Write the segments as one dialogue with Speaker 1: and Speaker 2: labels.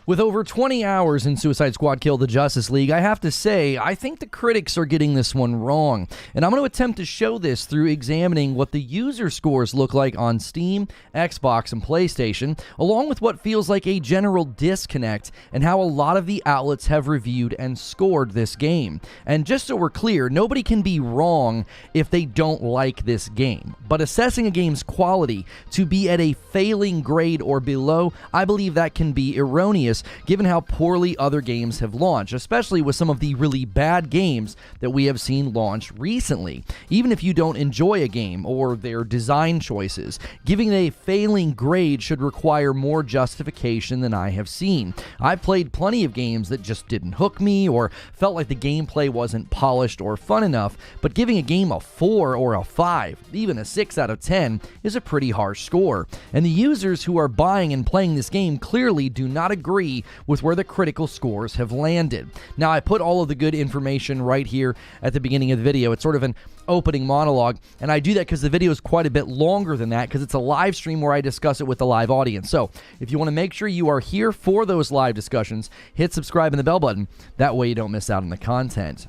Speaker 1: With over 20 hours in Suicide Squad Kill the Justice League, I have to say, I think the critics are getting this one wrong. And I'm going to attempt to show this through examining what the user scores look like on Steam, Xbox, and PlayStation, along with what feels like a general disconnect and how a lot of the outlets have reviewed and scored this game. And just so we're clear, nobody can be wrong if they don't like this game. But assessing a game's quality to be at a failing grade or below, I believe that can be erroneous given how poorly other games have launched, especially with some of the really bad games that we have seen launch recently. Even if you don't enjoy a game or their design choices, giving it a failing grade should require more justification than I have seen. I've played plenty of games that just didn't hook me or felt like the gameplay wasn't polished or fun enough, but giving a game a 4 or a 5, even a 6 out of 10, is a pretty harsh score. And the users who are buying and playing this game clearly do not agree with where the critical scores have landed. Now, I put all of the good information right here at the beginning of the video. It's sort of an opening monologue, and I do that because the video is quite a bit longer than that because it's a live stream where I discuss it with the live audience. So if you want to make sure you are here for those live discussions, hit subscribe and the bell button. That way you don't miss out on the content.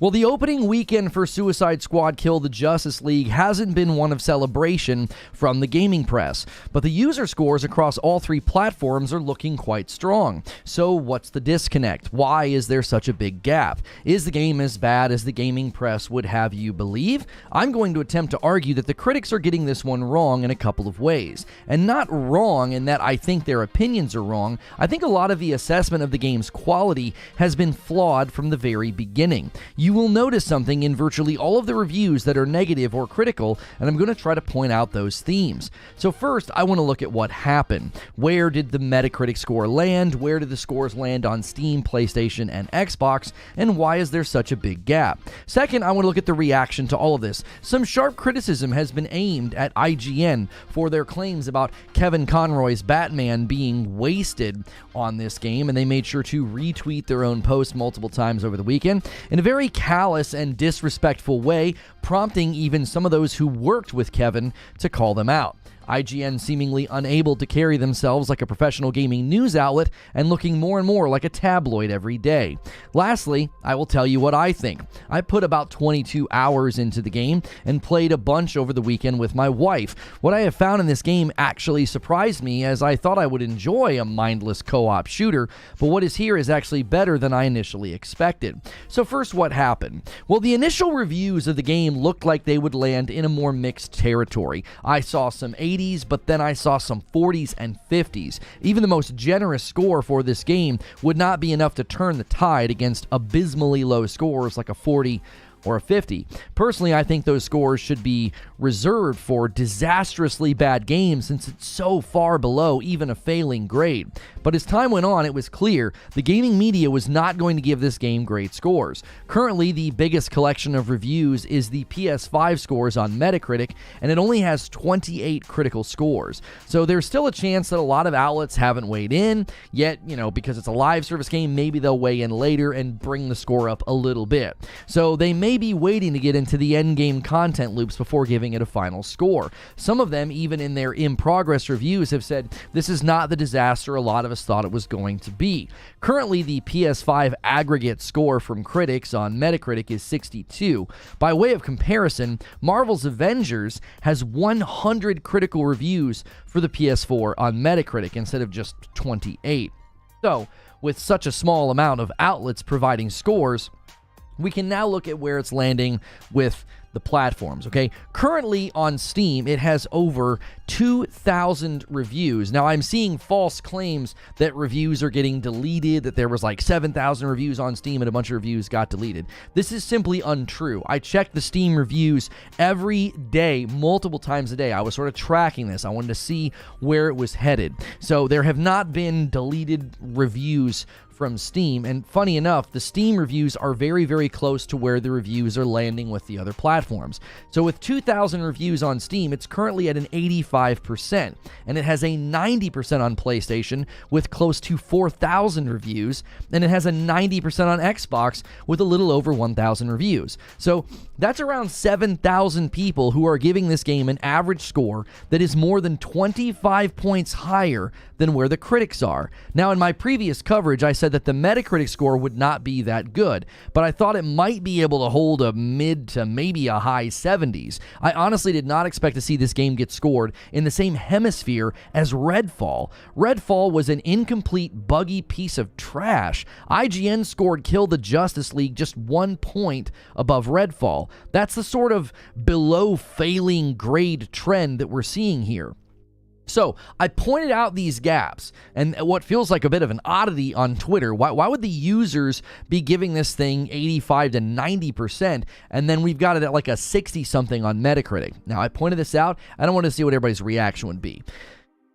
Speaker 1: Well, the opening weekend for Suicide Squad Kill the Justice League hasn't been one of celebration from the gaming press, but the user scores across all three platforms are looking quite strong. So what's the disconnect? Why is there such a big gap? Is the game as bad as the gaming press would have you believe? I'm going to attempt to argue that the critics are getting this one wrong in a couple of ways. And not wrong in that I think their opinions are wrong. I think a lot of the assessment of the game's quality has been flawed from the very beginning. You will notice something in virtually all of the reviews that are negative or critical, and I'm going to try to point out those themes. So first, I want to look at what happened. Where did the Metacritic score land? Where did the scores land on Steam, PlayStation, and Xbox? And why is there such a big gap? Second, I want to look at the reaction to all of this. Some sharp criticism has been aimed at IGN for their claims about Kevin Conroy's Batman being wasted on this game, and they made sure to retweet their own post multiple times over the weekend in a very callous and disrespectful way, prompting even some of those who worked with Kevin to call them out. IGN seemingly unable to carry themselves like a professional gaming news outlet and looking more and more like a tabloid every day. Lastly, I will tell you what I think. I put about 22 hours into the game and played a bunch over the weekend with my wife. What I have found in this game actually surprised me, as I thought I would enjoy a mindless co-op shooter, but what is here is actually better than I initially expected. So first, what happened? Well, the initial reviews of the game looked like they would land in a more mixed territory. I saw some 80s, but then I saw some 40s and 50s. Even the most generous score for this game would not be enough to turn the tide against abysmally low scores like a 40 or a 50. Personally, I think those scores should be reserved for disastrously bad games since it's so far below even a failing grade. But as time went on, it was clear the gaming media was not going to give this game great scores. Currently, the biggest collection of reviews is the PS5 scores on Metacritic, and it only has 28 critical scores. So there's still a chance that a lot of outlets haven't weighed in, yet, because it's a live service game, maybe they'll weigh in later and bring the score up a little bit. So they may be waiting to get into the end-game content loops before giving it a final score. Some of them, even in their in-progress reviews, have said this is not the disaster a lot of us thought it was going to be. Currently, the PS5 aggregate score from critics on Metacritic is 62. By way of comparison, Marvel's Avengers has 100 critical reviews for the PS4 on Metacritic instead of just 28. So, with such a small amount of outlets providing scores, we can now look at where it's landing with the platforms, okay? Currently on Steam, it has over 2,000 reviews. Now, I'm seeing false claims that reviews are getting deleted, that there was like 7,000 reviews on Steam and a bunch of reviews got deleted. This is simply untrue. I check the Steam reviews every day, multiple times a day. I was sort of tracking this. I wanted to see where it was headed. So there have not been deleted reviews from Steam, and funny enough, the Steam reviews are very, very close to where the reviews are landing with the other platforms. So with 2,000 reviews on Steam, it's currently at an 85%, and it has a 90% on PlayStation with close to 4,000 reviews, and it has a 90% on Xbox with a little over 1,000 reviews. So that's around 7,000 people who are giving this game an average score that is more than 25 points higher than where the critics are. Now, in my previous coverage, I said that the Metacritic score would not be that good, but I thought it might be able to hold a mid to maybe a high 70s. I honestly did not expect to see this game get scored in the same hemisphere as Redfall. Redfall was an incomplete, buggy piece of trash. IGN scored Kill the Justice League just 1 point above Redfall. That's the sort of below failing grade trend that we're seeing here. So I pointed out these gaps and what feels like a bit of an oddity on Twitter. Why would the users be giving this thing 85 to 90%, and then we've got it at like a 60-something on Metacritic? Now, I pointed this out. I don't want to see what everybody's reaction would be.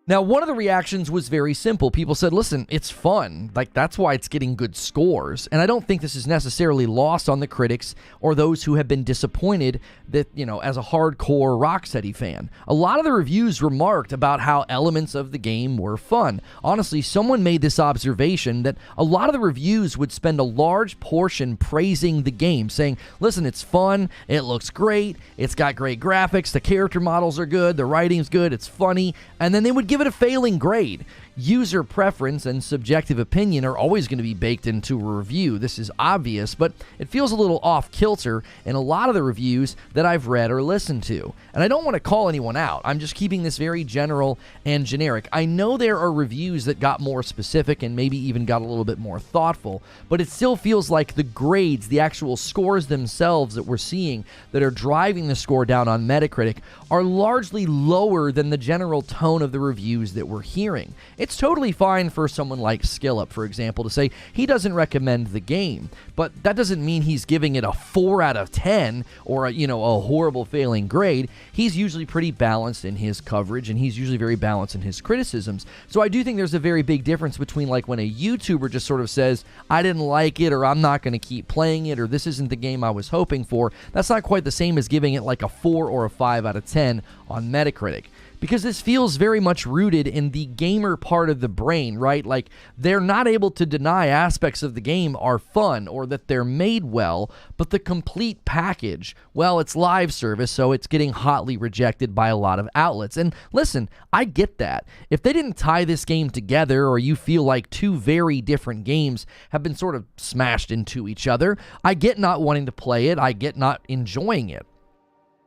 Speaker 1: Now, one of the reactions was very simple. People said, listen, it's fun. Like, that's why it's getting good scores. And I don't think this is necessarily lost on the critics or those who have been disappointed that, as a hardcore Rocksteady fan. A lot of the reviews remarked about how elements of the game were fun. Honestly, someone made this observation that a lot of the reviews would spend a large portion praising the game, saying, listen, it's fun, it looks great, it's got great graphics, the character models are good, the writing's good, it's funny, and then they would give it a failing grade. User preference and subjective opinion are always going to be baked into a review. This is obvious, but it feels a little off kilter in a lot of the reviews that I've read or listened to. And I don't want to call anyone out. I'm just keeping this very general and generic. I know there are reviews that got more specific and maybe even got a little bit more thoughtful, but it still feels like the grades, the actual scores themselves that we're seeing that are driving the score down on Metacritic are largely lower than the general tone of the reviews that we're hearing. It's totally fine for someone like SkillUp, for example, to say he doesn't recommend the game, but that doesn't mean he's giving it a 4 out of 10 or a horrible failing grade. He's usually pretty balanced in his coverage, and he's usually very balanced in his criticisms. So I do think there's a very big difference between like when a YouTuber just sort of says, I didn't like it, or I'm not going to keep playing it, or this isn't the game I was hoping for. That's not quite the same as giving it like a 4 or a 5 out of 10 on Metacritic. Because this feels very much rooted in the gamer part of the brain, right? Like, they're not able to deny aspects of the game are fun or that they're made well, but the complete package, well, it's live service, so it's getting hotly rejected by a lot of outlets. And listen, I get that. If they didn't tie this game together, or you feel like two very different games have been sort of smashed into each other, I get not wanting to play it, I get not enjoying it.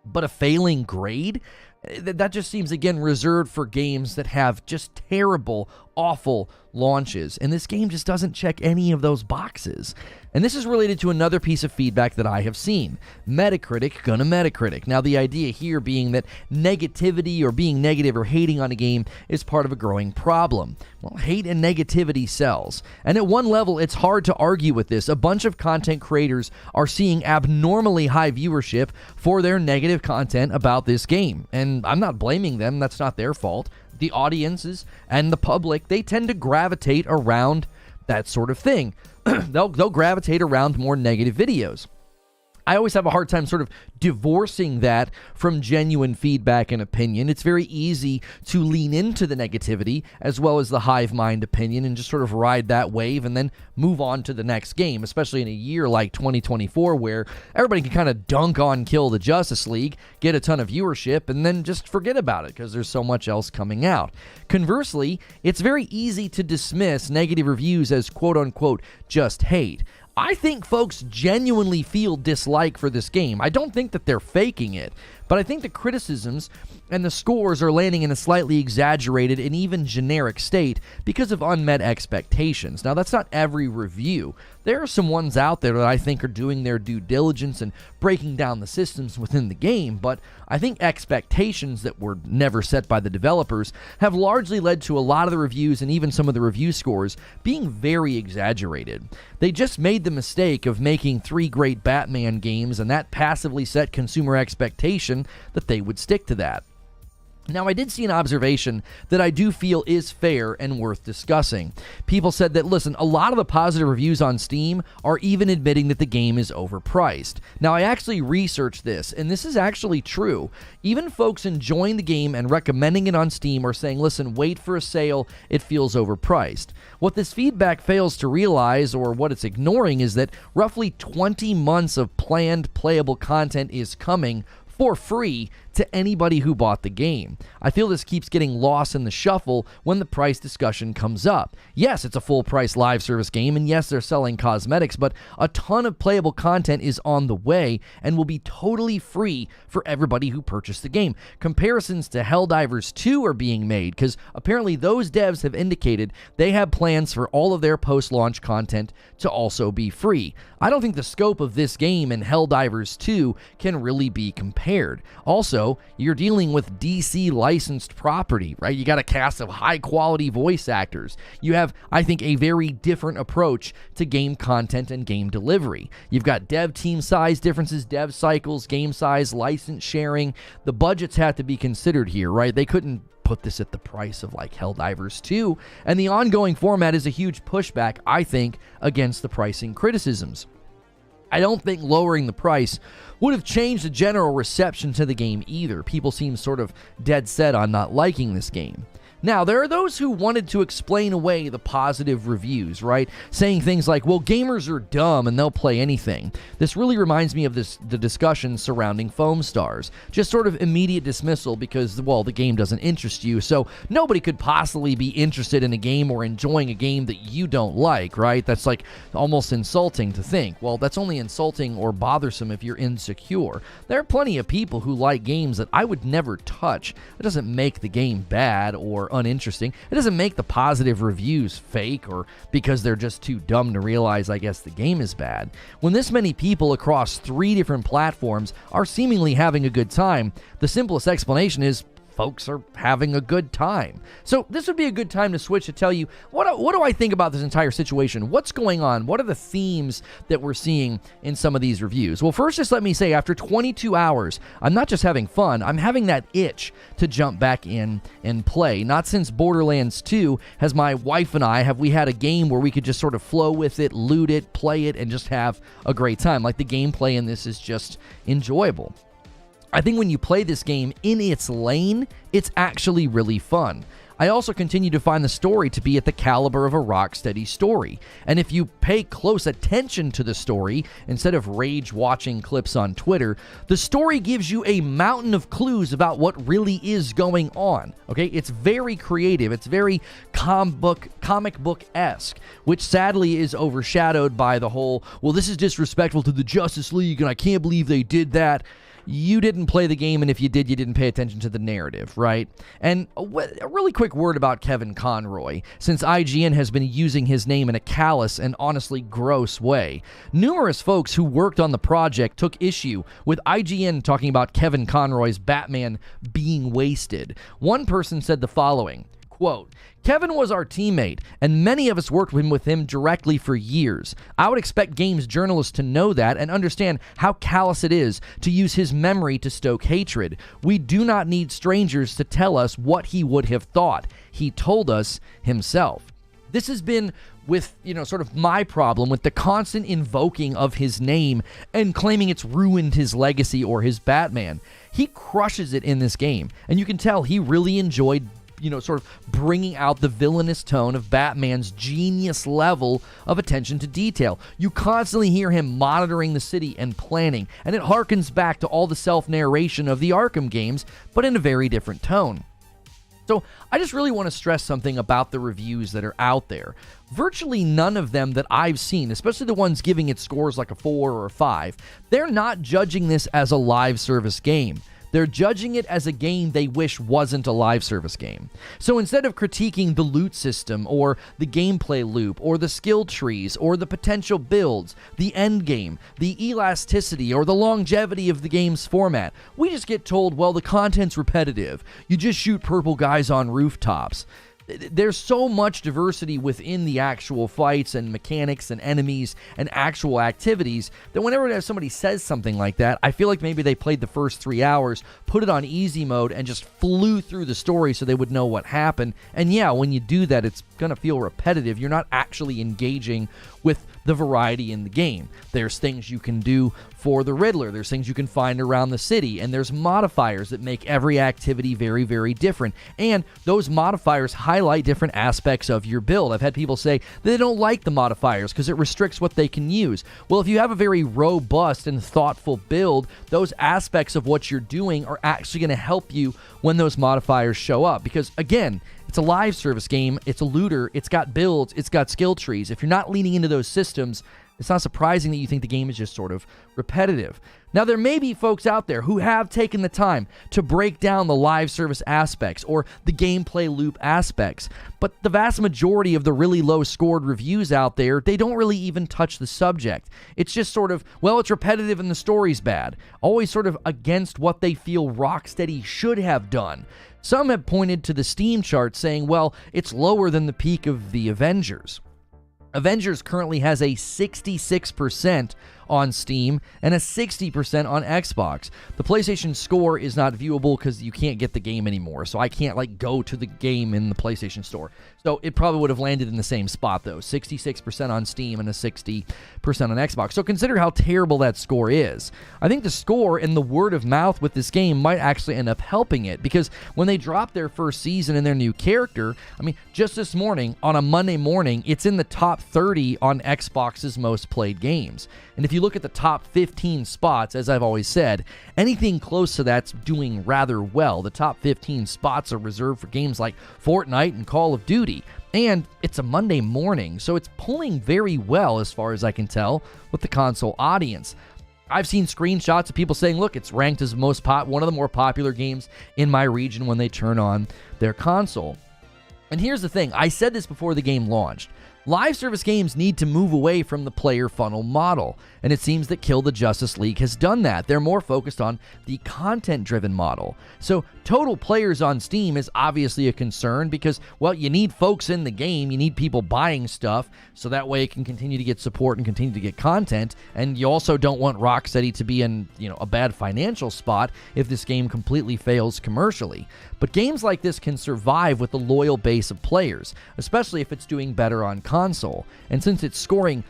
Speaker 1: But a failing grade? That just seems, again, reserved for games that have just terrible, awful launches. And this game just doesn't check any of those boxes. And this is related to another piece of feedback that I have seen. Metacritic gonna Metacritic. Now, the idea here being that negativity or being negative or hating on a game is part of a growing problem. Well, hate and negativity sells. And at one level, it's hard to argue with this. A bunch of content creators are seeing abnormally high viewership for their negative content about this game. And I'm not blaming them. That's not their fault. The audiences and the public, they tend to gravitate around that sort of thing. They'll gravitate around more negative videos. I always have a hard time sort of divorcing that from genuine feedback and opinion. It's very easy to lean into the negativity as well as the hive mind opinion and just sort of ride that wave and then move on to the next game, especially in a year like 2024 where everybody can kind of dunk on Kill the Justice League, get a ton of viewership, and then just forget about it because there's so much else coming out. Conversely, it's very easy to dismiss negative reviews as quote-unquote just hate. I think folks genuinely feel dislike for this game. I don't think that they're faking it, but I think the criticisms and the scores are landing in a slightly exaggerated and even generic state because of unmet expectations. Now, that's not every review. There are some ones out there that I think are doing their due diligence and breaking down the systems within the game, but I think expectations that were never set by the developers have largely led to a lot of the reviews and even some of the review scores being very exaggerated. They just made the mistake of making 3 great Batman games, and that passively set consumer expectation that they would stick to that. Now, I did see an observation that I do feel is fair and worth discussing. People said that, listen, a lot of the positive reviews on Steam are even admitting that the game is overpriced. Now, I actually researched this, and this is actually true. Even folks enjoying the game and recommending it on Steam are saying, listen, wait for a sale, it feels overpriced. What this feedback fails to realize, or what it's ignoring, is that roughly 20 months of planned playable content is coming for free to anybody who bought the game. I feel this keeps getting lost in the shuffle when the price discussion comes up. Yes, it's a full-price live service game, and yes, they're selling cosmetics, but a ton of playable content is on the way and will be totally free for everybody who purchased the game. Comparisons to Helldivers 2 are being made, because apparently those devs have indicated they have plans for all of their post-launch content to also be free. I don't think the scope of this game and Helldivers 2 can really be compared. Also, you're dealing with DC licensed property, right? You got a cast of high quality voice actors. You have, I think, a very different approach to game content and game delivery. You've got dev team size differences, dev cycles, game size, license sharing. The budgets have to be considered here, right? They couldn't put this at the price of like Helldivers 2. And the ongoing format is a huge pushback, I think, against the pricing criticisms. I don't think lowering the price would have changed the general reception to the game either. People seem sort of dead set on not liking this game. Now, there are those who wanted to explain away the positive reviews, right? Saying things like, well, gamers are dumb and they'll play anything. This really reminds me of the discussion surrounding Foam Stars. Just sort of immediate dismissal because, well, the game doesn't interest you, so nobody could possibly be interested in a game or enjoying a game that you don't like, right? That's like almost insulting to think. Well, that's only insulting or bothersome if you're insecure. There are plenty of people who like games that I would never touch. It doesn't make the game bad or uninteresting. It doesn't make the positive reviews fake or because they're just too dumb to realize, I guess, the game is bad. When this many people across 3 different platforms are seemingly having a good time, the simplest explanation is folks are having a good time. So this would be a good time to switch to tell you what do I think about this entire situation? What's going on? What are the themes that we're seeing in some of these reviews? Well, first, just let me say, after 22 hours, I'm not just having fun, I'm having that itch to jump back in and play. Not since Borderlands 2 has my wife and I, have we had a game where we could just sort of flow with it, loot it, play it, and just have a great time. Like, the gameplay in this is just enjoyable. I think when you play this game in its lane, it's actually really fun. I also continue to find the story to be at the caliber of a Rocksteady story. And if you pay close attention to the story, instead of rage-watching clips on Twitter, the story gives you a mountain of clues about what really is going on. Okay? It's very creative. It's very comic book-esque, which sadly is overshadowed by the whole, well, this is disrespectful to the Justice League, and I can't believe they did that. You didn't play the game, and if you did, you didn't pay attention to the narrative, right? And a really quick word about Kevin Conroy, since IGN has been using his name in a callous and honestly gross way. Numerous folks who worked on the project took issue with IGN talking about Kevin Conroy's Batman being wasted. One person said the following, quote, Kevin was our teammate, and many of us worked with him directly for years. I would expect games journalists to know that and understand how callous it is to use his memory to stoke hatred. We do not need strangers to tell us what he would have thought. He told us himself. This has been with, sort of my problem with the constant invoking of his name and claiming it's ruined his legacy or his Batman. He crushes it in this game, and you can tell he really enjoyed sort of bringing out the villainous tone of Batman's genius level of attention to detail. You constantly hear him monitoring the city and planning, and it harkens back to all the self-narration of the Arkham games, but in a very different tone. So I just really want to stress something about the reviews that are out there. Virtually none of them that I've seen, especially the ones giving it scores like a 4 or a 5, they're not judging this as a live service game. They're judging it as a game they wish wasn't a live service game. So instead of critiquing the loot system or the gameplay loop or the skill trees or the potential builds, the end game, the elasticity or the longevity of the game's format, we just get told, well, the content's repetitive. You just shoot purple guys on rooftops. there's so much diversity within the actual fights and mechanics and enemies and actual activities that whenever somebody says something like that, I feel like maybe they played the first 3 hours, put it on easy mode, and just flew through the story so they would know what happened. And yeah, when you do that, it's going to feel repetitive. You're not actually engaging with the variety in the game. There's things you can do for the Riddler. There's things you can find around the city. And there's modifiers that make every activity very, very different. And those modifiers highlight different aspects of your build. I've had people say they don't like the modifiers because it restricts what they can use. Well, if you have a very robust and thoughtful build, those aspects of what you're doing are actually going to help you when those modifiers show up. Because again, it's a live service game, it's a looter, it's got builds, it's got skill trees. If you're not leaning into those systems, it's not surprising that you think the game is just sort of repetitive. Now, there may be folks out there who have taken the time to break down the live service aspects or the gameplay loop aspects, but the vast majority of the really low-scored reviews out there, they don't really even touch the subject. It's just sort of, well, it's repetitive and the story's bad. Always sort of against what they feel Rocksteady should have done. Some have pointed to the Steam chart saying, well, it's lower than the peak of the Avengers. Avengers currently has a 66% on Steam and a 60% on Xbox. The PlayStation Store is not viewable because you can't get the game anymore, so I can't go to the game in the PlayStation Store. So it probably would have landed in the same spot though, 66% on Steam and a 60% on Xbox. So consider how terrible that score is. I think the score and the word of mouth with this game might actually end up helping it, because when they drop their first season and their new character, I mean, just this morning on a Monday morning, it's in the top 30 on Xbox's most played games. And if you look at the top 15 spots, as I've always said, anything close to that's doing rather well. The top 15 spots are reserved for games like Fortnite and Call of Duty. And it's a Monday morning, so it's pulling very well as far as I can tell with the console audience. I've seen screenshots of people saying, look, it's ranked as one of the more popular games in my region when they turn on their console. And here's the thing, I said this before the game launched. Live service games need to move away from the player funnel model, and it seems that Kill the Justice League has done that. They're more focused on the content-driven model. So total players on Steam is obviously a concern because, well, you need folks in the game, you need people buying stuff, so that way it can continue to get support and continue to get content, and you also don't want Rocksteady to be in, a bad financial spot if this game completely fails commercially. But games like this can survive with a loyal base of players, especially if it's doing better on console. And since it's scoring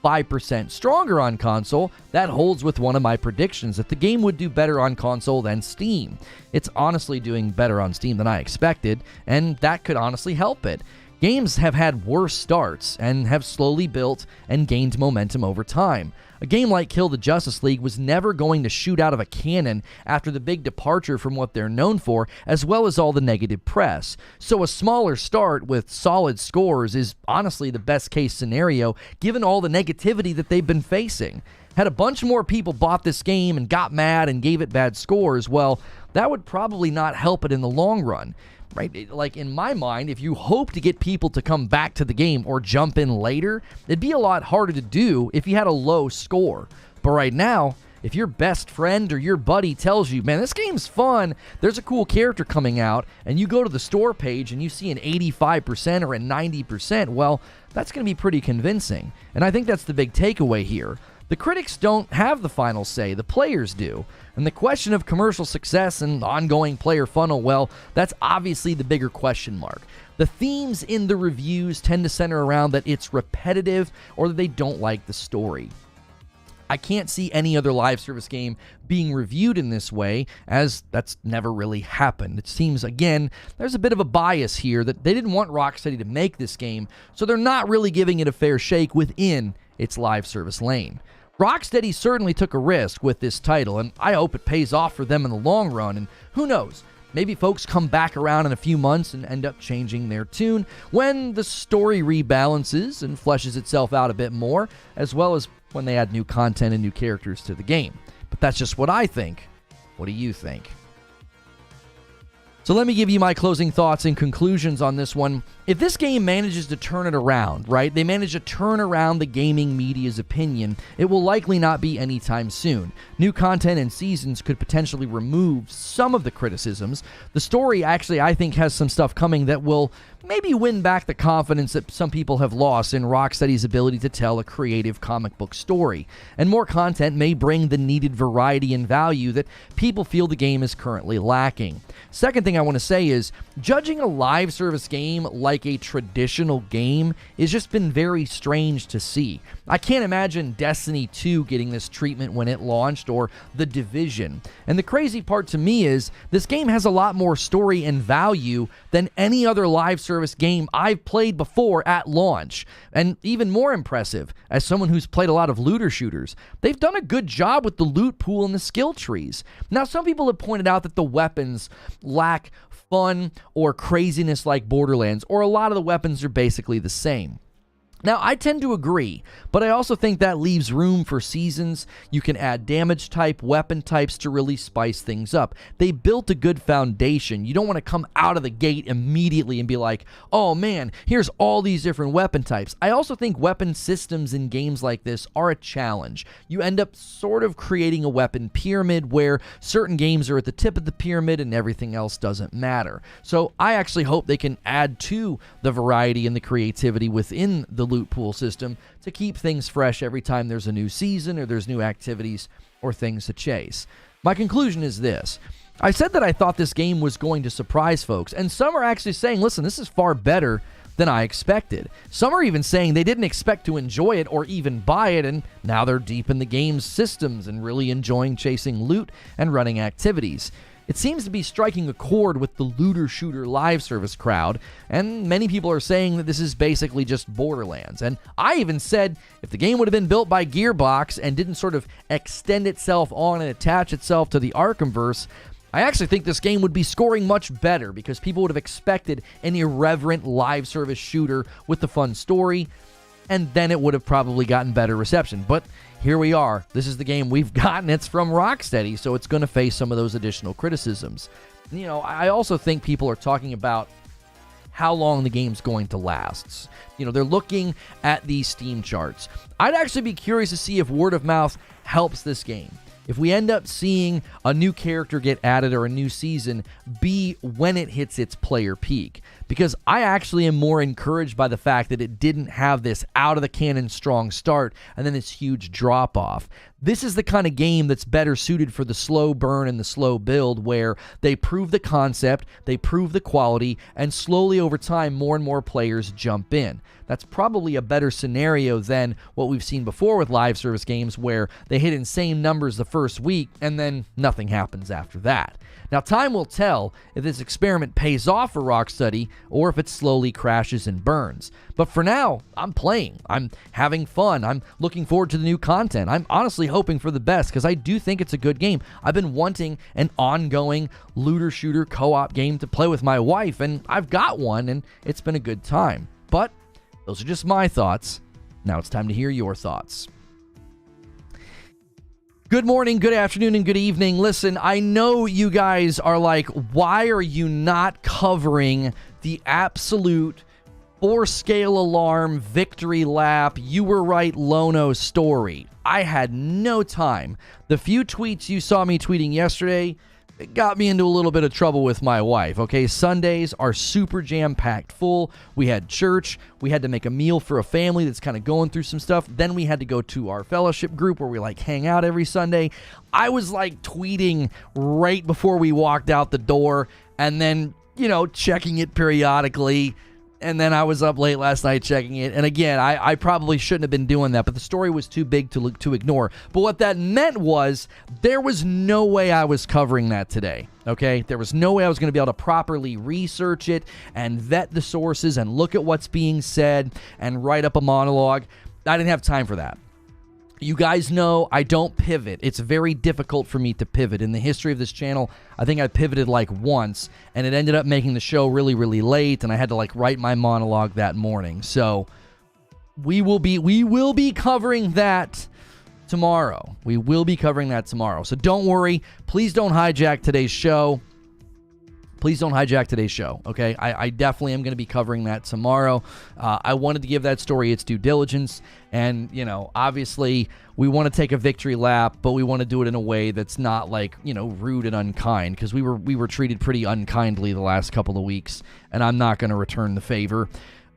Speaker 1: 5% stronger on console, that holds with one of my predictions that the game would do better on console than Steam. It's honestly doing better on Steam than I expected, and that could honestly help it. Games have had worse starts and have slowly built and gained momentum over time. A game like Kill the Justice League was never going to shoot out of a cannon after the big departure from what they're known for, as well as all the negative press. So a smaller start with solid scores is honestly the best case scenario given all the negativity that they've been facing. Had a bunch more people bought this game and got mad and gave it bad scores, well, that would probably not help it in the long run. Right? Like, in my mind, if you hope to get people to come back to the game or jump in later, it'd be a lot harder to do if you had a low score. But right now, if your best friend or your buddy tells you, man, this game's fun, there's a cool character coming out, and you go to the store page and you see an 85% or a 90%, well, that's going to be pretty convincing. And I think that's the big takeaway here. The critics don't have the final say, the players do. And the question of commercial success and ongoing player funnel, well, that's obviously the bigger question mark. The themes in the reviews tend to center around that it's repetitive or that they don't like the story. I can't see any other live service game being reviewed in this way, as that's never really happened. It seems, again, there's a bit of a bias here that they didn't want Rocksteady to make this game, so they're not really giving it a fair shake within its live service lane. Rocksteady certainly took a risk with this title, and I hope it pays off for them in the long run, and who knows, maybe folks come back around in a few months and end up changing their tune when the story rebalances and fleshes itself out a bit more, as well as when they add new content and new characters to the game. But that's just what I think. What do you think? So let me give you my closing thoughts and conclusions on this one. If this game manages to turn it around, right, they manage to turn around the gaming media's opinion, it will likely not be anytime soon. New content and seasons could potentially remove some of the criticisms. The story actually, I think, has some stuff coming that will maybe win back the confidence that some people have lost in Rocksteady's ability to tell a creative comic book story. And more content may bring the needed variety and value that people feel the game is currently lacking. Second thing I want to say is, judging a live service game like a traditional game has just been very strange to see. I can't imagine Destiny 2 getting this treatment when it launched, or The Division. And the crazy part to me is, this game has a lot more story and value than any other live service game I've played before at launch. And even more impressive, as someone who's played a lot of looter shooters, they've done a good job with the loot pool and the skill trees. Now, some people have pointed out that the weapons lack fun or craziness like Borderlands, or a lot of the weapons are basically the same. Now, I tend to agree, but I also think that leaves room for seasons. You can add damage type, weapon types to really spice things up. They built a good foundation. You don't want to come out of the gate immediately and be like, oh man, here's all these different weapon types. I also think weapon systems in games like this are a challenge. You end up sort of creating a weapon pyramid where certain games are at the tip of the pyramid and everything else doesn't matter. So I actually hope they can add to the variety and the creativity within the loot pool system to keep things fresh every time there's a new season or there's new activities or things to chase. My conclusion is this. I said that I thought this game was going to surprise folks, and some are actually saying, listen, this is far better than I expected. Some are even saying they didn't expect to enjoy it or even buy it, and now they're deep in the game's systems and really enjoying chasing loot and running activities. It seems to be striking a chord with the looter-shooter live service crowd, and many people are saying that this is basically just Borderlands. And I even said if the game would have been built by Gearbox and didn't sort of extend itself on and attach itself to the Arkhamverse, I actually think this game would be scoring much better because people would have expected an irreverent live service shooter with the fun story, and then it would have probably gotten better reception. But here we are. This is the game we've gotten. It's from Rocksteady, so it's going to face some of those additional criticisms. You know, I also think people are talking about how long the game's going to last. You know, they're looking at these Steam charts. I'd actually be curious to see if word of mouth helps this game. If we end up seeing a new character get added or a new season be when it hits its player peak. Because I actually am more encouraged by the fact that it didn't have this out-of-the-cannon strong start and then this huge drop-off. This is the kind of game that's better suited for the slow burn and the slow build, where they prove the concept, they prove the quality, and slowly over time more and more players jump in. That's probably a better scenario than what we've seen before with live service games, where they hit insane numbers the first week and then nothing happens after that. Now, time will tell if this experiment pays off for Rocksteady or if it slowly crashes and burns. But for now, I'm playing. I'm having fun. I'm looking forward to the new content. I'm honestly hoping for the best because I do think it's a good game. I've been wanting an ongoing looter-shooter co-op game to play with my wife, and I've got one, and it's been a good time. But those are just my thoughts. Now it's time to hear your thoughts. Good morning, good afternoon, and good evening. Listen, I know you guys are like, why are you not covering the absolute 4-scale alarm victory lap, you were right, Lono story? I had no time. The few tweets you saw me tweeting yesterday, it got me into a little bit of trouble with my wife, okay? Sundays are super jam-packed full. We had church. We had to make a meal for a family that's kind of going through some stuff. Then we had to go to our fellowship group where we like hang out every Sunday. I was like tweeting right before we walked out the door and then, you know, checking it periodically. And then I was up late last night checking it. And again, I probably shouldn't have been doing that, but the story was too big to ignore. But what that meant was there was no way I was covering that today, okay? There was no way I was going to be able to properly research it and vet the sources and look at what's being said and write up a monologue. I didn't have time for that. You guys know I don't pivot. It's very difficult for me to pivot. In the history of this channel, I think I pivoted like once, and it ended up making the show really, really late, and I had to like write my monologue that morning. So we will be covering that tomorrow. We will be covering that tomorrow. So don't worry. Please don't hijack today's show. please don't hijack today's show, okay? I definitely am going to be covering that tomorrow. I wanted to give that story its due diligence, and, you know, obviously we want to take a victory lap, but we want to do it in a way that's not, like, you know, rude and unkind, because we were treated pretty unkindly the last couple of weeks, and I'm not going to return the favor.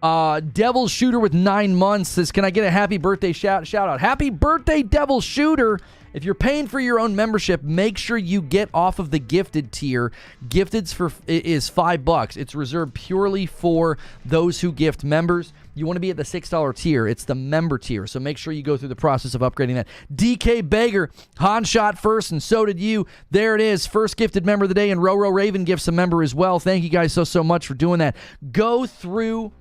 Speaker 1: Devil Shooter with 9 months says, can I get a happy birthday shout out? Happy birthday, Devil Shooter! If you're paying for your own membership, make sure you get off of the gifted tier. Gifted's is $5. It's reserved purely for those who gift members. You want to be at the $6 tier. It's the member tier, so make sure you go through the process of upgrading that. DK Bager, Han shot first, and so did you. There it is, first gifted member of the day, and Roro Raven gifts a member as well. Thank you guys so much for doing that. Go through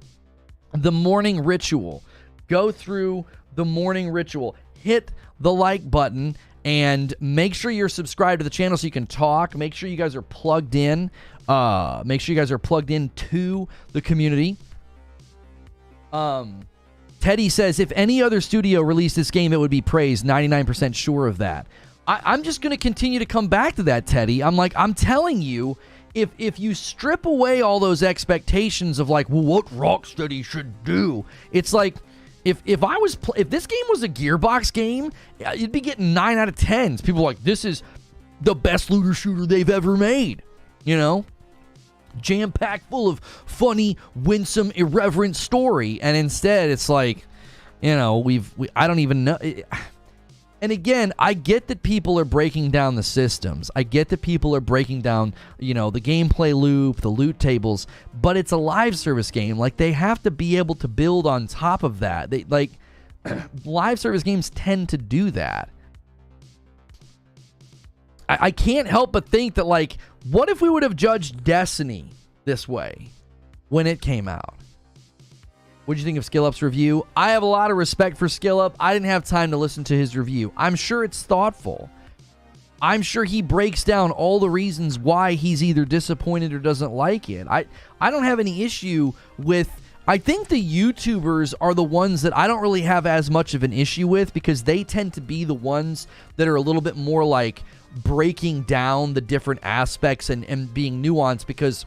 Speaker 1: the morning ritual. Go through the morning ritual. Hit the like button and make sure you're subscribed to the channel so you can talk. Make sure you guys are plugged in. Make sure you guys are plugged in to the community. Teddy says, if any other studio released this game, it would be praised. 99% sure of that. I'm just going to continue to come back to that, Teddy. I'm telling you, if you strip away all those expectations of, like, well, what Rocksteady should do, it's like, if this game was a Gearbox game, you'd be getting 9 out of 10s. People are like, this is the best looter shooter they've ever made, you know? Jam-packed full of funny, winsome, irreverent story. And instead, it's like, you know, I don't even know. And again, I get that people are breaking down the systems. I get that people are breaking down, you know, the gameplay loop, the loot tables, but it's a live service game. Like, they have to be able to build on top of that. They, like, live service games tend to do that. I can't help but think that, like, what if we would have judged Destiny this way when it came out? What'd you think of SkillUp's review? I have a lot of respect for SkillUp. I didn't have time to listen to his review. I'm sure it's thoughtful. I'm sure he breaks down all the reasons why he's either disappointed or doesn't like it. I don't have any issue with... I think the YouTubers are the ones that I don't really have as much of an issue with, because they tend to be the ones that are a little bit more like breaking down the different aspects and being nuanced, because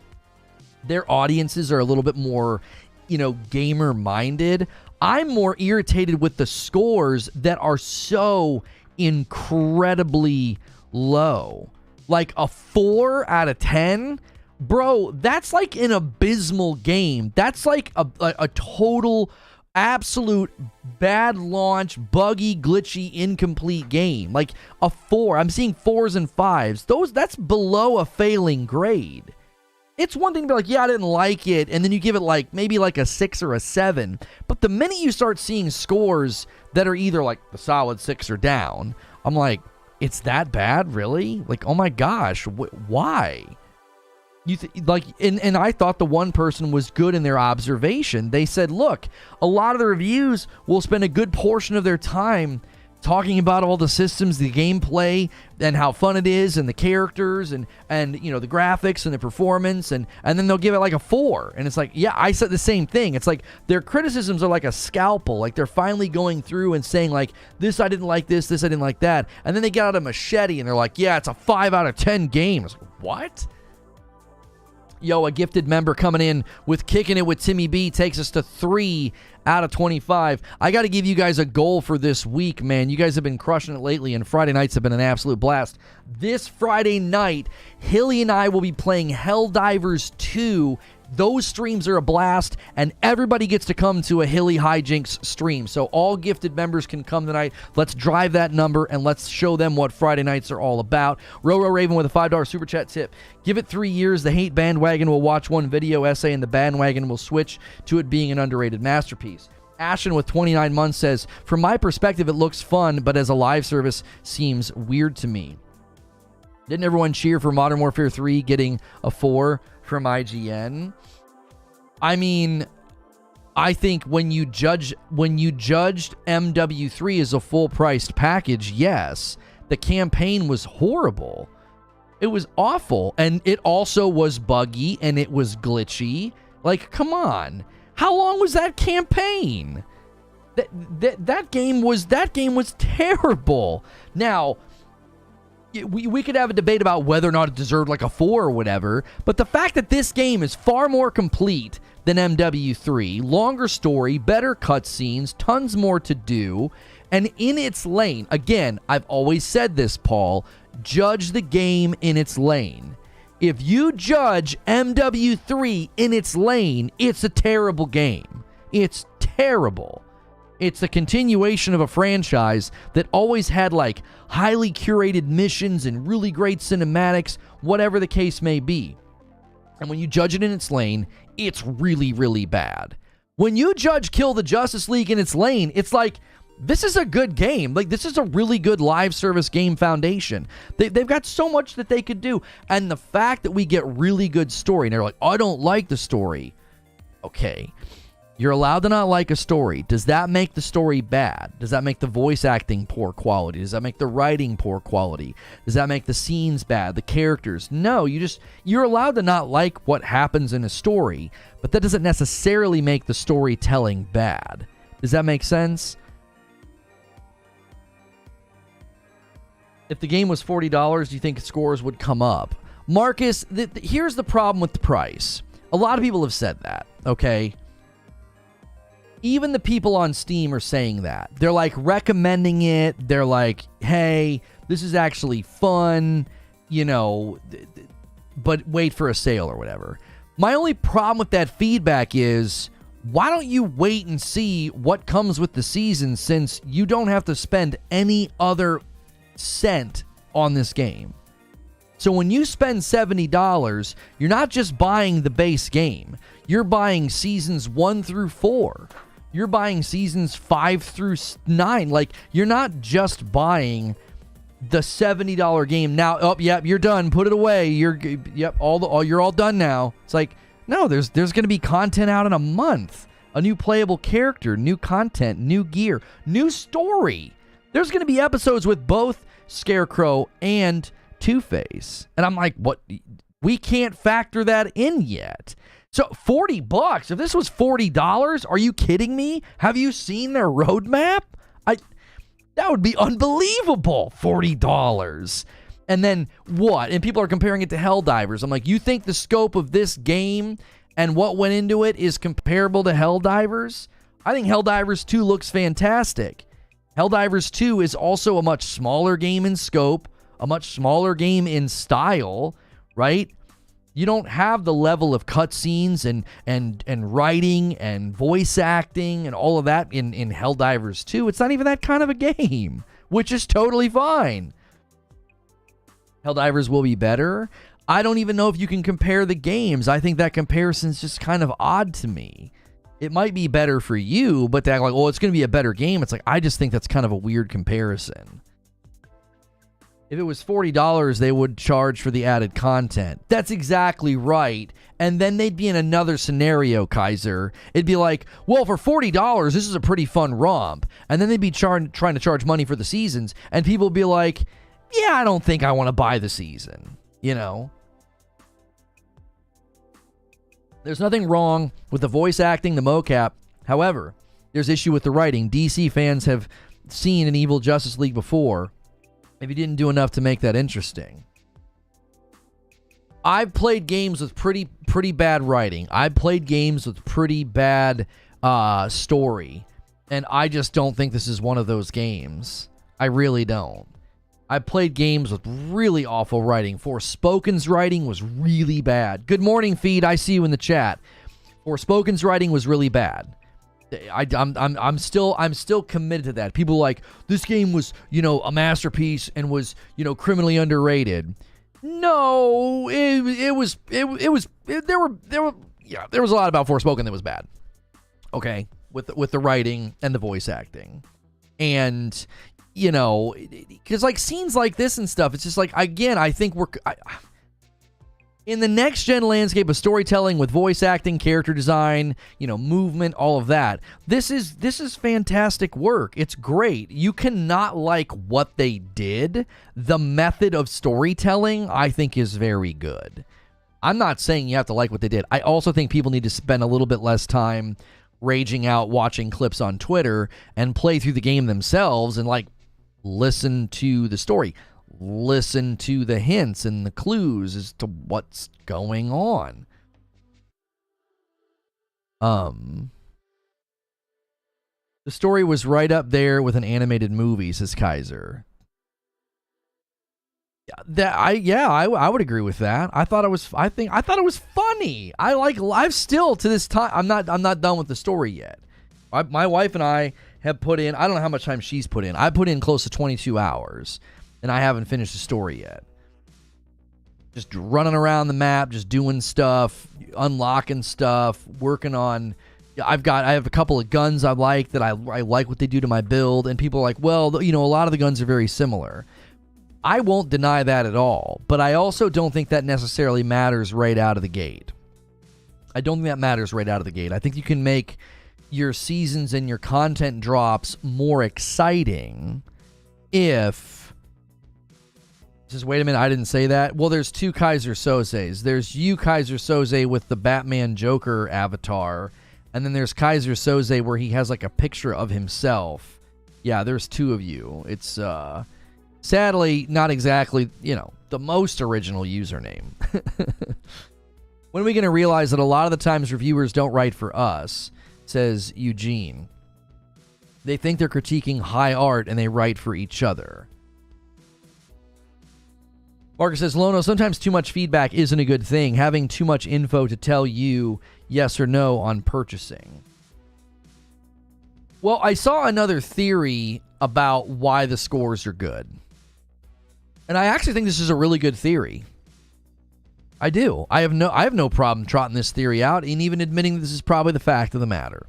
Speaker 1: their audiences are a little bit more, you know, gamer minded. I'm more irritated with the scores that are so incredibly low. Like a 4 out of 10, bro, that's like an abysmal game. That's like a total absolute bad launch, buggy, glitchy, incomplete game. Like a 4. I'm seeing 4s and 5s. That's below a failing grade. It's one thing to be like, yeah, I didn't like it, and then you give it like maybe like a 6 or a 7. But the minute you start seeing scores that are either like the solid 6 or down, I'm like, it's that bad, really? Like, oh my gosh, why? And I thought the one person was good in their observation. They said, look, a lot of the reviews will spend a good portion of their time talking about all the systems, the gameplay, and how fun it is, and the characters, and you know, the graphics and the performance, and then they'll give it like a 4. And it's like, yeah, I said the same thing. It's like their criticisms are like a scalpel. Like, they're finally going through and saying, like, this I didn't like this I didn't like that. And then they get out a machete and they're like, yeah, it's a 5 out of 10 game. It's like, what? Yo, a gifted member coming in with Kicking It with Timmy B takes us to 3 out of 25. I got to give you guys a goal for this week, man. You guys have been crushing it lately, and Friday nights have been an absolute blast. This Friday night, Hilly and I will be playing Helldivers 2. Those streams are a blast, and everybody gets to come to a Hilly Hijinks stream. So all gifted members can come tonight. Let's drive that number, and let's show them what Friday nights are all about. Roro Raven with a $5 super chat tip. Give it 3 years. The hate bandwagon will watch one video essay, and the bandwagon will switch to it being an underrated masterpiece. Ashen with 29 months says, from my perspective, it looks fun, but as a live service, seems weird to me. Didn't everyone cheer for Modern Warfare 3 getting a 4 from IGN? I mean, I think when you judged MW3 as a full-priced package, yes, the campaign was horrible. It was awful, and it also was buggy, and it was glitchy. Like, come on. How long was that campaign? That game was terrible. Now, we could have a debate about whether or not it deserved like a 4 or whatever, but the fact that this game is far more complete than MW3, longer story, better cutscenes, tons more to do, and in its lane, again, I've always said this, Paul, judge the game in its lane. If you judge MW3 in its lane, it's a terrible game. It's terrible. It's a continuation of a franchise that always had like highly curated missions and really great cinematics, whatever the case may be. And when you judge it in its lane, it's really, really bad. When you judge Kill the Justice League in its lane, it's like, this is a good game. Like, this is a really good live service game foundation. They've got so much that they could do. And the fact that we get really good story, and they're like, I don't like the story. Okay. You're allowed to not like a story. Does that make the story bad? Does that make the voice acting poor quality? Does that make the writing poor quality? Does that make the scenes bad? The characters? No, you're allowed to not like what happens in a story, but that doesn't necessarily make the storytelling bad. Does that make sense? If the game was $40, do you think scores would come up? Marcus, here's the problem with the price. A lot of people have said that, okay? Even the people on Steam are saying that. They're like recommending it. They're like, hey, this is actually fun, you know, but wait for a sale or whatever. My only problem with that feedback is, why don't you wait and see what comes with the season, since you don't have to spend any other cent on this game? So when you spend $70, you're not just buying the base game. You're buying seasons 1 through 4. You're buying seasons 5 through 9. Like, you're not just buying the $70 game. Now, oh, yep, you're done. Put it away. You're all done now. It's like, no, there's going to be content out in a month. A new playable character, new content, new gear, new story. There's going to be episodes with both Scarecrow and Two-Face. And I'm like, what? We can't factor that in yet. So $40, if this was $40, are you kidding me? Have you seen their roadmap? That would be unbelievable, $40. And then what? And people are comparing it to Helldivers. I'm like, you think the scope of this game and what went into it is comparable to Helldivers? I think Helldivers 2 looks fantastic. Helldivers 2 is also a much smaller game in scope, a much smaller game in style, right? You don't have the level of cutscenes and writing and voice acting and all of that in Helldivers 2. It's not even that kind of a game, which is totally fine. Helldivers will be better. I don't even know if you can compare the games. I think that comparison's just kind of odd to me. It might be better for you, but to act like, oh, it's going to be a better game. It's like, I just think that's kind of a weird comparison. If it was $40, they would charge for the added content. That's exactly right. And then they'd be in another scenario, Kaiser. It'd be like, well, for $40, this is a pretty fun romp. And then they'd be trying to charge money for the seasons. And people would be like, yeah, I don't think I want to buy the season. You know? There's nothing wrong with the voice acting, the mocap. However, there's issue with the writing. DC fans have seen an Evil Justice League before. If you didn't do enough to make that interesting. I've played games with pretty bad writing. I've played games with pretty bad story. And I just don't think this is one of those games. I really don't. I played games with really awful writing. Forspoken's writing was really bad. Good morning, Feed. I see you in the chat. Forspoken's writing was really bad. I'm still committed to that. People are like, this game was, a masterpiece and was, criminally underrated. No, there was a lot about Forspoken that was bad. Okay, with the writing and the voice acting, and because like scenes like this and stuff, it's just like, again, I think in the next-gen landscape of storytelling with voice acting, character design, movement, all of that, this is fantastic work. It's great. You cannot like what they did. The method of storytelling, I think, is very good. I'm not saying you have to like what they did. I also think people need to spend a little bit less time raging out, watching clips on Twitter, and play through the game themselves and, listen to the story. listen to the hints and the clues as to what's going on. The story was right up there with an animated movie, says Kaiser. I would agree with that. I thought it was funny. I've still to this time, I'm not done with the story yet. My wife and I have put in, I don't know how much time she's put in. I put in close to 22 hours and I haven't finished the story yet. Just running around the map, just doing stuff, unlocking stuff, working on, I have a couple of guns I like that I like what they do to my build, and people are like, well, you know, a lot of the guns are very similar. I won't deny that at all, but I also don't think that necessarily matters right out of the gate. I don't think that matters right out of the gate. I think you can make your seasons and your content drops more exciting if... Just wait a minute, I didn't say that. Well, there's two Kaiser Sozes. There's you, Kaiser Soze, with the Batman Joker avatar, and then there's Kaiser Soze where he has like a picture of himself. Yeah, there's two of you. It's sadly not exactly, you know, the most original username. When are we going to realize that a lot of the times reviewers don't write for us, says Eugene. They think they're critiquing high art and they write for each other. Marcus says, Lono, sometimes too much feedback isn't a good thing. Having too much info to tell you yes or no on purchasing. Well, I saw another theory about why the scores are good. And I actually think this is a really good theory. I do. I have no problem trotting this theory out and even admitting that this is probably the fact of the matter.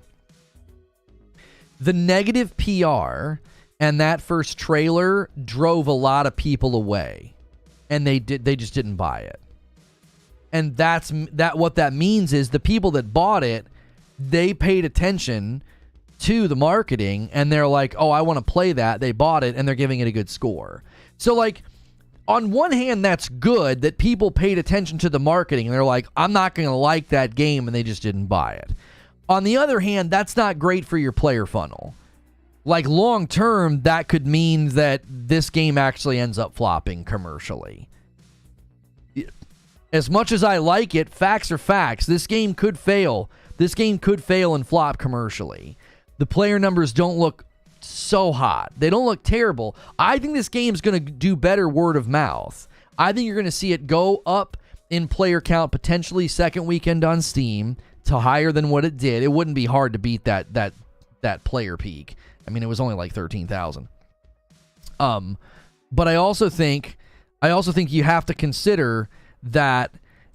Speaker 1: The negative PR and that first trailer drove a lot of people away. And they just didn't buy it. And what that means is the people that bought it, they paid attention to the marketing and they're like, oh, I want to play that. They bought it and they're giving it a good score. So like, on one hand, that's good that people paid attention to the marketing and they're like, I'm not going to like that game, and they just didn't buy it. On the other hand, that's not great for your player funnel. Like, long term, that could mean that this game actually ends up flopping commercially. As much as I like it, facts are facts. This game could fail. This game could fail and flop commercially. The player numbers don't look so hot. They don't look terrible. I think this game's going to do better word of mouth. I think you're going to see it go up in player count, potentially second weekend on Steam, to higher than what it did. It wouldn't be hard to beat that player peak. I mean, it was only like 13,000. But I also think you have to consider that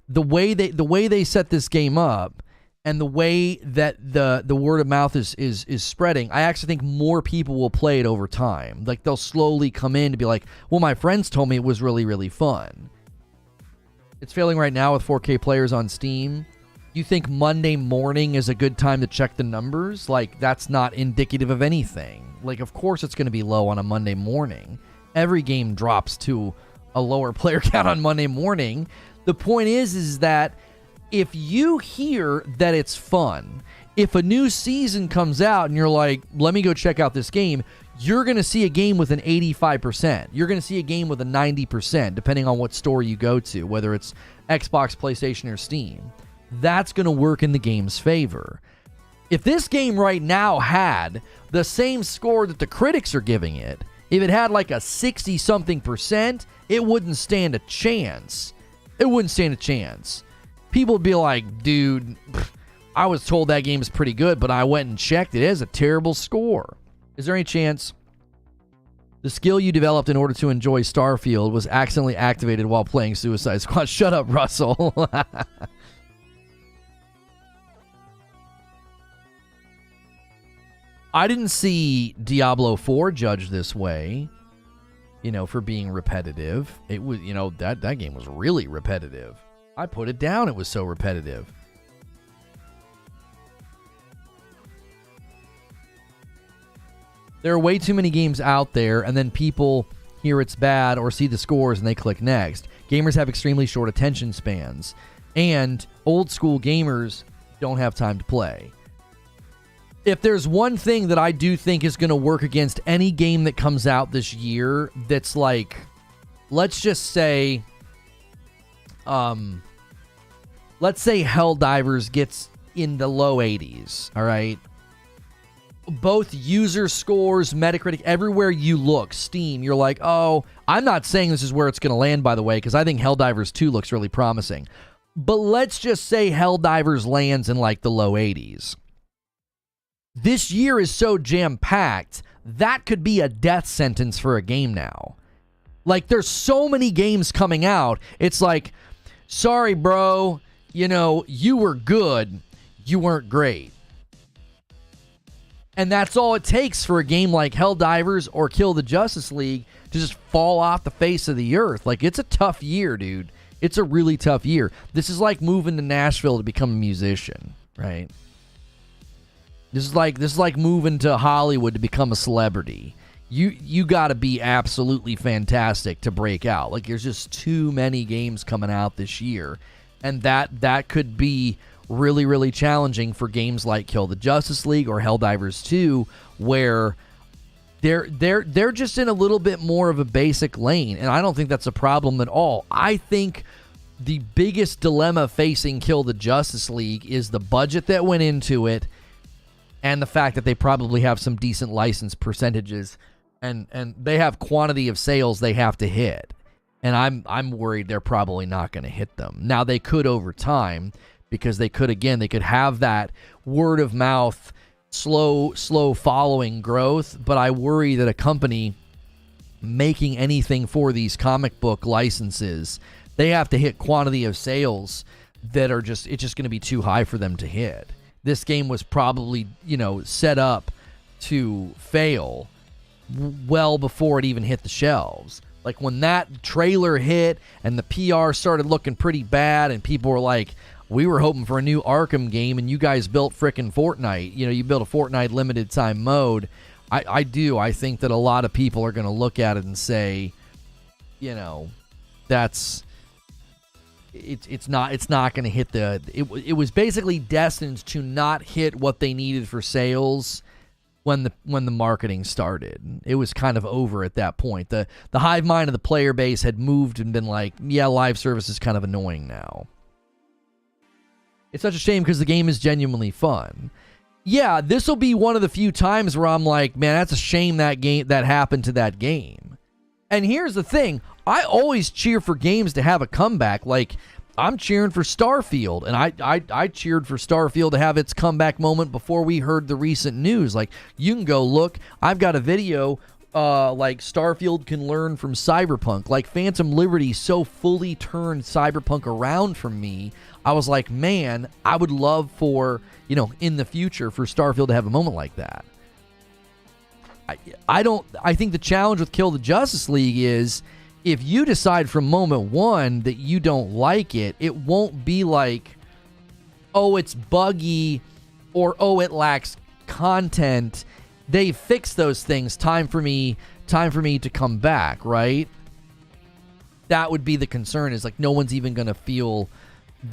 Speaker 1: the way they set this game up and the way that the word of mouth is spreading, I actually think more people will play it over time. Like, they'll slowly come in to be like, well, my friends told me it was really, really fun. It's failing right now with 4K players on Steam. You think Monday morning is a good time to check the numbers? Like, that's not indicative of anything. Like, of course it's going to be low on a Monday morning. Every game drops to a lower player count on Monday morning. The point is that if you hear that it's fun, if a new season comes out and you're like, let me go check out this game, you're going to see a game with an 85%. You're going to see a game with a 90%, depending on what store you go to, whether it's Xbox, PlayStation, or Steam. That's going to work in the game's favor. If this game right now had the same score that the critics are giving it, if it had like a 60-something%, it wouldn't stand a chance. It wouldn't stand a chance. People would be like, dude, I was told that game is pretty good, but I went and checked it. It has a terrible score. Is there any chance the skill you developed in order to enjoy Starfield was accidentally activated while playing Suicide Squad? Shut up, Russell. I didn't see Diablo 4 judged this way, for being repetitive. It was, that game was really repetitive. I put it down. It was so repetitive. There are way too many games out there, and then people hear it's bad or see the scores and they click next. Gamers have extremely short attention spans, and old school gamers don't have time to play. If there's one thing that I do think is going to work against any game that comes out this year that's like let's just say, let's say Helldivers gets in the low 80s, all right? Both user scores, Metacritic, everywhere you look, Steam, you're like, oh, I'm not saying this is where it's going to land, by the way, because I think Helldivers 2 looks really promising. But let's just say Helldivers lands in like the low 80s. This year is so jam-packed, that could be a death sentence for a game now. Like, there's so many games coming out, it's like, sorry, bro, you know, you were good, you weren't great. And that's all it takes for a game like Helldivers or Kill the Justice League to just fall off the face of the earth. Like, it's a tough year, dude. It's a really tough year. This is like moving to Nashville to become a musician, right? This is like moving to Hollywood to become a celebrity. You got to be absolutely fantastic to break out. Like, there's just too many games coming out this year, and that could be really, really challenging for games like Kill the Justice League or Helldivers 2, where they're just in a little bit more of a basic lane, and I don't think that's a problem at all. I think the biggest dilemma facing Kill the Justice League is the budget that went into it, and the fact that they probably have some decent license percentages, and they have quantity of sales they have to hit, and I'm worried they're probably not going to hit them. Now, they could over time, because they could have that word of mouth, slow following growth, but I worry that a company making anything for these comic book licenses, they have to hit quantity of sales that are it's just going to be too high for them to hit. This game was probably, set up to fail well before it even hit the shelves. Like, when that trailer hit and the PR started looking pretty bad and people were like, we were hoping for a new Arkham game, and you guys built frickin' Fortnite. You built a Fortnite limited time mode. I think that a lot of people are going to look at it and say, it's not going to hit it was basically destined to not hit what they needed for sales when the marketing started. It was kind of over at that point. The hive mind of the player base had moved and been like, yeah, live service is kind of annoying now. It's such a shame because the game is genuinely fun. Yeah, this will be one of the few times where I'm like, man, that's a shame that happened to that game. And here's the thing. I always cheer for games to have a comeback. Like, I'm cheering for Starfield, and I cheered for Starfield to have its comeback moment before we heard the recent news. Like, you can go look. I've got a video like Starfield can learn from Cyberpunk. Like, Phantom Liberty so fully turned Cyberpunk around for me. I was like, man, I would love for, in the future for Starfield to have a moment like that. I think the challenge with Kill the Justice League is, if you decide from moment one that you don't like it, it won't be like, oh, it's buggy, or oh, it lacks content. They fix those things. Time for me to come back, right? That would be the concern, is like, no one's even going to feel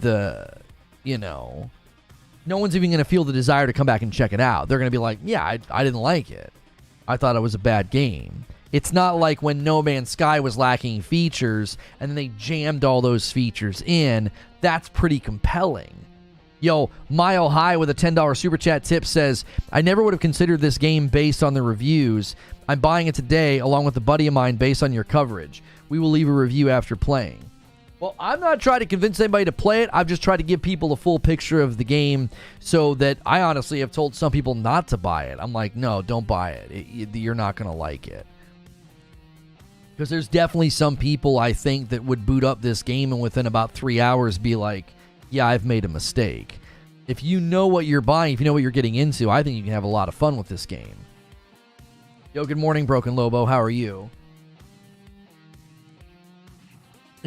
Speaker 1: no one's even going to feel the desire to come back and check it out. They're going to be like, yeah, I didn't like it. I thought it was a bad game. It's not like when No Man's Sky was lacking features and then they jammed all those features in. That's pretty compelling. Yo, Mile High with a $10 super chat tip says, I never would have considered this game based on the reviews. I'm buying it today along with a buddy of mine based on your coverage. We will leave a review after playing. Well, I'm not trying to convince anybody to play it. I've just tried to give people a full picture of the game, so that I honestly have told some people not to buy it. I'm like, no, don't buy it. You're not going to like it. Because there's definitely some people, I think, that would boot up this game and within about 3 hours be like, yeah, I've made a mistake. If you know what you're buying, if you know what you're getting into, I think you can have a lot of fun with this game. Yo, good morning, Broken Lobo. How are you?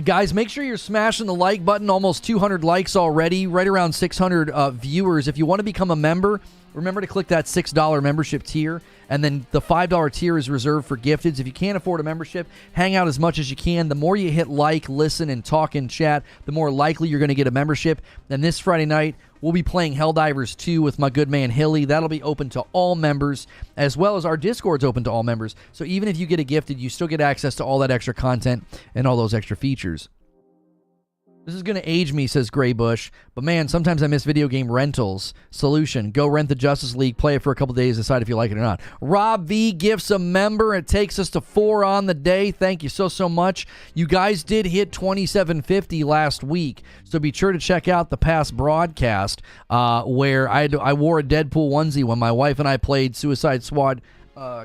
Speaker 1: Guys, make sure you're smashing the like button. Almost 200 likes already. Right around 600 viewers. If you want to become a member, remember to click that $6 membership tier. And then the $5 tier is reserved for gifteds. If you can't afford a membership, hang out as much as you can. The more you hit like, listen, and talk in chat, the more likely you're going to get a membership. And this Friday night, We'll be playing Helldivers 2 with my good man Hilly. That'll be open to all members, as well as our Discord's open to all members. So even if you get a gifted, you still get access to all that extra content and all those extra features. This is going to age me, says Graybush. But man, sometimes I miss video game rentals. Solution, go rent the Justice League, play it for a couple days, decide if you like it or not. Rob V gifts a member. It takes us to 4 on the day. Thank you so much. You guys did hit 2750 last week, so be sure to check out the past broadcast where I wore a Deadpool onesie when my wife and I played Suicide Squad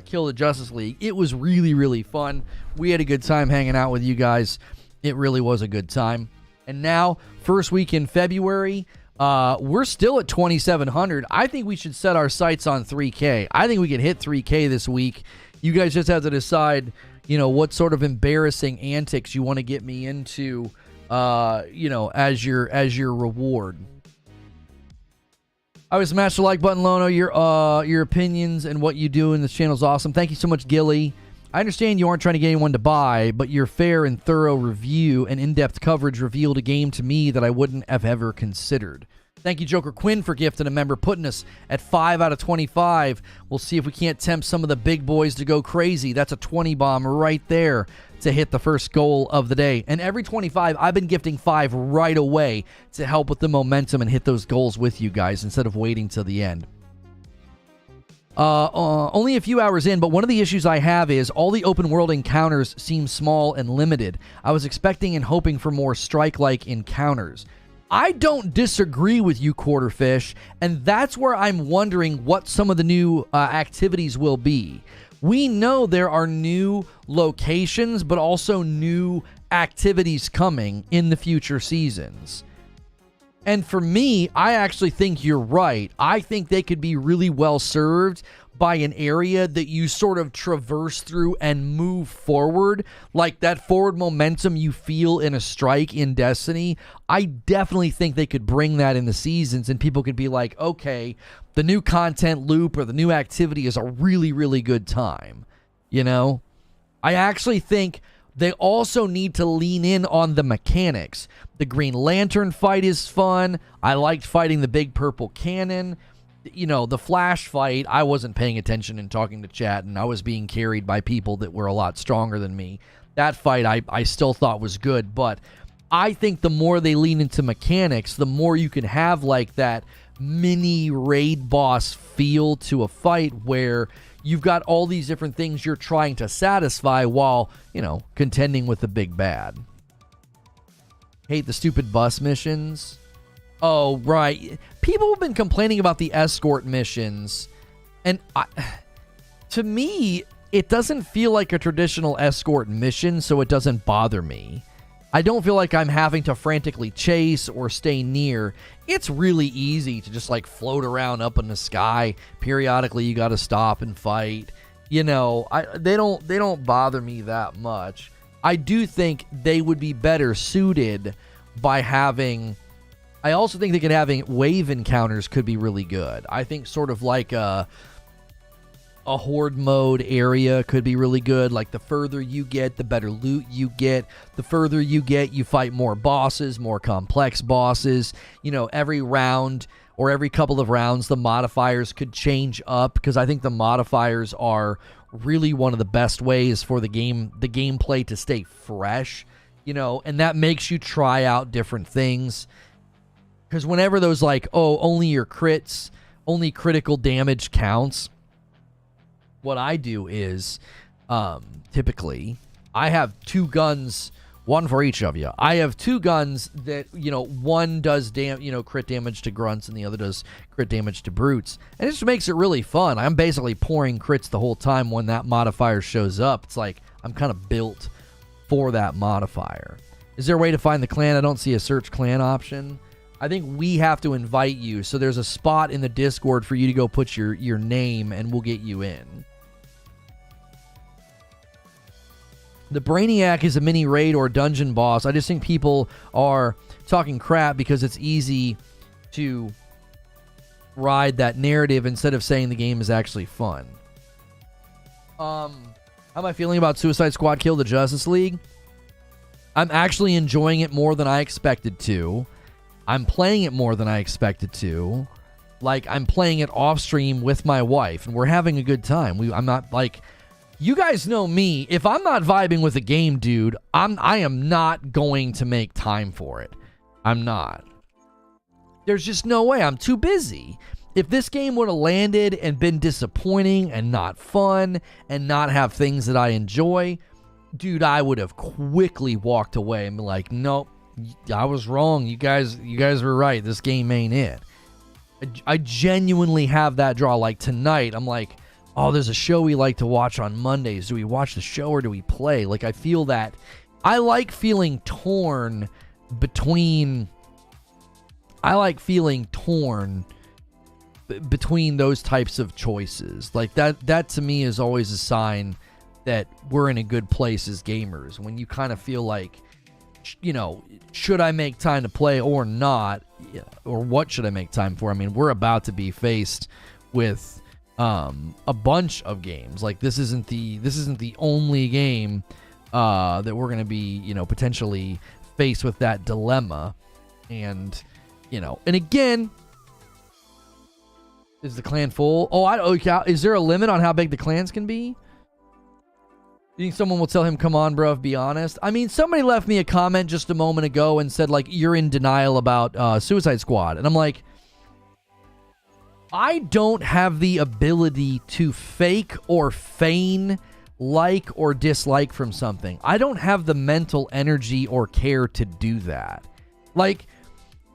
Speaker 1: Kill the Justice League. It was really, really fun. We had a good time hanging out with you guys. It really was a good time. And now, first week in February, we're still at 2,700. I think we should set our sights on 3K. I think we can hit 3K this week. You guys just have to decide, what sort of embarrassing antics you want to get me into, as your reward. I would smash the like button, Lono. Your opinions and what you do in this channel is awesome. Thank you so much, Gilly. I understand you aren't trying to get anyone to buy, but your fair and thorough review and in-depth coverage revealed a game to me that I wouldn't have ever considered. Thank you, Joker Quinn, for gifting a member, putting us at 5 out of 25. We'll see if we can't tempt some of the big boys to go crazy. That's a 20 bomb right there to hit the first goal of the day. And every 25, I've been gifting 5 right away to help with the momentum and hit those goals with you guys instead of waiting till the end. Only a few hours in, but one of the issues I have is all the open world encounters seem small and limited. I was expecting and hoping for more strike-like encounters. I don't disagree with you, Quarterfish, and that's where I'm wondering what some of the new activities will be. We know there are new locations, but also new activities coming in the future seasons. And for me, I actually think you're right. I think they could be really well served by an area that you sort of traverse through and move forward, like that forward momentum you feel in a strike in Destiny. I definitely think they could bring that in the seasons, and people could be like, okay, the new content loop or the new activity is a really, really good time. I actually think they also need to lean in on the mechanics. The Green Lantern fight is fun. I liked fighting the big purple cannon. The Flash fight, I wasn't paying attention and talking to chat, and I was being carried by people that were a lot stronger than me. That fight I still thought was good, but I think the more they lean into mechanics, the more you can have like that mini raid boss feel to a fight where you've got all these different things you're trying to satisfy while, contending with the big bad. Hate the stupid bus missions. Oh, right. People have been complaining about the escort missions. And to me, it doesn't feel like a traditional escort mission, so it doesn't bother me. I don't feel like I'm having to frantically chase or stay near. It's really easy to just float around up in the sky. Periodically, you got to stop and fight. They don't bother me that much. I do think they would be better suited by having. I also think that having wave encounters could be really good. I think sort of like a horde mode area could be really good. Like the further you get, the better loot you get. The further you get, you fight more bosses, more complex bosses. Every round or every couple of rounds, the modifiers could change up, because I think the modifiers are really one of the best ways for the gameplay to stay fresh. And that makes you try out different things. Because whenever those only your crits, only critical damage counts, what I do is, typically, I have 2 guns, one for each of you. I have 2 guns that, one does crit damage to grunts and the other does crit damage to brutes. And it just makes it really fun. I'm basically pouring crits the whole time when that modifier shows up. It's like I'm kind of built for that modifier. Is there a way to find the clan? I don't see a search clan option. I think we have to invite you. So there's a spot in the Discord for you to go put your name, and we'll get you in. The Brainiac is a mini raid or dungeon boss. I just think people are talking crap because it's easy to ride that narrative instead of saying the game is actually fun. How am I feeling about Suicide Squad Kill the Justice League? I'm actually enjoying it more than I expected to. I'm playing it more than I expected to. Like, I'm playing it off stream with my wife, and we're having a good time. I'm not like, you guys know me. If I'm not vibing with a game, dude, I am not going to make time for it. I'm not. There's just no way. I'm too busy. If this game would have landed and been disappointing and not fun and not have things that I enjoy, dude, I would have quickly walked away and been like, nope, I was wrong. You guys were right. This game ain't it. I genuinely have that draw. Like tonight, I'm like, oh, there's a show we like to watch on Mondays. Do we watch the show or do we play? Like, I feel that. I like feeling torn between those types of choices. Like, that to me is always a sign that we're in a good place as gamers. When you kind of feel like, you know, should I make time to play or not? Or what should I make time for? I mean, we're about to be faced with a bunch of games. Like, this isn't the only game that we're going to be, you know, potentially faced with that dilemma. And, you know, and again, is the clan full? Is there a limit on how big the clans can be? You think someone will tell him, come on, bro, be honest? I mean, somebody left me a comment just a moment ago and said, like, you're in denial about Suicide Squad. And I'm like, I don't have the ability to fake or feign like or dislike from something. I don't have the mental energy or care to do that. Like,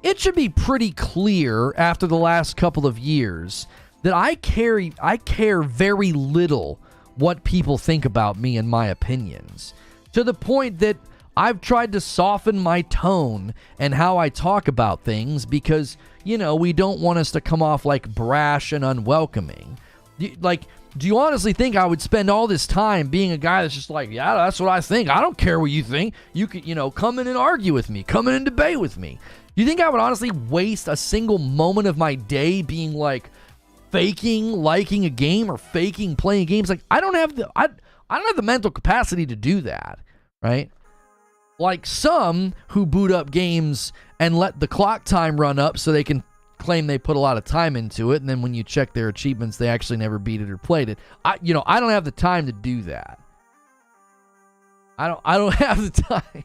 Speaker 1: it should be pretty clear after the last couple of years that I care very little what people think about me and my opinions, to the point that I've tried to soften my tone and how I talk about things because, you know, we don't want us to come off like brash and unwelcoming. Like, do you honestly think I would spend all this time being a guy that's just like, yeah, that's what I think. I don't care what you think. You could, you know, come in and argue with me, come in and debate with me. You think I would honestly waste a single moment of my day being like, faking liking a game or faking playing games? Like, I don't have the mental capacity to do that, right? Like some who boot up games and let the clock time run up so they can claim they put a lot of time into it, and then when you check their achievements, they actually never beat it or played it. I don't have the time to do that. I don't have the time.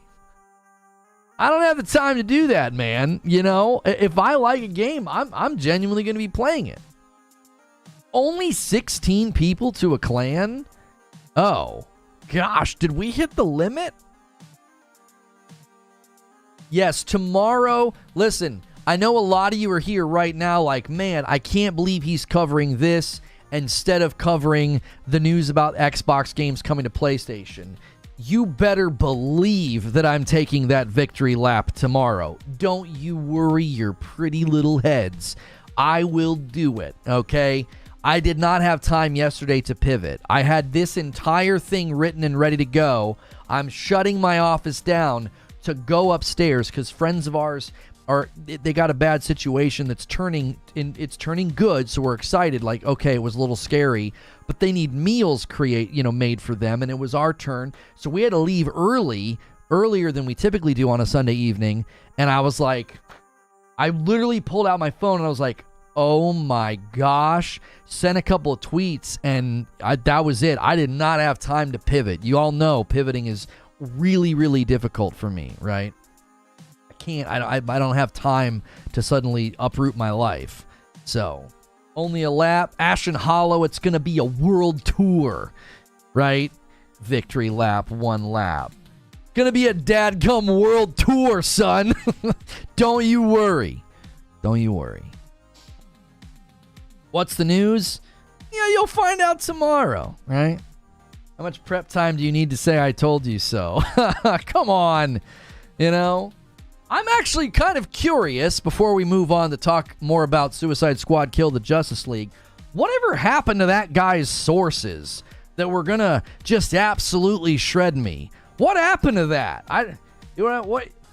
Speaker 1: I don't have the time to do that, man. You know, if I like a game, I'm genuinely going to be playing it. Only 16 people to a clan? Oh, gosh, did we hit the limit? Yes, tomorrow. Listen, I know a lot of you are here right now like, man, I can't believe he's covering this instead of covering the news about Xbox games coming to PlayStation. You better believe that I'm taking that victory lap tomorrow. Don't you worry your pretty little heads. I will do it, okay? I did not have time yesterday to pivot. I had this entire thing written and ready to go. I'm shutting my office down to go upstairs because friends of ours they got a bad situation that's turning good, so we're excited. Like, okay, it was a little scary, but they need meals made for them, and it was our turn, so we had to leave earlier than we typically do on a Sunday evening. And I was like, I literally pulled out my phone and I was like, oh my gosh, sent a couple of tweets, and that was it. I did not have time to pivot. You all know pivoting is really, really difficult for me, right? I don't have time to suddenly uproot my life. So, only a lap. Ashen Hollow, it's going to be a world tour, right? Victory lap, 1 lap. Gonna be a dadgum world tour, son. Don't you worry. Don't you worry. What's the news? Yeah, you'll find out tomorrow, right? How much prep time do you need to say I told you so? Come on, you know? I'm actually kind of curious, before we move on to talk more about Suicide Squad Kill the Justice League, whatever happened to that guy's sources that were going to just absolutely shred me? What happened to that?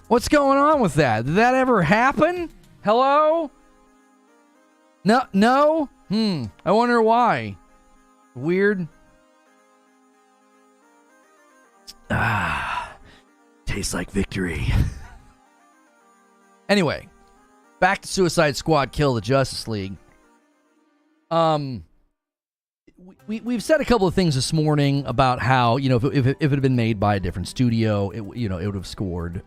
Speaker 1: What's going on with that? Did that ever happen? Hello? No? I wonder why. Weird. Tastes like victory. Anyway, back to Suicide Squad Kill the Justice League. We've said a couple of things this morning about how, you know, if it had been made by a different studio, it would have scored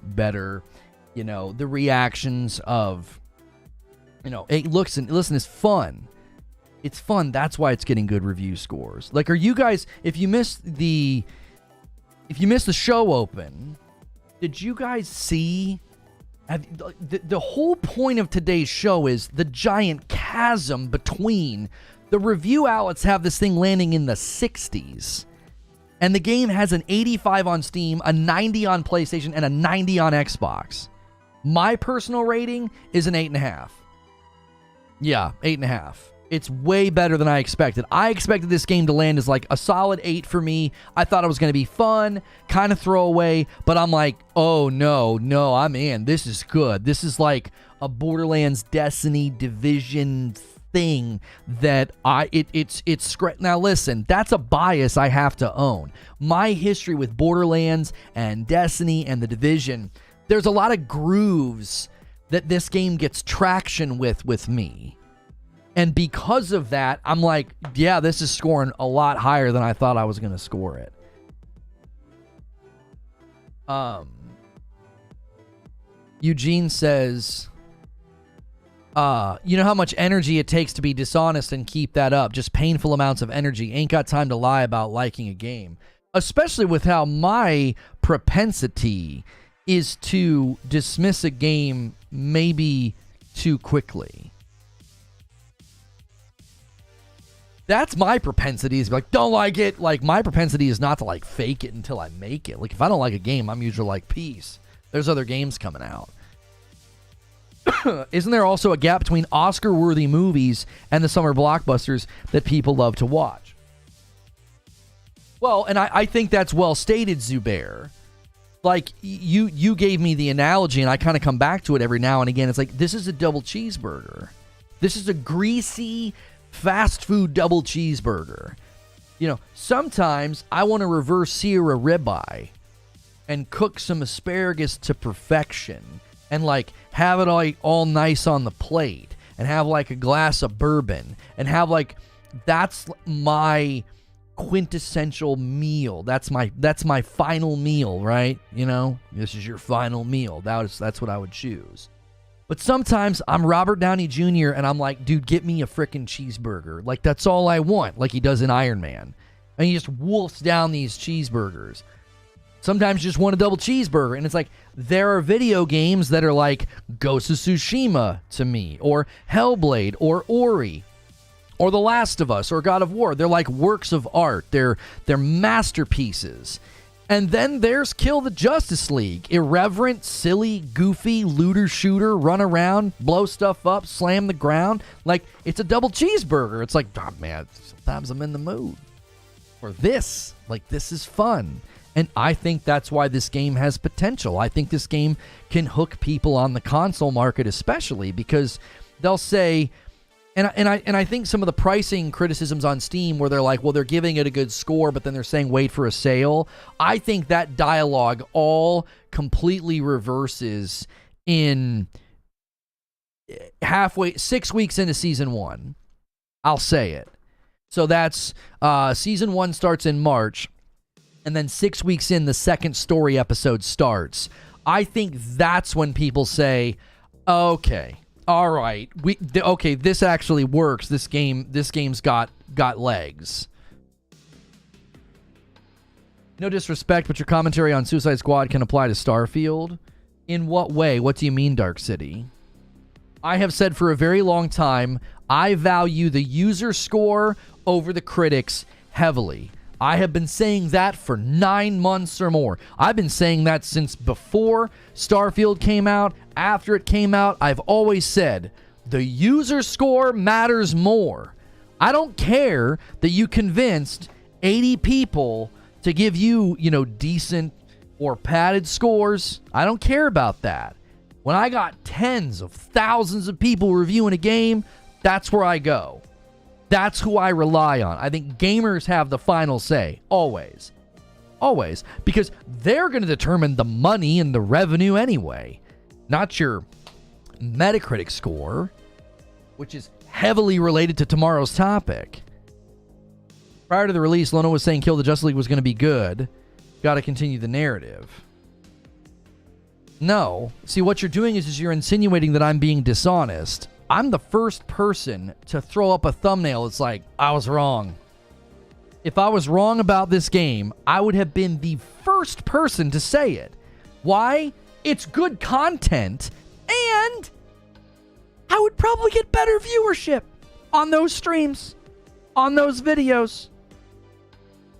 Speaker 1: better. You know, the reactions of, you know, hey, listen, it's fun. It's fun. That's why it's getting good review scores. Like, are you guys, if you missed the show open, did you guys see? The whole point of today's show is the giant chasm between the review outlets have this thing landing in the 60s, and the game has an 85 on Steam, a 90 on PlayStation, and a 90 on Xbox. My personal rating is an 8.5. Yeah, 8.5. It's way better than I expected. I expected this game to land as like a solid 8 for me. I thought it was going to be fun, kind of throwaway, but I'm like, oh no, I'm in. This is good. This is like a Borderlands Destiny Division thing that it's great. Now listen, that's a bias I have to own. My history with Borderlands and Destiny and the Division, there's a lot of grooves that this game gets traction with me. And because of that, I'm like, yeah, this is scoring a lot higher than I thought I was going to score it. Eugene says, you know how much energy it takes to be dishonest and keep that up? Just painful amounts of energy. Ain't got time to lie about liking a game. Especially with how my propensity is to dismiss a game maybe too quickly. That's my propensity, is like, don't like it. Like, my propensity is not to like fake it until I make it. Like, if I don't like a game, I'm usually like, peace. There's other games coming out. Isn't there also a gap between Oscar-worthy movies and the summer blockbusters that people love to watch? Well, and I think that's well stated, Zubair. Like, you gave me the analogy, and I kind of come back to it every now and again. It's like, this is a double cheeseburger. This is a greasy fast food double cheeseburger. You know, sometimes I want to reverse sear a ribeye and cook some asparagus to perfection and like have it all nice on the plate and have like a glass of bourbon and have like, that's my quintessential meal. That's my final meal, right? You know, this is your final meal. That's what I would choose. But sometimes I'm Robert Downey Jr. and I'm like, dude, get me a frickin' cheeseburger. Like, that's all I want, like he does in Iron Man. And he just wolfs down these cheeseburgers. Sometimes you just want a double cheeseburger. And it's like, there are video games that are like Ghost of Tsushima to me, or Hellblade, or Ori, or The Last of Us, or God of War. They're like works of art. They're masterpieces. And then there's Kill the Justice League. Irreverent, silly, goofy, looter-shooter, run around, blow stuff up, slam the ground. Like, it's a double cheeseburger. It's like, oh, man, sometimes I'm in the mood for this. Like, this is fun. And I think that's why this game has potential. I think this game can hook people on the console market especially, because they'll say... And I think some of the pricing criticisms on Steam where they're like, well, they're giving it a good score, but then they're saying wait for a sale. I think that dialogue all completely reverses in 6 weeks into season 1. I'll say it. So that's season 1 starts in March, and then 6 weeks in, the second story episode starts. I think that's when people say, okay, all right, okay, this actually works. This game's got legs. No disrespect, but your commentary on Suicide Squad can apply to Starfield. In what way? What do you mean, Dark City? I have said for a very long time, I value the user score over the critics heavily. I have been saying that for 9 months or more. I've been saying that since before Starfield came out. After it came out, I've always said the user score matters more. I don't care that you convinced 80 people to give you, decent or padded scores. I don't care about that. When I got tens of thousands of people reviewing a game, that's where I go. That's who I rely on. I think gamers have the final say. Always. Always. Because they're going to determine the money and the revenue anyway. Not your Metacritic score, which is heavily related to tomorrow's topic. Prior to the release, Lono was saying Kill the Justice League was going to be good. Got to continue the narrative. No. See, what you're doing is you're insinuating that I'm being dishonest. I'm the first person to throw up a thumbnail. It's like, I was wrong. If I was wrong about this game, I would have been the first person to say it. Why? It's good content, and I would probably get better viewership on those streams, on those videos.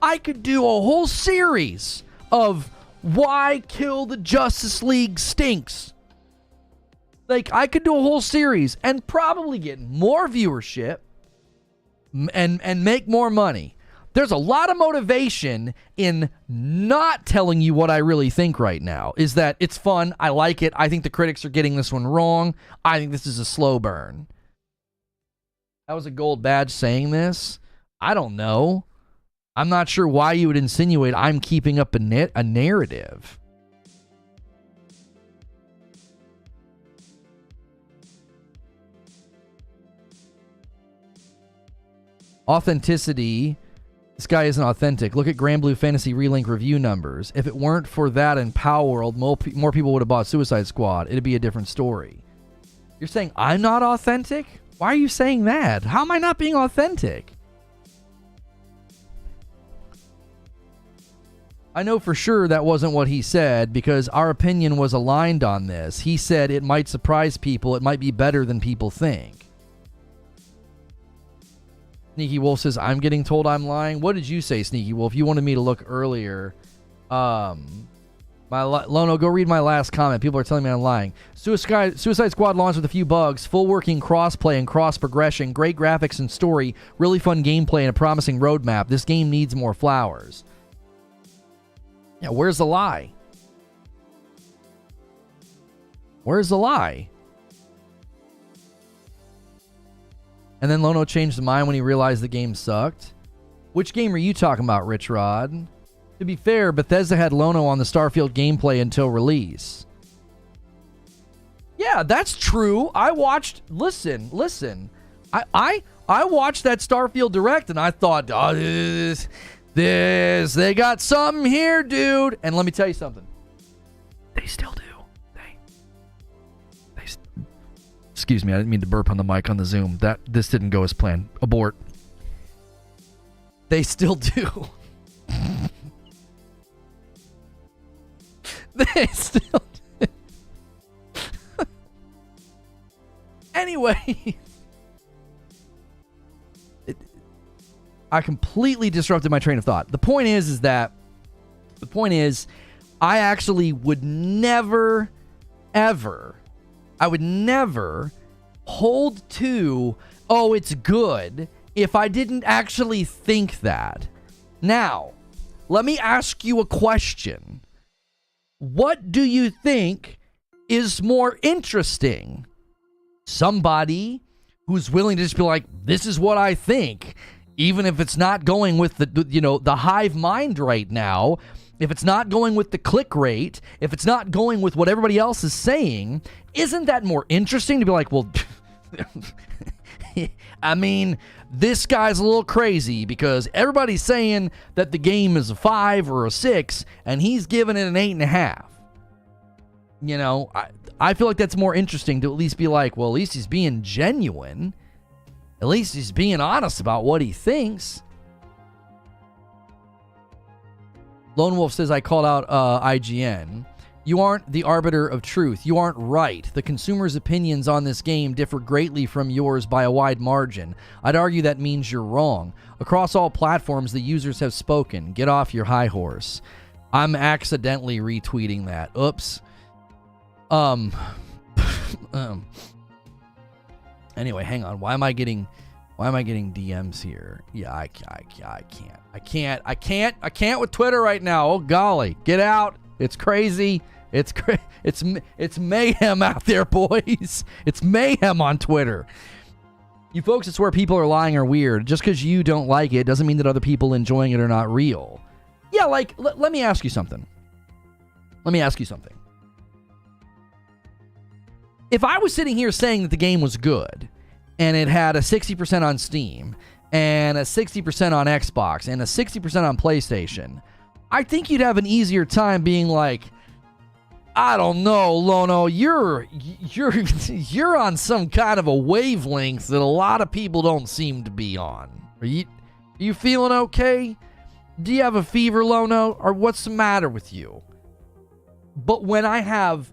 Speaker 1: I could do a whole series of why Kill the Justice League stinks. Like, I could do a whole series and probably get more viewership and make more money. There's a lot of motivation in not telling you what I really think right now. Is that it's fun. I like it. I think the critics are getting this one wrong. I think this is a slow burn. That was a gold badge saying this. I don't know. I'm not sure why you would insinuate I'm keeping up a narrative. Authenticity. This guy isn't authentic. Look at Grand Blue Fantasy Relink review numbers. If it weren't for that in Power World, more people would have bought Suicide Squad. It'd be a different story. You're saying I'm not authentic? Why are you saying that? How am I not being authentic? I know for sure that wasn't what he said because our opinion was aligned on this. He said it might surprise people. It might be better than people think. Sneaky Wolf says, I'm getting told I'm lying. What did you say, Sneaky Wolf? You wanted me to look earlier. Lono, go read my last comment. People are telling me I'm lying. Suicide Squad launched with a few bugs. Full working cross-play and cross-progression. Great graphics and story. Really fun gameplay and a promising roadmap. This game needs more flowers. Yeah, where's the lie? Where's the lie? And then Lono changed his mind when he realized the game sucked. Which game are you talking about, Rich Rod? To be fair, Bethesda had Lono on the Starfield gameplay until release. Yeah, that's true. I watched... Listen. I watched that Starfield Direct and I thought, oh, they got something here, dude. And let me tell you something. They still do. Excuse me, I didn't mean to burp on the mic on the Zoom. This didn't go as planned. Abort. They still do. They still do. Anyway. I completely disrupted my train of thought. The point is I actually would never, ever... I would never hold to, oh, it's good, if I didn't actually think that. Now, let me ask you a question. What do you think is more interesting? Somebody who's willing to just be like, this is what I think, even if it's not going with the hive mind right now, if it's not going with the click rate, if it's not going with what everybody else is saying, isn't that more interesting to be like, well, I mean, this guy's a little crazy because everybody's saying that the game is a 5 or a 6, and he's giving it an 8.5. You know, I feel like that's more interesting to at least be like, well, at least he's being genuine. At least he's being honest about what he thinks. Lone Wolf says, I called out IGN. You aren't the arbiter of truth. You aren't right. The consumer's opinions on this game differ greatly from yours by a wide margin. I'd argue that means you're wrong. Across all platforms, the users have spoken. Get off your high horse. I'm accidentally retweeting that. Oops. Anyway, hang on. Why am I getting DMs here? Yeah, I can't with Twitter right now. Oh golly, get out. It's crazy. It's mayhem out there, boys. It's mayhem on Twitter. You folks, it's where people are lying or weird. Just because you don't like it doesn't mean that other people enjoying it are not real. Yeah, like, let me ask you something. If I was sitting here saying that the game was good, and it had a 60% on Steam, and a 60% on Xbox, and a 60% on PlayStation, I think you'd have an easier time being like, I don't know, Lono, you're on some kind of a wavelength that a lot of people don't seem to be on. Are you feeling okay? Do you have a fever, Lono? Or what's the matter with you? But when I have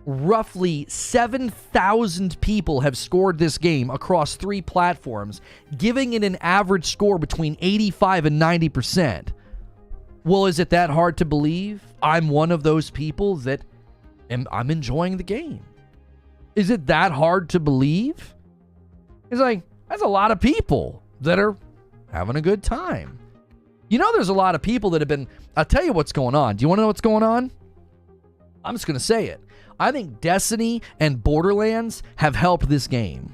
Speaker 1: roughly 7,000 people have scored this game across 3 platforms, giving it an average score between 85 and 90%, well, is it that hard to believe I'm one of those people that I'm enjoying the game? Is it that hard to believe? It's like, that's a lot of people that are having a good time. You know, there's a lot of people that have been... I'll tell you what's going on. Do you want to know what's going on? I'm just going to say it. I think Destiny and Borderlands have helped this game.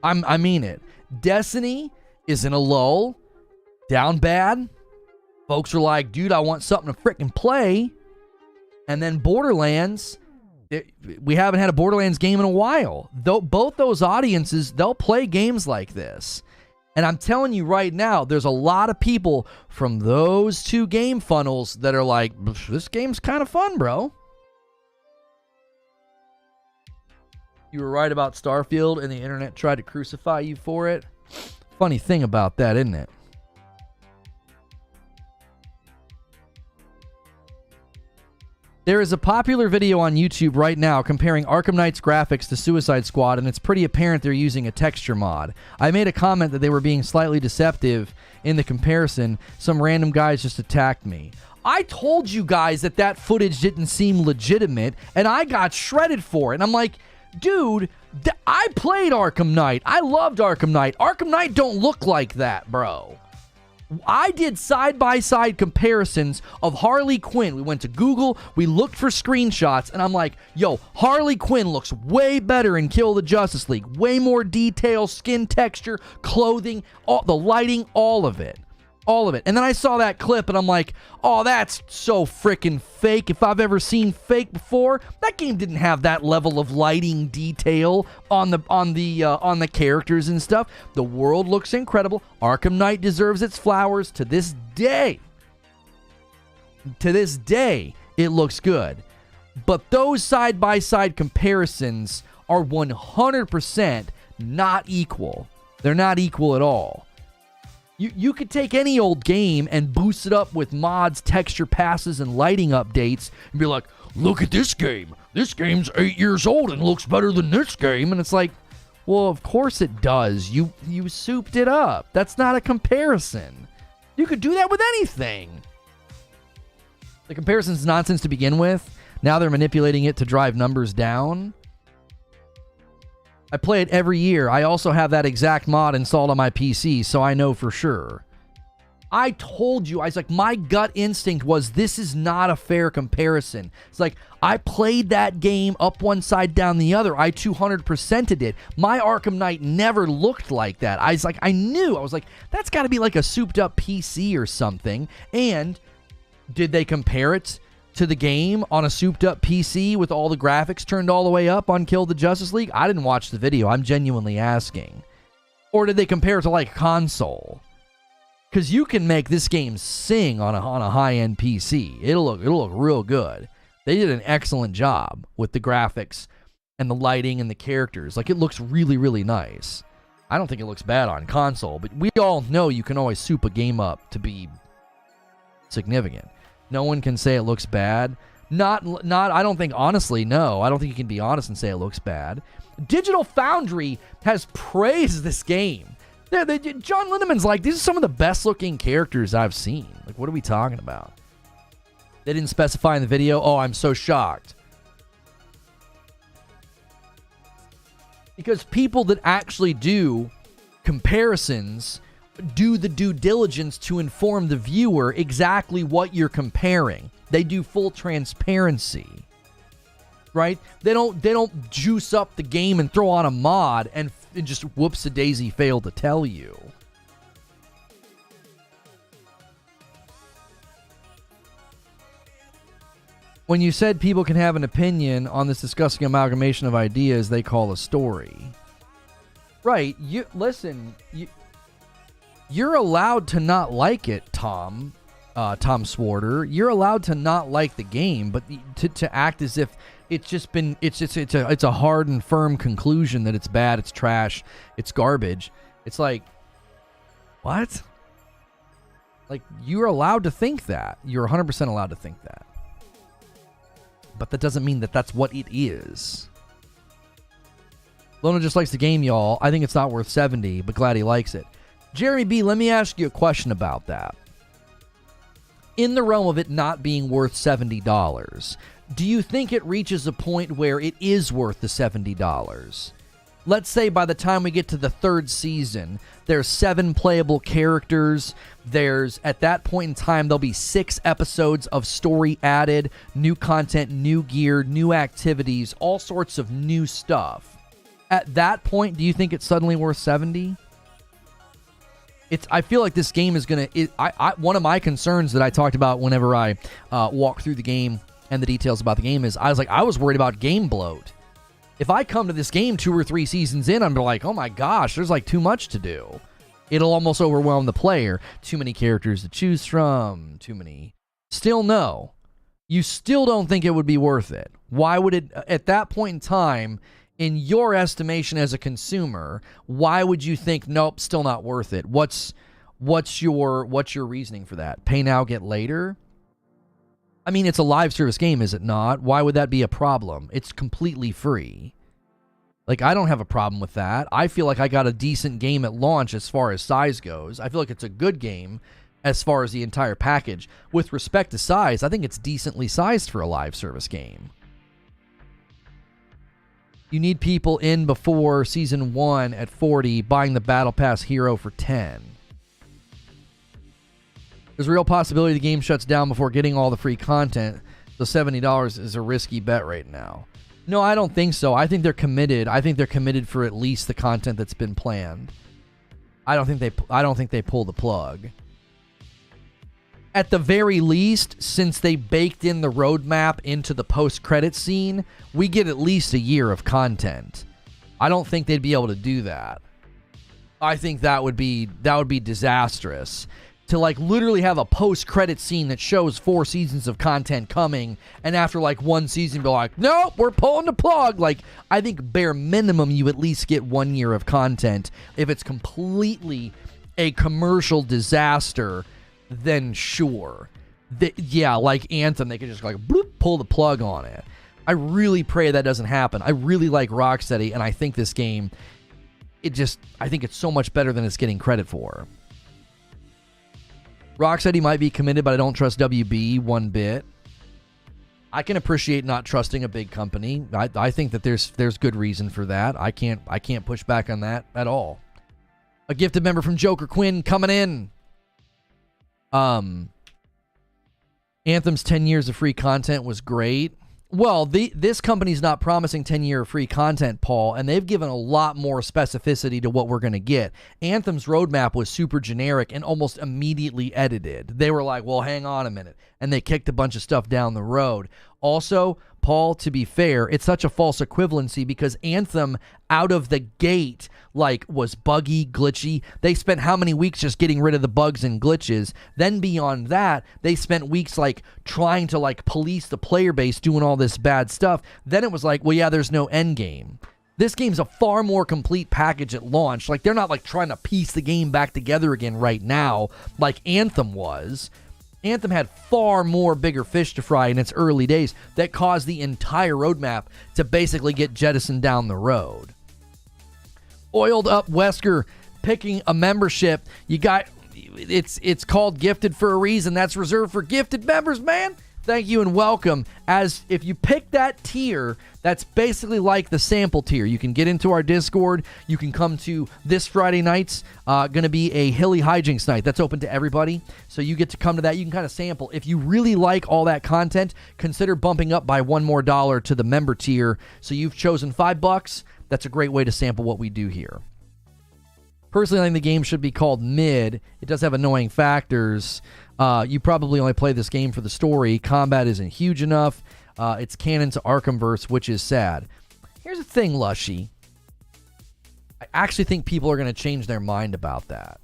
Speaker 1: I mean it. Destiny is in a lull, down bad. Folks are like, dude, I want something to frickin' play. And then Borderlands, we haven't had a Borderlands game in a while. Though both those audiences, they'll play games like this. And I'm telling you right now, there's a lot of people from those 2 game funnels that are like, this game's kind of fun, bro. You were right about Starfield, and the internet tried to crucify you for it. Funny thing about that, isn't it? There is a popular video on YouTube right now comparing Arkham Knight's graphics to Suicide Squad, and it's pretty apparent they're using a texture mod. I made a comment that they were being slightly deceptive in the comparison. Some random guys just attacked me. I told you guys that footage didn't seem legitimate, and I got shredded for it. And I'm like, dude, I played Arkham Knight. I loved Arkham Knight. Arkham Knight don't look like that, bro. I did side-by-side comparisons of Harley Quinn. We went to Google, we looked for screenshots, and I'm like, yo, Harley Quinn looks way better in Kill the Justice League. Way more detail, skin texture, clothing, the lighting, all of it. All of it. And then I saw that clip, and I'm like, oh, that's so freaking fake. If I've ever seen fake before, that game didn't have that level of lighting detail on the characters and stuff. The world looks incredible. Arkham Knight deserves its flowers to this day. To this day, it looks good. But those side-by-side comparisons are 100% not equal. They're not equal at all. You could take any old game and boost it up with mods, texture passes, and lighting updates and be like, look at this game. This game's 8 years old and looks better than this game. And it's like, well, of course it does. You souped it up. That's not a comparison. You could do that with anything. The comparison's nonsense to begin with. Now they're manipulating it to drive numbers down. I play it every year. I also have that exact mod installed on my PC, so I know for sure. I told you, I was like, my gut instinct was this is not a fair comparison. It's like, I played that game up one side, down the other. I 200%ed it. My Arkham Knight never looked like that. I was like, that's got to be like a souped up PC or something. And did they compare it to the game on a souped-up PC with all the graphics turned all the way up on Kill the Justice League? I didn't watch the video. I'm genuinely asking. Or did they compare it to, like, console? Because you can make this game sing on a high-end PC. It'll look real good. They did an excellent job with the graphics and the lighting and the characters. Like, it looks really, really nice. I don't think it looks bad on console, but we all know you can always soup a game up to be significant. No one can say it looks bad. Not. I don't think, honestly, no. I don't think you can be honest and say it looks bad. Digital Foundry has praised this game. John Lindemann's like, these are some of the best-looking characters I've seen. Like, what are we talking about? They didn't specify in the video. Oh, I'm so shocked. Because people that actually do comparisons do the due diligence to inform the viewer exactly what you're comparing. They do full transparency, right? They don't juice up the game and throw on a mod and just whoops-a-daisy fail to tell you. When you said people can have an opinion on this disgusting amalgamation of ideas they call a story. Right. Listen, you're allowed to not like it, Tom Swarter. You're allowed to not like the game, but to act as if it's a hard and firm conclusion that it's bad, it's trash, it's garbage. It's like, what? Like, you're allowed to think that. You're 100% allowed to think that. But that doesn't mean that that's what it is. Lona just likes the game, y'all. I think it's not worth 70, but glad he likes it. Jeremy B., let me ask you a question about that. In the realm of it not being worth $70, do you think it reaches a point where it is worth the $70? Let's say by the time we get to the third season, there's 7 playable characters. At that point in time, there'll be 6 episodes of story added, new content, new gear, new activities, all sorts of new stuff. At that point, do you think it's suddenly worth 70? I feel like this game is going to... One of my concerns that I talked about whenever I walked through the game and the details about the game is, I was worried about game bloat. If I come to this game 2 or 3 seasons in, I'm like, oh my gosh, there's like too much to do. It'll almost overwhelm the player. Too many characters to choose from. Too many. Still no. You still don't think it would be worth it. Why would it, at that point in time, in your estimation as a consumer, why would you think, nope, still not worth it? What's your reasoning for that? Pay now, get later? I mean, it's a live service game, is it not? Why would that be a problem? It's completely free. Like, I don't have a problem with that. I feel like I got a decent game at launch as far as size goes. I feel like it's a good game as far as the entire package. With respect to size, I think it's decently sized for a live service game. You need people in before Season 1 at 40, buying the Battle Pass hero for 10. There's a real possibility the game shuts down before getting all the free content, so $70 is a risky bet right now. No, I don't think so. I think they're committed. I think they're committed for at least the content that's been planned. I don't think they pull the plug. At the very least, since they baked in the roadmap into the post-credit scene, we get at least a year of content. I don't think they'd be able to do that. I think that would be disastrous. To like literally have a post-credit scene that shows 4 seasons of content coming, and after like 1 season be like, nope, we're pulling the plug. Like, I think bare minimum you at least get 1 year of content. If it's completely a commercial disaster, then sure. Yeah, like Anthem, they could just like bloop, pull the plug on it. I really pray that doesn't happen. I really like Rocksteady, and I think this game, I think it's so much better than it's getting credit for. Rocksteady might be committed, but I don't trust WB one bit. I can appreciate not trusting a big company. I think that there's good reason for that. I can't push back on that at all. A gifted member from Joker Quinn coming in. Anthem's 10 years of free content was great. Well, this company's not promising 10-year of free content, Paul, and they've given a lot more specificity to what we're going to get. Anthem's roadmap was super generic and almost immediately edited. They were like, well, hang on a minute, and they kicked a bunch of stuff down the road. Also, Paul, to be fair, it's such a false equivalency because Anthem out of the gate was buggy, glitchy. They spent how many weeks just getting rid of the bugs and glitches? Then beyond that, they spent weeks trying to police the player base, doing all this bad stuff. Then it was well, yeah, there's no end game. This game's a far more complete package at launch. They're not trying to piece the game back together again right now like Anthem was. Anthem had far more bigger fish to fry in its early days that caused the entire roadmap to basically get jettisoned down the road. Oiled Up Wesker picking a membership. It's called Gifted for a reason. That's reserved for gifted members, man. Thank you and welcome. As if you pick that tier, that's basically like the sample tier. You can get into our Discord. You can come to this Friday night's going to be a Hilly Hijinks night. That's open to everybody. So you get to come to that. You can kind of sample. If you really like all that content, consider bumping up by $1 more to the member tier. So you've chosen $5. That's a great way to sample what we do here. Personally, I think the game should be called mid. It does have annoying factors. You probably only play this game for the story. Combat isn't huge enough. It's canon to Arkhamverse, which is sad. Here's the thing, Lushy. I actually think people are going to change their mind about that.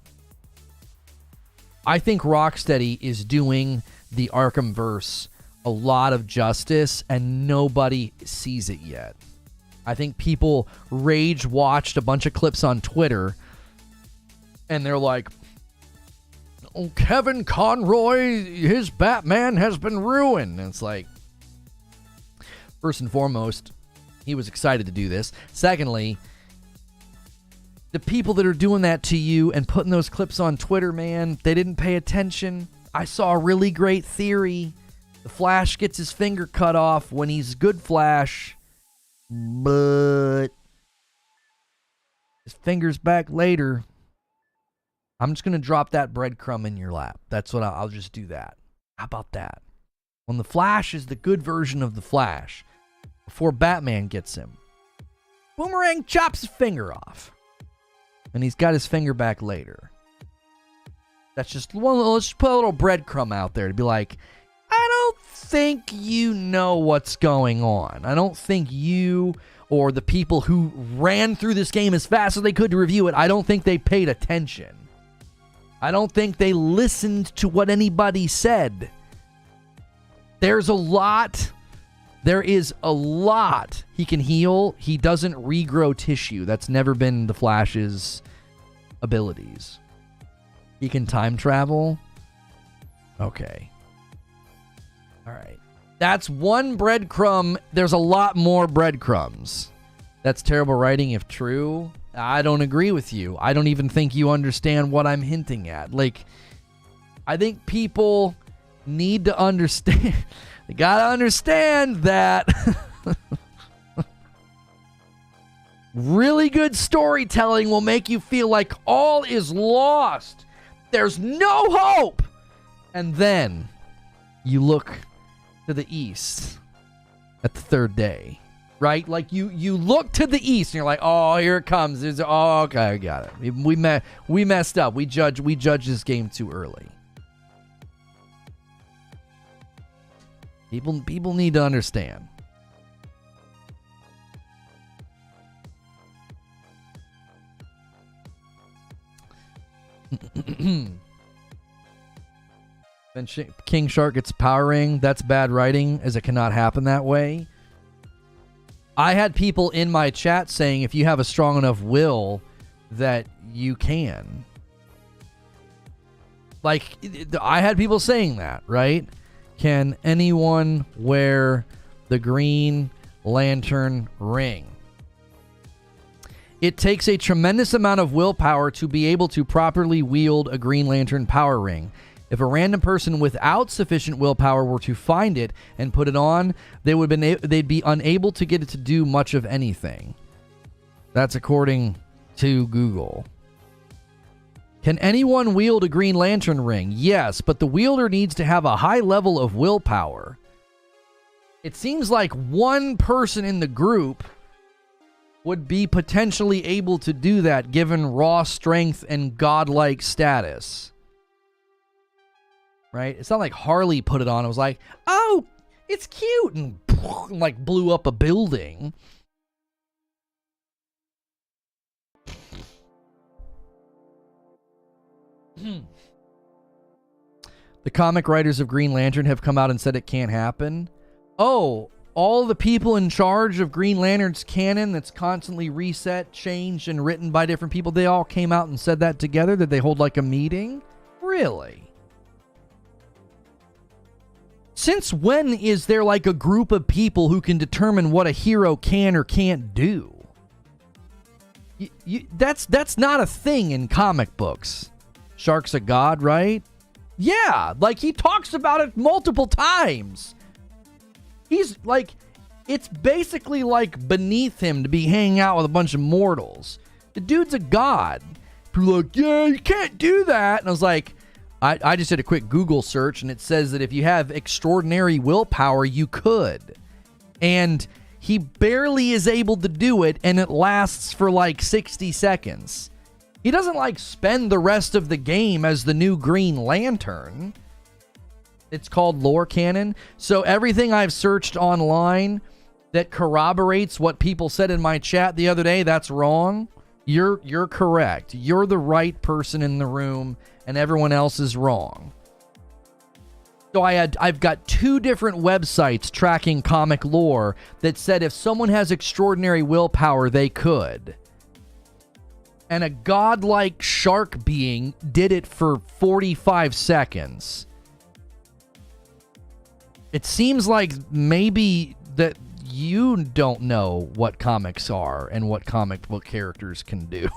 Speaker 1: I think Rocksteady is doing the Arkhamverse a lot of justice, and nobody sees it yet. I think people rage watched a bunch of clips on Twitter, and they're like, oh, Kevin Conroy, his Batman has been ruined. And it's like, first and foremost, he was excited to do this. Secondly, the people that are doing that to you and putting those clips on Twitter, man, they didn't pay attention. I saw a really great theory. The Flash gets his finger cut off when he's good Flash, but his finger's back later. I'm just going to drop that breadcrumb in your lap. That's what I'll just do that. How about that? When the Flash is the good version of the Flash, before Batman gets him, Boomerang chops his finger off. And he's got his finger back later. That's just one. Let's just put a little breadcrumb out there to be like, I don't think you know what's going on. I don't think you or the people who ran through this game as fast as they could to review it, I don't think they paid attention. I don't think they listened to what anybody said. There's a lot. There is a lot he can heal. He doesn't regrow tissue. That's never been the Flash's abilities. He can time travel. Okay. All right. That's one breadcrumb. There's a lot more breadcrumbs. That's terrible writing if true. I don't agree with you. I don't even think you understand what I'm hinting at. Like, I think people need to understand. They gotta understand that really good storytelling will make you feel like all is lost. There's no hope. And then you look to the east at the third day, right? Like you look to the east and you're like, oh, here it comes. Oh, okay, I got it. We messed up. We judged this game too early. People need to understand. Then King Shark gets power ring. That's bad writing, as it cannot happen that way. I had people in my chat saying if you have a strong enough will that you can. Like, I had people saying that, right? Can anyone wear the Green Lantern ring? It takes a tremendous amount of willpower to be able to properly wield a Green Lantern power ring. If a random person without sufficient willpower were to find it and put it on, they'd be unable to get it to do much of anything. That's according to Google. Can anyone wield a Green Lantern ring? Yes, but the wielder needs to have a high level of willpower. It seems like one person in the group would be potentially able to do that given raw strength and godlike status. Right? It's not like Harley put it on and was like, oh, it's cute, and like blew up a building. The comic writers of Green Lantern have come out and said it can't happen. Oh, all the people in charge of Green Lantern's canon that's constantly reset, changed, and written by different people, they all came out and said that together? Did they hold like a meeting? Really? Since when is there like a group of people who can determine what a hero can or can't do? That's not a thing in comic books. Shark's a god, right? Yeah, like he talks about it multiple times. He's like, it's basically like beneath him to be hanging out with a bunch of mortals. The dude's a god. People are like, yeah, you can't do that. And I was like, I just did a quick Google search and it says that if you have extraordinary willpower, you could. And he barely is able to do it, and it lasts for like 60 seconds. He doesn't like spend the rest of the game as the new Green Lantern. It's called lore canon. So everything I've searched online that corroborates what people said in my chat the other day, that's wrong. You're correct. You're the right person in the room, and everyone else is wrong. So I've got 2 different websites tracking comic lore that said if someone has extraordinary willpower, they could. And a godlike shark being did it for 45 seconds. It seems like maybe that you don't know what comics are and what comic book characters can do.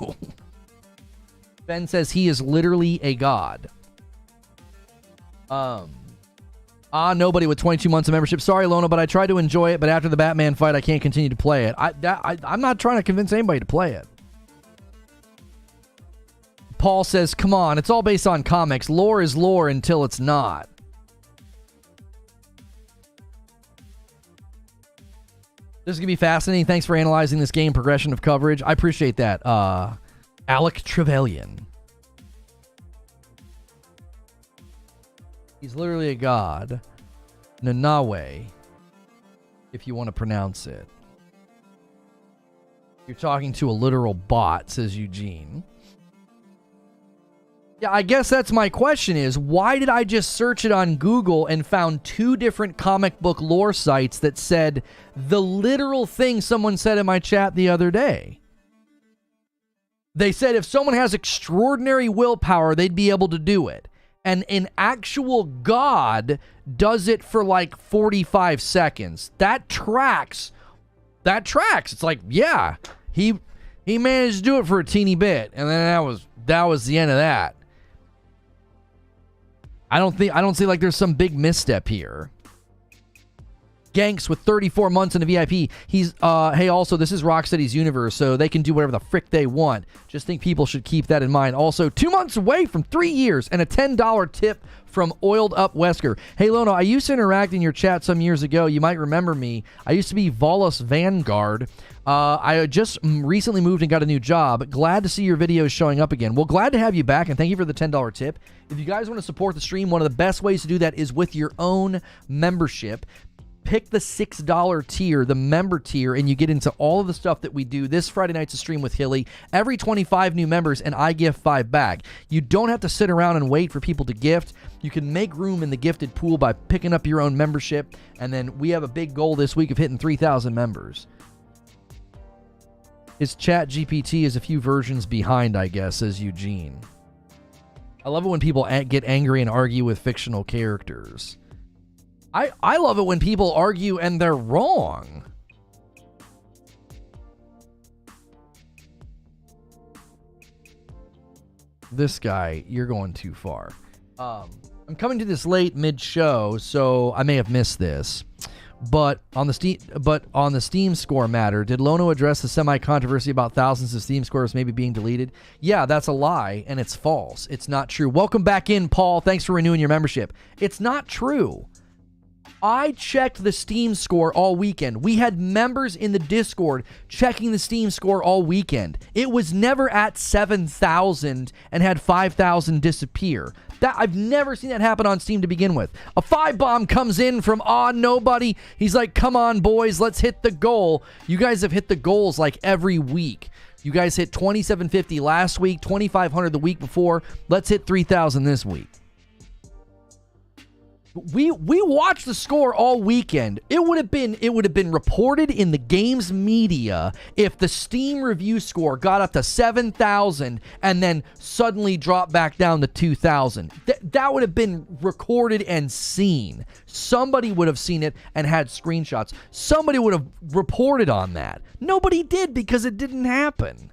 Speaker 1: Ben says he is literally a god. Nobody with 22 months of membership. Sorry, Lono, but I tried to enjoy it, but after the Batman fight, I can't continue to play it. I'm not trying to convince anybody to play it. Paul says, come on, it's all based on comics. Lore is lore until it's not. This is going to be fascinating. Thanks for analyzing this game progression of coverage. I appreciate that. Alec Trevelyan. He's literally a god. Nanawe, if you want to pronounce it. You're talking to a literal bot, says Eugene. Yeah, I guess that's my question is, why did I just search it on Google and found 2 different comic book lore sites that said the literal thing someone said in my chat the other day? They said if someone has extraordinary willpower, they'd be able to do it. And an actual god does it for like 45 seconds. That tracks. It's like, yeah, he managed to do it for a teeny bit. And then that was the end of that. I don't see like there's some big misstep here. Ganks with 34 months in a VIP. He's, hey, also, this is Rocksteady's universe, so they can do whatever the frick they want. Just think people should keep that in mind. Also, 2 months away from 3 years and a $10 tip from Oiled Up Wesker. Hey, Lono, I used to interact in your chat some years ago. You might remember me. I used to be Volus Vanguard. I just recently moved and got a new job. Glad to see your videos showing up again. Well, glad to have you back, and thank you for the $10 tip. If you guys want to support the stream, one of the best ways to do that is with your own membership. Pick the $6 tier, the member tier, and you get into all of the stuff that we do. This Friday night's a stream with Hilly. Every 25 new members, and I gift 5 back. You don't have to sit around and wait for people to gift. You can make room in the gifted pool by picking up your own membership, and then we have a big goal this week of hitting 3,000 members. His chat GPT is a few versions behind, I guess, says Eugene. I love it when people get angry and argue with fictional characters. I love it when people argue and they're wrong. This guy, you're going too far. I'm coming to this late mid-show, so I may have missed this. But on the Steam score matter, did Lono address the semi-controversy about thousands of Steam scores maybe being deleted? Yeah, that's a lie, and it's false. It's not true. Welcome back in, Paul. Thanks for renewing your membership. It's not true. I checked the Steam score all weekend. We had members in the Discord checking the Steam score all weekend. It was never at 7,000 and had 5,000 disappear. I've never seen that happen on Steam to begin with. A 5-bomb comes in from nobody. He's like, come on, boys, let's hit the goal. You guys have hit the goals like every week. You guys hit 2,750 last week, 2,500 the week before. Let's hit 3,000 this week. We watched the score all weekend. It would have been reported in the game's media if the Steam review score got up to 7,000 and then suddenly dropped back down to 2,000. That would have been recorded and seen. Somebody would have seen it and had screenshots. Somebody would have reported on that. Nobody did because it didn't happen.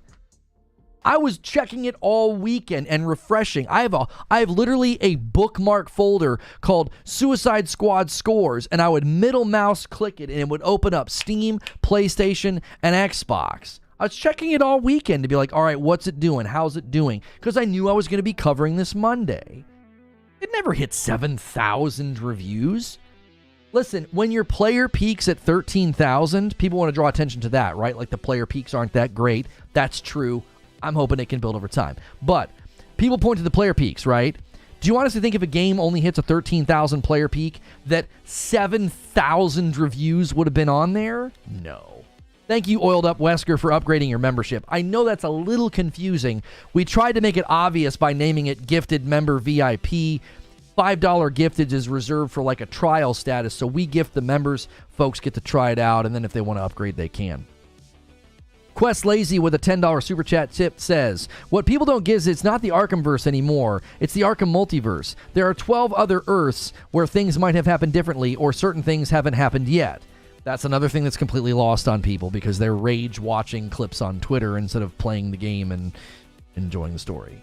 Speaker 1: I was checking it all weekend and refreshing. I have literally a bookmark folder called Suicide Squad Scores, and I would middle mouse click it, and it would open up Steam, PlayStation, and Xbox. I was checking it all weekend to be like, all right, what's it doing? How's it doing? Because I knew I was going to be covering this Monday. It never hit 7,000 reviews. Listen, when your player peaks at 13,000, people want to draw attention to that, right? Like the player peaks aren't that great. That's true. I'm hoping it can build over time. But people point to the player peaks, right? Do you honestly think if a game only hits a 13,000 player peak that 7,000 reviews would have been on there? No. Thank you, Oiled Up Wesker, for upgrading your membership. I know that's a little confusing. We tried to make it obvious by naming it Gifted Member VIP. $5 giftage is reserved for like a trial status, so we gift the members. Folks get to try it out, and then if they want to upgrade, they can. Quest Lazy with a $10 super chat tip says, what people don't get is it's not the Arkhamverse anymore. It's the Arkham multiverse. There are 12 other Earths where things might have happened differently, or certain things haven't happened yet. That's another thing that's completely lost on people because they're rage watching clips on Twitter instead of playing the game and enjoying the story.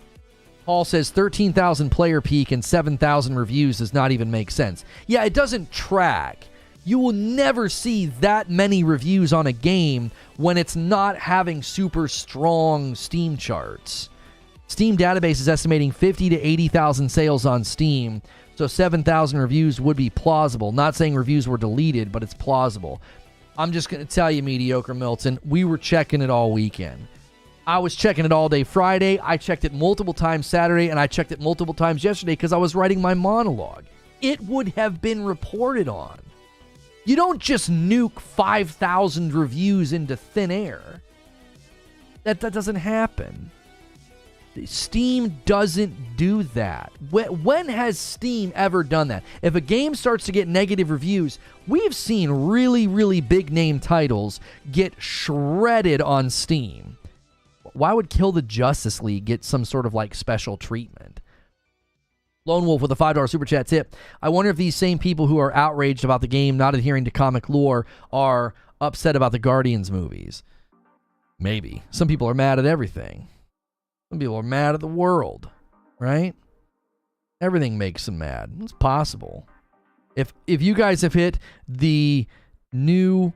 Speaker 1: Paul says 13,000 player peak and 7,000 reviews does not even make sense. Yeah, it doesn't track. You will never see that many reviews on a game when it's not having super strong Steam charts. Steam database is estimating 50 to 80,000 sales on Steam, so 7,000 reviews would be plausible. Not saying reviews were deleted, but it's plausible. I'm just going to tell you, Mediocre Milton, we were checking it all weekend. I was checking it all day Friday. I checked it multiple times Saturday, and I checked it multiple times yesterday because I was writing my monologue. It would have been reported on. You don't just nuke 5,000 reviews into thin air. That doesn't happen. Steam doesn't do that. When has Steam ever done that? If a game starts to get negative reviews, we've seen really, really big name titles get shredded on Steam. Why would Kill the Justice League get some sort of like special treatment? Lone Wolf with a $5 super chat tip. I wonder if these same people who are outraged about the game not adhering to comic lore are upset about the Guardians movies. Maybe. Some people are mad at everything. Some people are mad at the world, right? Everything makes them mad. It's possible. If you guys have hit the new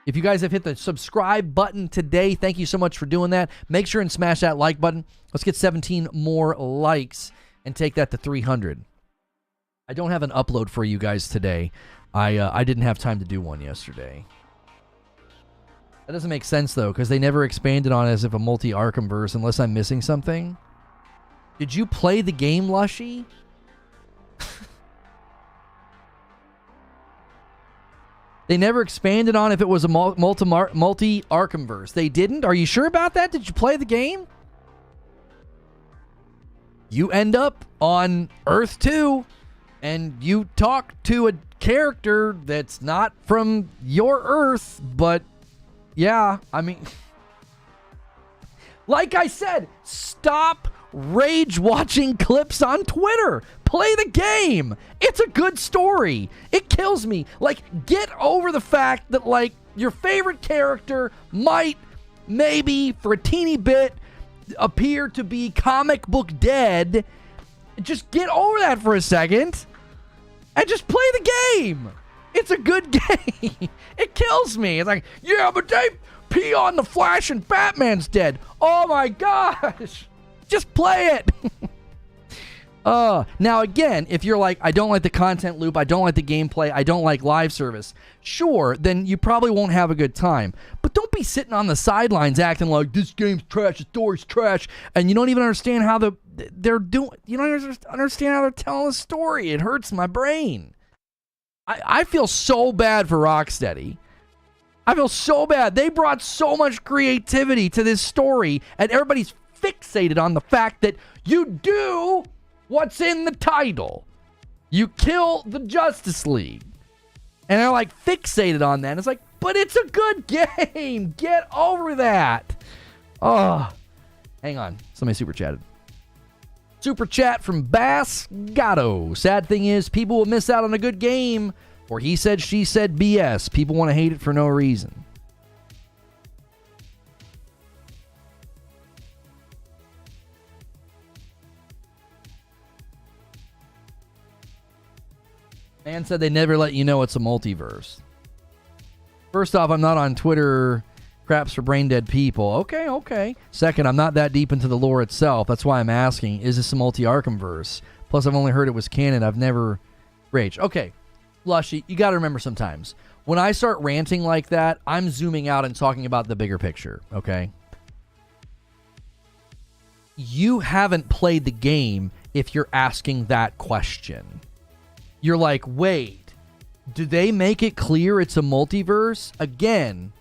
Speaker 1: if you guys have hit the subscribe button today, thank you so much for doing that. Make sure and smash that like button. Let's get 17 more likes and take that to 300. I don't have an upload for you guys today. I didn't have time to do one yesterday. That doesn't make sense, though, because they never expanded on it as if a multi-Arkhamverse, unless I'm missing something. Did you play the game, Lushy? They never expanded on if it was a multi-Arkhamverse. They didn't? Are you sure about that? Did you play the game? You end up on Earth 2, and you talk to a character that's not from your Earth, but yeah, I mean, like I said, stop rage watching clips on Twitter. Play the game. It's a good story. It kills me. Like, get over the fact that, like, your favorite character might, maybe, for a teeny bit, appear to be comic book dead. Just get over that for a second and just play the game. It's a good game. It kills me. It's like, yeah, but they pee on the Flash and Batman's dead. Oh my gosh. Just play it. Now again, if you're like, I don't like the content loop, I don't like the gameplay, I don't like live service, sure, then you probably won't have a good time. But don't be sitting on the sidelines acting like this game's trash, the story's trash, and you don't even understand how they're doing. You don't understand how they're telling the story. It hurts my brain. I feel so bad for Rocksteady. I feel so bad. They brought so much creativity to this story, and everybody's fixated on the fact that you do what's in the title. You kill the Justice League. And they're like fixated on that. It's like, but it's a good game. Get over that. Oh, hang on. Somebody super chatted. Super chat from Bass Gatto. Sad thing is, people will miss out on a good game. Or he said, she said BS. People want to hate it for no reason. Man said they never let you know it's a multiverse. First off, I'm not on Twitter. Craps for brain dead people. Okay. Second, I'm not that deep into the lore itself. That's why I'm asking, is this a multi-Arkhamverse? Plus, I've only heard it was canon. I've never raged. Okay, Lushy, you got to remember sometimes. When I start ranting like that, I'm zooming out and talking about the bigger picture, okay? you haven't played the game if you're asking that question. You're like, wait, do they make it clear it's a multiverse? Again,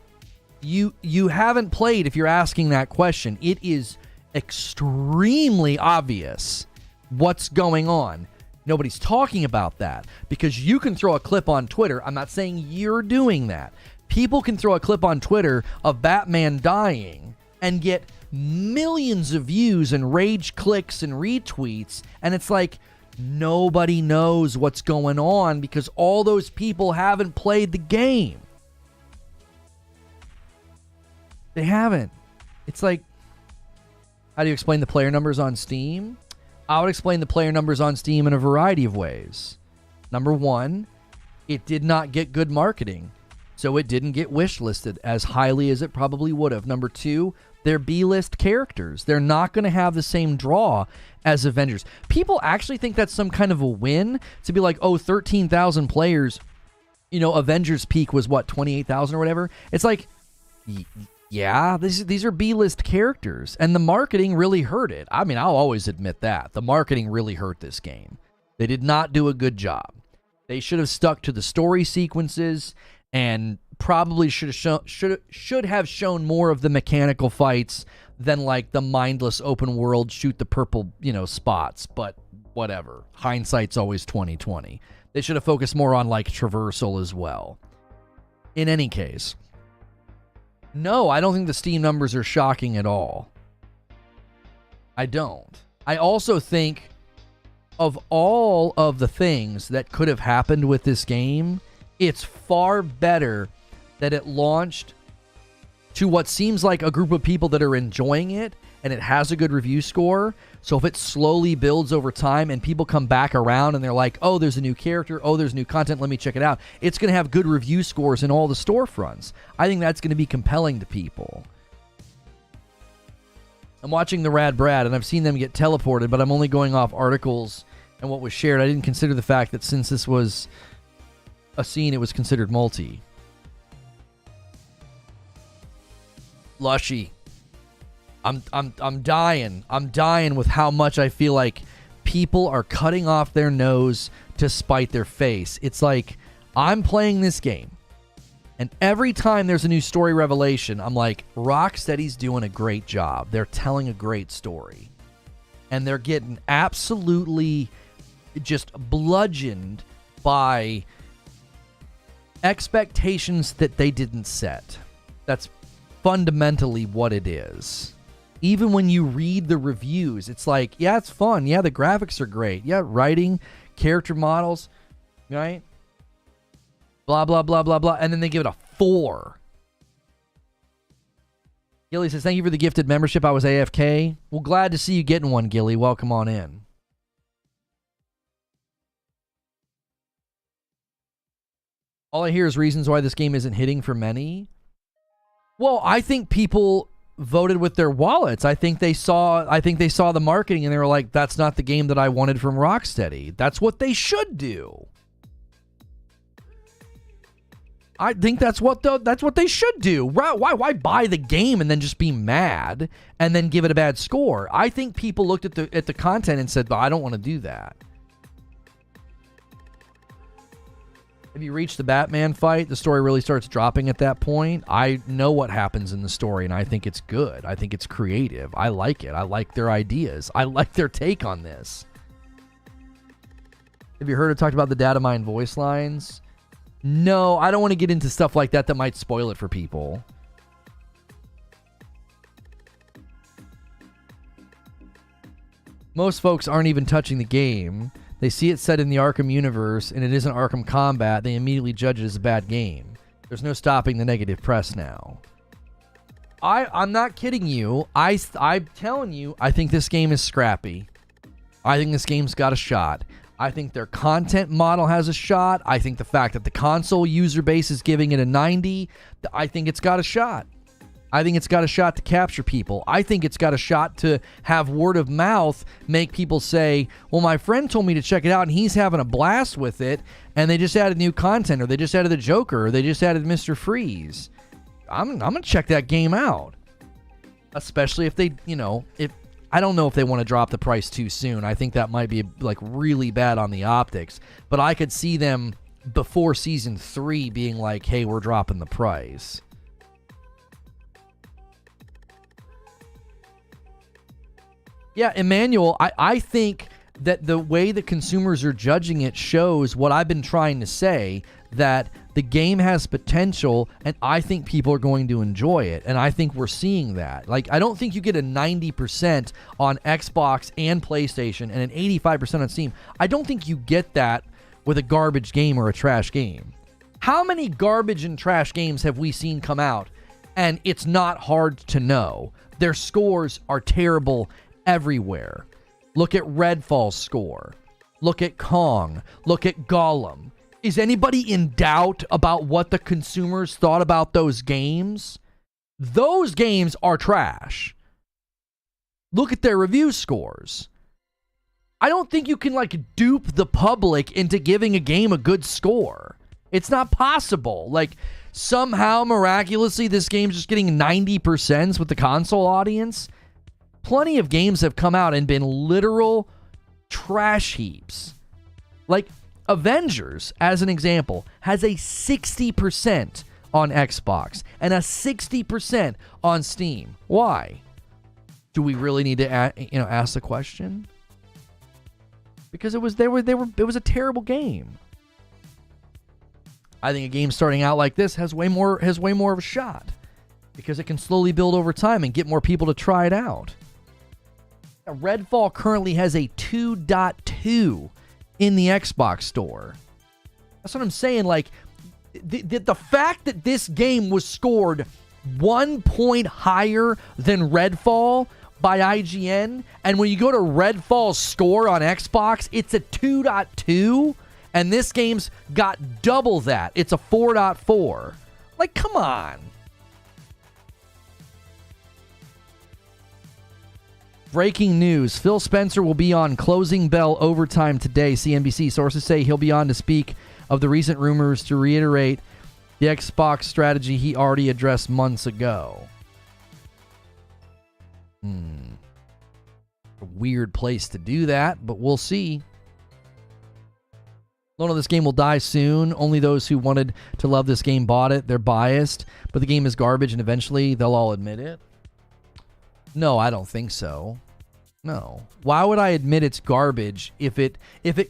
Speaker 1: you haven't played if you're asking that question. It is extremely obvious what's going on. Nobody's talking about that because you can throw a clip on Twitter. I'm not saying you're doing that. People can throw a clip on Twitter of Batman dying and get millions of views and rage clicks and retweets, and it's like nobody knows what's going on because all those people haven't played the game. They haven't. It's like, how do you explain the player numbers on Steam? I would explain the player numbers on Steam in a variety of ways. Number one, it did not get good marketing, so it didn't get wishlisted as highly as it probably would have. Number two, they're B-list characters. They're not going to have the same draw as Avengers. People actually think that's some kind of a win to be like, oh, 13,000 players. You know, Avengers peak was what, 28,000 or whatever? It's like, yeah, these are B-list characters, and the marketing really hurt it. I mean, I'll always admit that. The marketing really hurt this game. They did not do a good job. They should have stuck to the story sequences and probably should have shown more of the mechanical fights than like the mindless open world shoot the purple, spots, but whatever. Hindsight's always 20/20. They should have focused more on like traversal as well. In any case, no, I don't think the Steam numbers are shocking at all. I don't. I also think of all of the things that could have happened with this game, it's far better that it launched to what seems like a group of people that are enjoying it and it has a good review score. So if it slowly builds over time and people come back around and they're like, oh, there's a new character, oh, there's new content, let me check it out, it's going to have good review scores in all the storefronts. I think that's going to be compelling to people. I'm watching the Rad Brad and I've seen them get teleported, but I'm only going off articles and what was shared. I didn't consider the fact that since this was a scene, it was considered multi. Lushy. I'm dying. I'm dying with how much I feel like people are cutting off their nose to spite their face. It's like, I'm playing this game, and every time there's a new story revelation, I'm like, Rocksteady's doing a great job. They're telling a great story. And they're getting absolutely just bludgeoned by expectations that they didn't set. That's fundamentally what it is. Even when you read the reviews, it's like, yeah, it's fun. Yeah, the graphics are great. Yeah, writing, character models, right? Blah, blah, blah, blah, blah. And then they give it a 4. Gilly says, thank you for the gifted membership. I was AFK. Well, glad to see you getting one, Gilly. Welcome on in. All I hear is reasons why this game isn't hitting for many. Well, I think people voted with their wallets. I think they saw the marketing and they were like, that's not the game that I wanted from Rocksteady. That's what they should do. I think that's what they should do. Why buy the game and then just be mad and then give it a bad score? I think people looked at the content and said, well, I don't want to do that. Have you reached the Batman fight? The story really starts dropping at that point. I know what happens in the story, and I think it's good. I think it's creative. I like it. I like their ideas. I like their take on this. Have you heard it talked about the data mine voice lines? No, I don't want to get into stuff like that might spoil it for people. Most folks aren't even touching the game. They see it set in the Arkham universe, and it isn't Arkham Combat. They immediately judge it as a bad game. There's no stopping the negative press now. I'm not kidding you. I'm telling you, I think this game is scrappy. I think this game's got a shot. I think their content model has a shot. I think the fact that the console user base is giving it a 90, I think it's got a shot. I think it's got a shot to capture people. I think it's got a shot to have word of mouth make people say, well, my friend told me to check it out and he's having a blast with it, and they just added new content, or they just added the Joker, or they just added Mr. Freeze. I'm going to check that game out. Especially if they, I don't know if they want to drop the price too soon. I think that might be like really bad on the optics. But I could see them before Season 3 being like, hey, we're dropping the price. Yeah, Emmanuel, I think that the way that consumers are judging it shows what I've been trying to say, that the game has potential, and I think people are going to enjoy it, and I think we're seeing that. Like, I don't think you get a 90% on Xbox and PlayStation and an 85% on Steam. I don't think you get that with a garbage game or a trash game. How many garbage and trash games have we seen come out, and it's not hard to know? Their scores are terrible everywhere. Look at Redfall's score. Look at Kong. Look at Gollum. Is anybody in doubt about what the consumers thought about those games? Those games are trash. Look at their review scores. I don't think you can like dupe the public into giving a game a good score. It's not possible. Like, somehow miraculously this game's just getting 90% with the console audience. Plenty of games have come out and been literal trash heaps. Like, Avengers, as an example, has a 60% on Xbox and a 60% on Steam. Why? Do we really need to ask the question? Because it was a terrible game. I think a game starting out like this has way more of a shot because it can slowly build over time and get more people to try it out. Redfall currently has a 2.2 in the Xbox store. That's what I'm saying. Like, the fact that this game was scored 1 point higher than Redfall by IGN, and when you go to Redfall's score on Xbox, it's a 2.2, and this game's got double that. It's a 4.4. Like, come on. Breaking news. Phil Spencer will be on Closing Bell Overtime today. CNBC sources say he'll be on to speak of the recent rumors to reiterate the Xbox strategy he already addressed months ago. A weird place to do that, but we'll see. Don't know this game will die soon. Only those who wanted to love this game bought it. They're biased, but the game is garbage, and eventually they'll all admit it. No, I don't think so. No. Why would I admit it's garbage? If it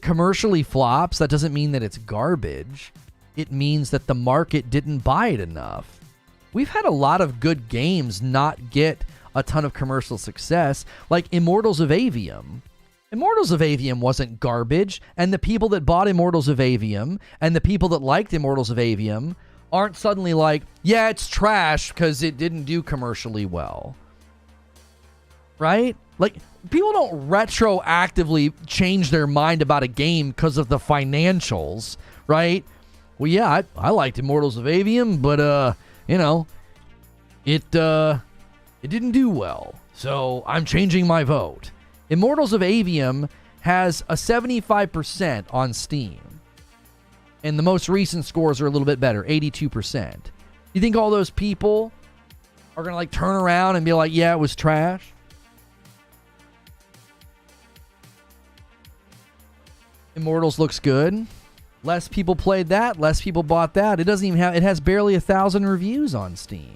Speaker 1: commercially flops, that doesn't mean that it's garbage. It means that the market didn't buy it enough. We've had a lot of good games not get a ton of commercial success, like Immortals of Avium. Immortals of Avium wasn't garbage, and the people that bought Immortals of Avium and the people that liked Immortals of Avium aren't suddenly like, yeah, it's trash because it didn't do commercially well. Right? Like, people don't retroactively change their mind about a game because of the financials, right? Well, yeah, I liked Immortals of Avium, but, it didn't do well, so I'm changing my vote. Immortals of Avium has a 75% on Steam, and the most recent scores are a little bit better, 82%. You think all those people are going to, like, turn around and be like, yeah, it was trash? Immortals looks good. Less people played that. Less people bought that. It doesn't even have. It has barely 1,000 reviews on Steam.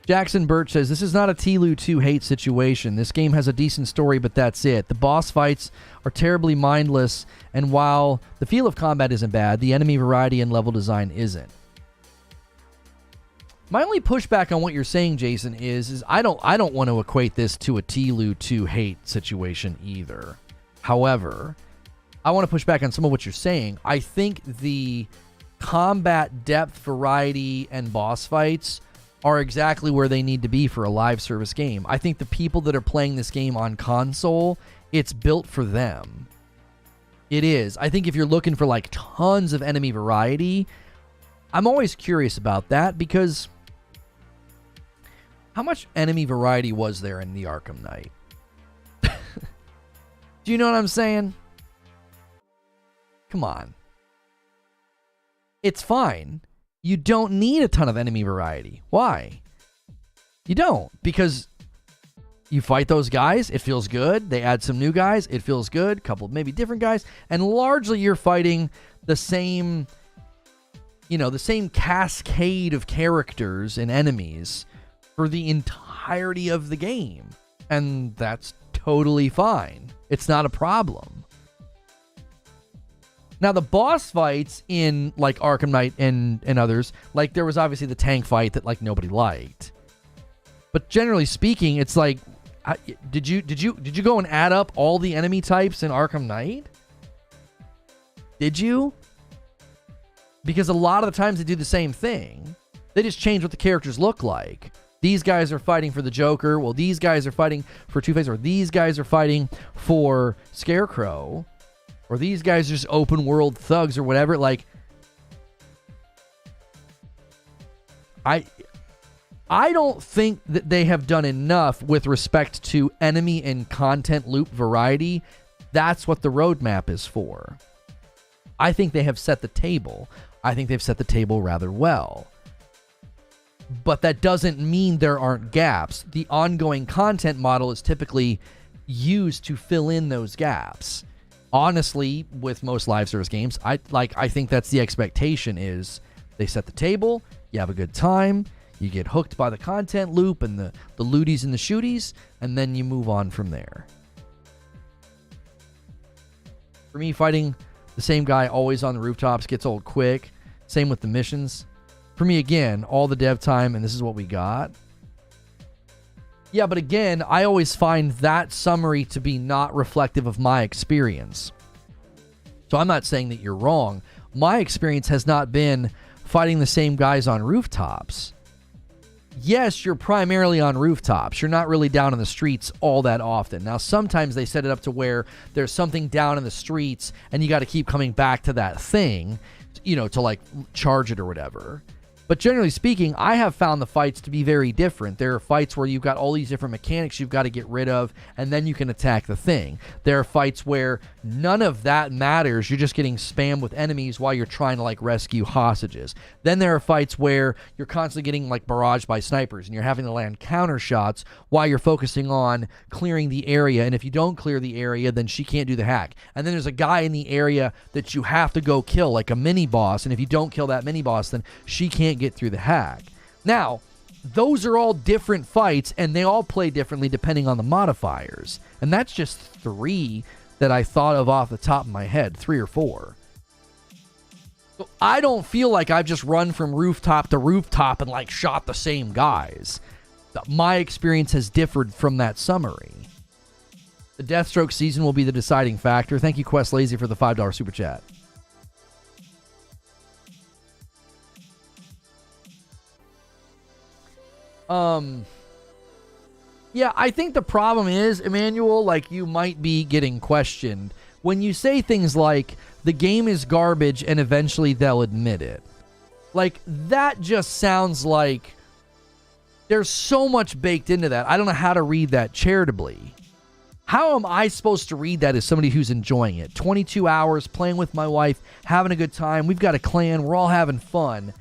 Speaker 1: Jackson Birch says, this is not a TLU 2 hate situation. This game has a decent story, but that's it. The boss fights are terribly mindless, and while the feel of combat isn't bad, the enemy variety and level design isn't. My only pushback on what you're saying, Jason, is I don't want to equate this to a TLU 2 hate situation either. However, I want to push back on some of what you're saying. I think the combat depth, variety, and boss fights are exactly where they need to be for a live service game. I think the people that are playing this game on console, it's built for them. It is. I think if you're looking for like tons of enemy variety, I'm always curious about that because how much enemy variety was there in the Arkham Knight? Do you know what I'm saying? Come on. It's fine. You don't need a ton of enemy variety. Why? You don't, because you fight those guys, it feels good. They add some new guys, it feels good. Couple of maybe different guys, and largely you're fighting the same, the same cascade of characters and enemies for the entirety of the game. And that's totally fine. It's not a problem. Now, the boss fights in like Arkham Knight and others, like there was obviously the tank fight that like nobody liked. But generally speaking, it's like, did you go and add up all the enemy types in Arkham Knight? Did you? Because a lot of the times they do the same thing. They just change what the characters look like. These guys are fighting for the Joker. Well, these guys are fighting for Two-Face, or these guys are fighting for Scarecrow, or these guys are just open world thugs or whatever. Like, I don't think that they have done enough with respect to enemy and content loop variety. That's what the roadmap is for. I think they have set the table. I think they've set the table rather well. But that doesn't mean there aren't gaps. The ongoing content model is typically used to fill in those gaps. Honestly, with most live service games, I think that's the expectation is they set the table, you have a good time, you get hooked by the content loop and the looties and the shooties, and then you move on from there. For me, fighting the same guy always on the rooftops gets old quick. Same with the missions. For me, again, all the dev time, and this is what we got. Yeah, but again, I always find that summary to be not reflective of my experience. So I'm not saying that you're wrong. My experience has not been fighting the same guys on rooftops. Yes, you're primarily on rooftops. You're not really down in the streets all that often. Now, sometimes they set it up to where there's something down in the streets, and you got to keep coming back to that thing, to like charge it or whatever. But generally speaking, I have found the fights to be very different. There are fights where you've got all these different mechanics you've got to get rid of, and then you can attack the thing. There are fights where none of that matters. You're just getting spammed with enemies while you're trying to like rescue hostages. Then there are fights where you're constantly getting like barraged by snipers, and you're having to land counter shots while you're focusing on clearing the area. And if you don't clear the area, then she can't do the hack. And then there's a guy in the area that you have to go kill, like a mini boss. And if you don't kill that mini boss, then she can't get through the hack. Now, those are all different fights, and they all play differently depending on the modifiers. And that's just 3 that I thought of off the top of my head, 3 or 4. So I don't feel like I've just run from rooftop to rooftop and like shot the same guys. My experience has differed from that summary. The Deathstroke season will be the deciding factor. Thank you, Quest Lazy, for the $5 super chat. Yeah, I think the problem is, Emmanuel, like, you might be getting questioned when you say things like, the game is garbage and eventually they'll admit it. Like, that just sounds like there's so much baked into that. I don't know how to read that charitably. How am I supposed to read that as somebody who's enjoying it? 22 hours, playing with my wife, having a good time. We've got a clan. We're all having fun.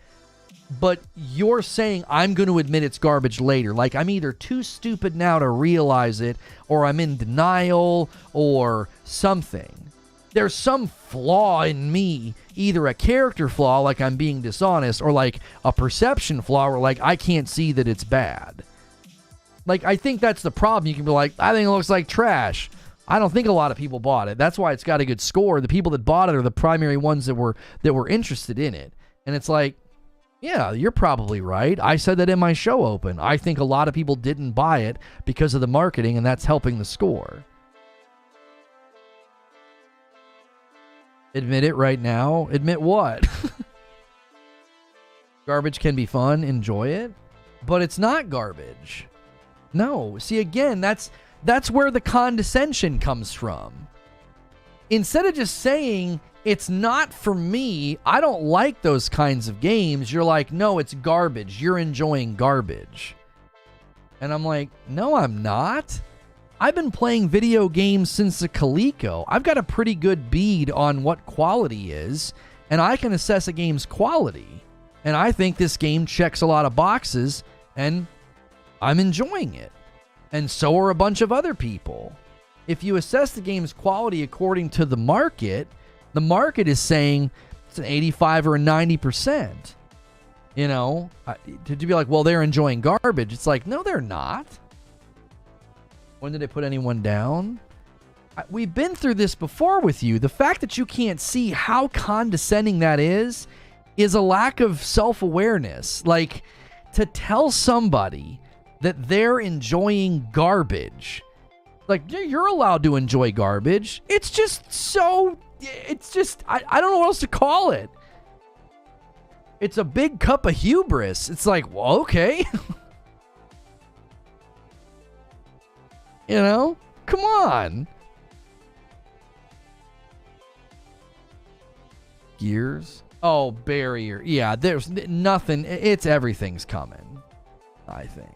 Speaker 1: But you're saying I'm going to admit it's garbage later. Like, I'm either too stupid now to realize it, or I'm in denial, or something. There's some flaw in me, either a character flaw, like I'm being dishonest, or like a perception flaw, where like I can't see that it's bad. Like, I think that's the problem. You can be like, I think it looks like trash. I don't think a lot of people bought it. That's why it's got a good score. The people that bought it are the primary ones that were interested in it. And it's like, yeah, you're probably right. I said that in my show open. I think a lot of people didn't buy it because of the marketing, and that's helping the score. Admit it right now. Admit what? Garbage can be fun. Enjoy it. But it's not garbage. No. See, again, that's where the condescension comes from. Instead of just saying, it's not for me, I don't like those kinds of games, you're like, no, it's garbage. You're enjoying garbage. And I'm like, no, I'm not. I've been playing video games since the Coleco. I've got a pretty good bead on what quality is, and I can assess a game's quality. And I think this game checks a lot of boxes, and I'm enjoying it. And so are a bunch of other people. If you assess the game's quality according to the market is saying it's an 85 or a 90%. You know, to be like, well, they're enjoying garbage. It's like, no, they're not. When did they put anyone down? We've been through this before with you. The fact that you can't see how condescending that is a lack of self-awareness. Like, to tell somebody that they're enjoying garbage, like, you're allowed to enjoy garbage. It's just, I don't know what else to call it. It's a big cup of hubris. It's like, well, okay. You know? Come on. Gears? Oh, barrier. Yeah, there's nothing. Everything's coming, I think.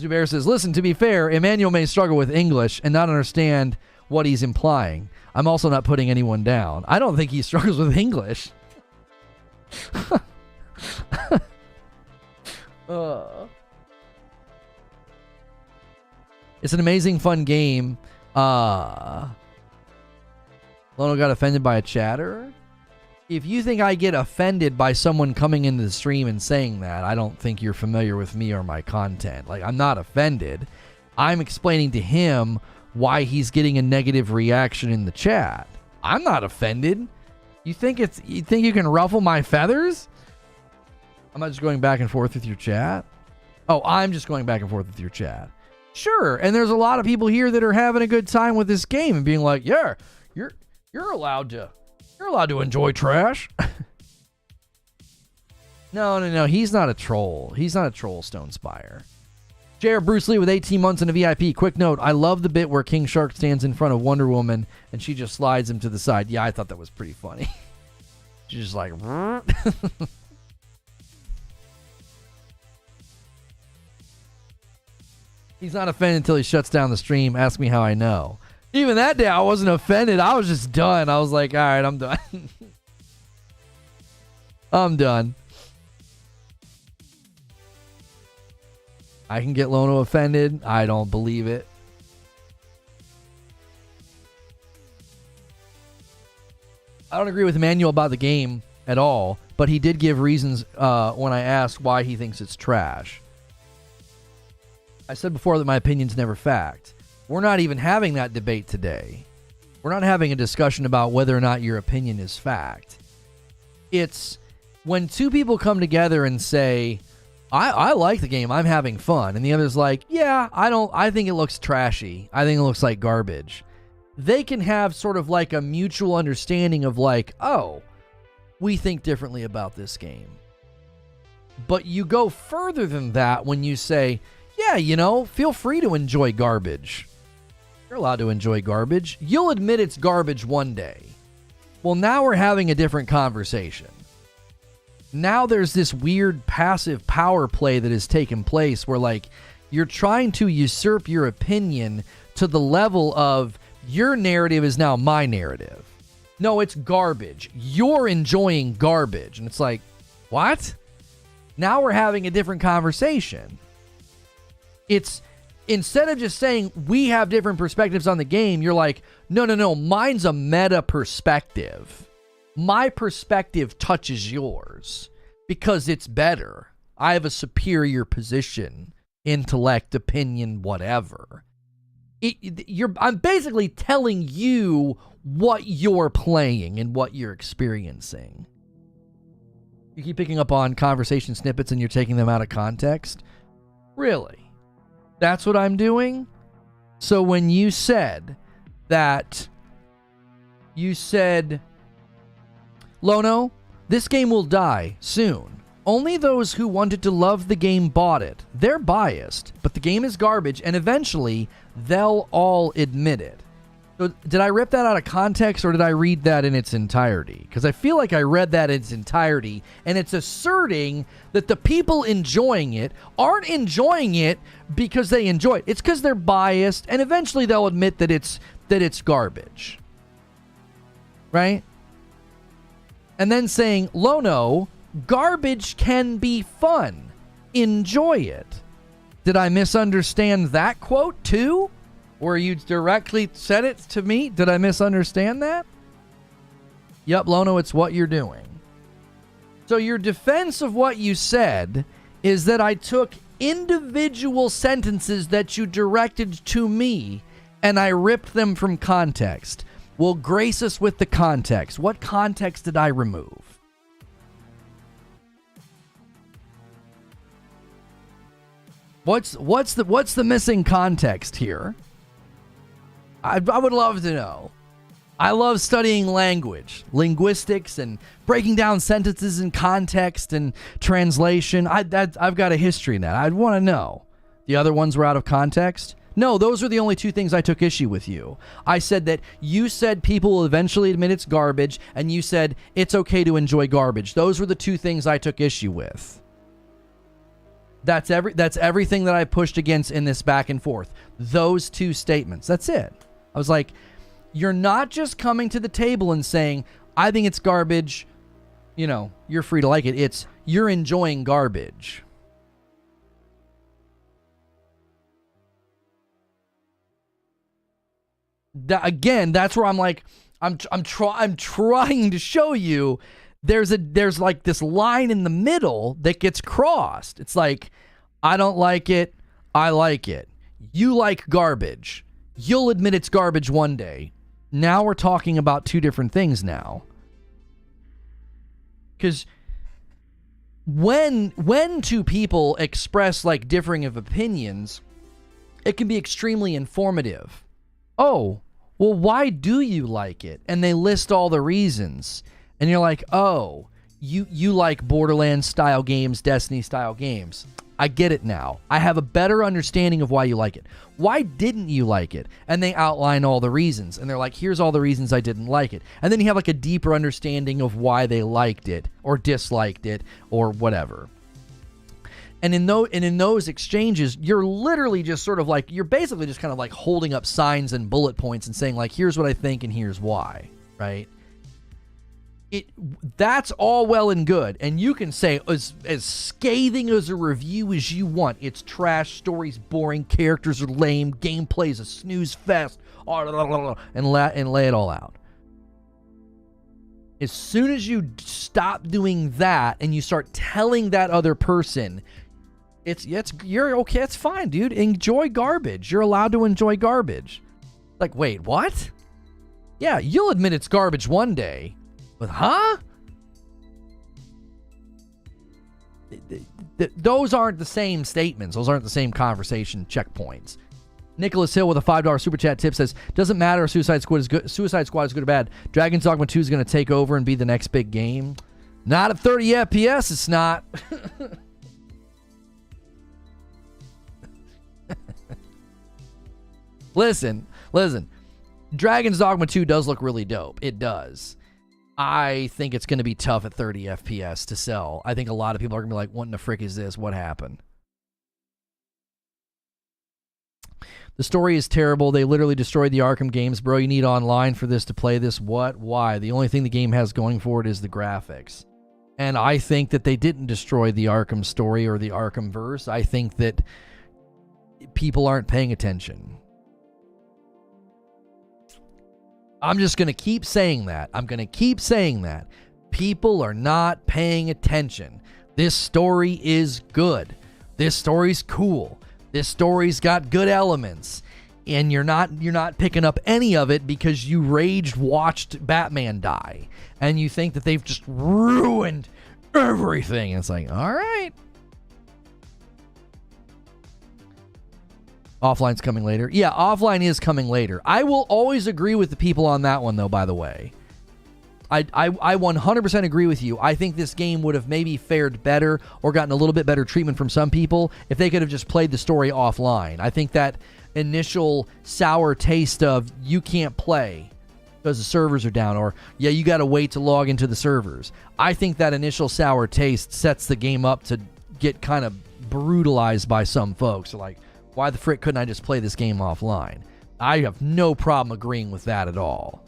Speaker 1: Zubair says, listen, to be fair, Emmanuel may struggle with English and not understand what he's implying. I'm also not putting anyone down. I don't think he struggles with English. It's an amazing, fun game. Lono got offended by a chatter. If you think I get offended by someone coming into the stream and saying that, I don't think you're familiar with me or my content. Like, I'm not offended. I'm explaining to him why he's getting a negative reaction in the chat. I'm not offended. You think you can ruffle my feathers? I'm not just going back and forth with your chat. Oh, I'm just going back and forth with your chat. Sure, and there's a lot of people here that are having a good time with this game and being like, yeah, you're allowed to enjoy trash. No. He's not a troll. He's not a troll, Stone Spire. Jared Bruce Lee with 18 months in a VIP. Quick note, I love the bit where King Shark stands in front of Wonder Woman and she just slides him to the side. Yeah, I thought that was pretty funny. She's just like... He's not offended until he shuts down the stream. Ask me how I know. Even that day, I wasn't offended. I was just done. I was like, all right, I'm done. I'm done. I can get Lono offended. I don't believe it. I don't agree with Emmanuel about the game at all, but he did give reasons when I asked why he thinks it's trash. I said before that my opinion's never fact. We're not even having that debate today. We're not having a discussion about whether or not your opinion is fact. It's when two people come together and say, I like the game, I'm having fun, and the other's like, yeah, I think it looks trashy. I think it looks like garbage. They can have sort of like a mutual understanding of like, oh, we think differently about this game. But you go further than that when you say, yeah, you know, feel free to enjoy garbage. You're allowed to enjoy garbage. You'll admit it's garbage one day. Well, now we're having a different conversation. Now there's this weird passive power play that has taken place where, like, you're trying to usurp your opinion to the level of your narrative is now my narrative. No, it's garbage. You're enjoying garbage. And it's like, what? Now we're having a different conversation. It's instead of just saying we have different perspectives on the game, you're like, no, mine's a meta perspective. My perspective touches yours because it's better. I have a superior position, intellect, opinion, whatever. I'm basically telling you what you're playing and what you're experiencing. You keep picking up on conversation snippets and you're taking them out of context? Really? That's what I'm doing? So when you said that, Lono, this game will die soon. Only those who wanted to love the game bought it. They're biased, but the game is garbage, and eventually they'll all admit it. So did I rip that out of context, or did I read that in its entirety? Because I feel like I read that in its entirety, and it's asserting that the people enjoying it aren't enjoying it because they enjoy it. It's because they're biased, and eventually they'll admit that it's garbage. Right? And then saying, Lono, garbage can be fun. Enjoy it. Did I misunderstand that quote too? Where you directly said it to me? Did I misunderstand that? Yep, Lono, it's what you're doing. So your defense of what you said is that I took individual sentences that you directed to me and I ripped them from context. Well, grace us with the context. What context did I remove? What's the missing context here? I would love to know. I love studying language, linguistics, and breaking down sentences in context and translation. I've got a history in that. I'd want to know. The other ones were out of context? No, those are the only two things I took issue with you. I said that you said people will eventually admit it's garbage, and you said it's okay to enjoy garbage. Those were the two things I took issue with. That's everything that I pushed against in this back and forth. Those two statements. That's it. I was like, you're not just coming to the table and saying, I think it's garbage, you know, you're free to like it. It's, you're enjoying garbage. Again, that's where I'm like, I'm trying to show you there's like this line in the middle that gets crossed. It's like, I don't like it, I like it. You like garbage. You'll admit it's garbage one day. Now we're talking about two different things now. Because when two people express like differing of opinions, it can be extremely informative. Oh, well, why do you like it? And they list all the reasons. And you're like, oh, you like Borderlands style games, Destiny style games. I get it now. I have a better understanding of why you like it. Why didn't you like it? And they outline all the reasons. And they're like, here's all the reasons I didn't like it. And then you have like a deeper understanding of why they liked it or disliked it or whatever. And in those exchanges, you're literally just sort of like, you're basically just kind of like holding up signs and bullet points and saying like, here's what I think and here's why, right? That's all well and good, and you can say as scathing as a review as you want. It's trash, story's boring, characters are lame, gameplay's a snooze fest, and lay it all out. As soon as you stop doing that and you start telling that other person, you're okay, it's fine, dude. Enjoy garbage. You're allowed to enjoy garbage. Like, wait, what? Yeah, you'll admit it's garbage one day. But, huh? Those aren't the same statements. Those aren't the same conversation checkpoints. Nicholas Hill with a $5 super chat tip says, doesn't matter if Suicide Squad is good or bad. Dragon's Dogma 2 is going to take over and be the next big game. Not at 30 FPS, it's not. Listen. Dragon's Dogma 2 does look really dope. It does. I think it's going to be tough at 30 FPS to sell. I think a lot of people are going to be like, what in the frick is this? What happened? The story is terrible. They literally destroyed the Arkham games. Bro, you need online for this to play this. What? Why? The only thing the game has going for it is the graphics. And I think that they didn't destroy the Arkham story or the Arkham verse. I think that people aren't paying attention. I'm just going to keep saying that. People are not paying attention. This story is good. This story's cool. This story's got good elements. And you're not picking up any of it because you watched Batman die. And you think that they've just ruined everything. And it's like, all right. Offline's coming later. Yeah, offline is coming later. I will always agree with the people on that one, though, by the way. I 100% agree with you. I think this game would have maybe fared better or gotten a little bit better treatment from some people if they could have just played the story offline. I think that initial sour taste of you can't play because the servers are down, or yeah, you got to wait to log into the servers. I think that initial sour taste sets the game up to get kind of brutalized by some folks. They're like, why the frick couldn't I just play this game offline? I have no problem agreeing with that at all.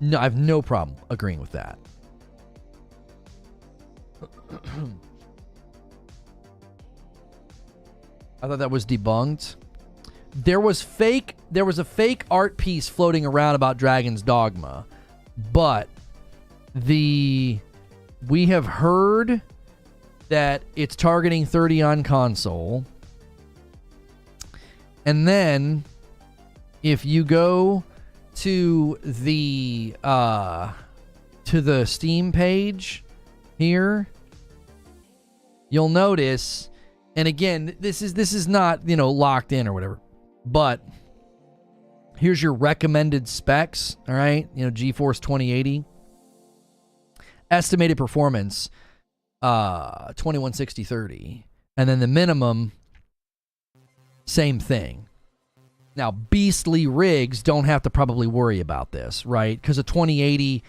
Speaker 1: No, I have no problem agreeing with that. I thought that was debunked. There was a fake art piece floating around about Dragon's Dogma, but we have heard that it's targeting 30 on console. And then if you go to the Steam page here, you'll notice, and again, this is not, locked in or whatever, but here's your recommended specs, all right? GeForce 2080. Estimated performance 2160-30, and then the minimum, same thing. Now, beastly rigs don't have to probably worry about this, right? Because a 2080,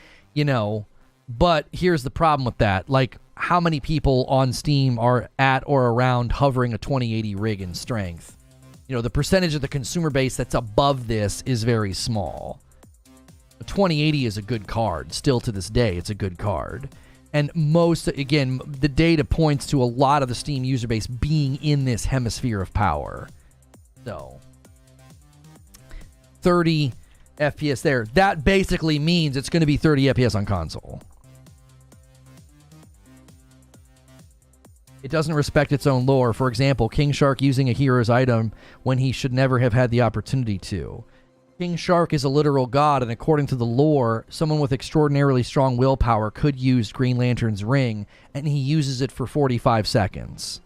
Speaker 1: but here's the problem with that. Like, how many people on Steam are at or around hovering a 2080 rig in strength? The percentage of the consumer base that's above this is very small. A 2080 is a good card. Still to this day, it's a good card. And the data points to a lot of the Steam user base being in this hemisphere of power. So, 30 FPS there. That basically means it's going to be 30 FPS on console. It doesn't respect its own lore. For example, King Shark using a hero's item when he should never have had the opportunity to. King Shark is a literal god, and according to the lore, someone with extraordinarily strong willpower could use Green Lantern's ring, and he uses it for 45 seconds.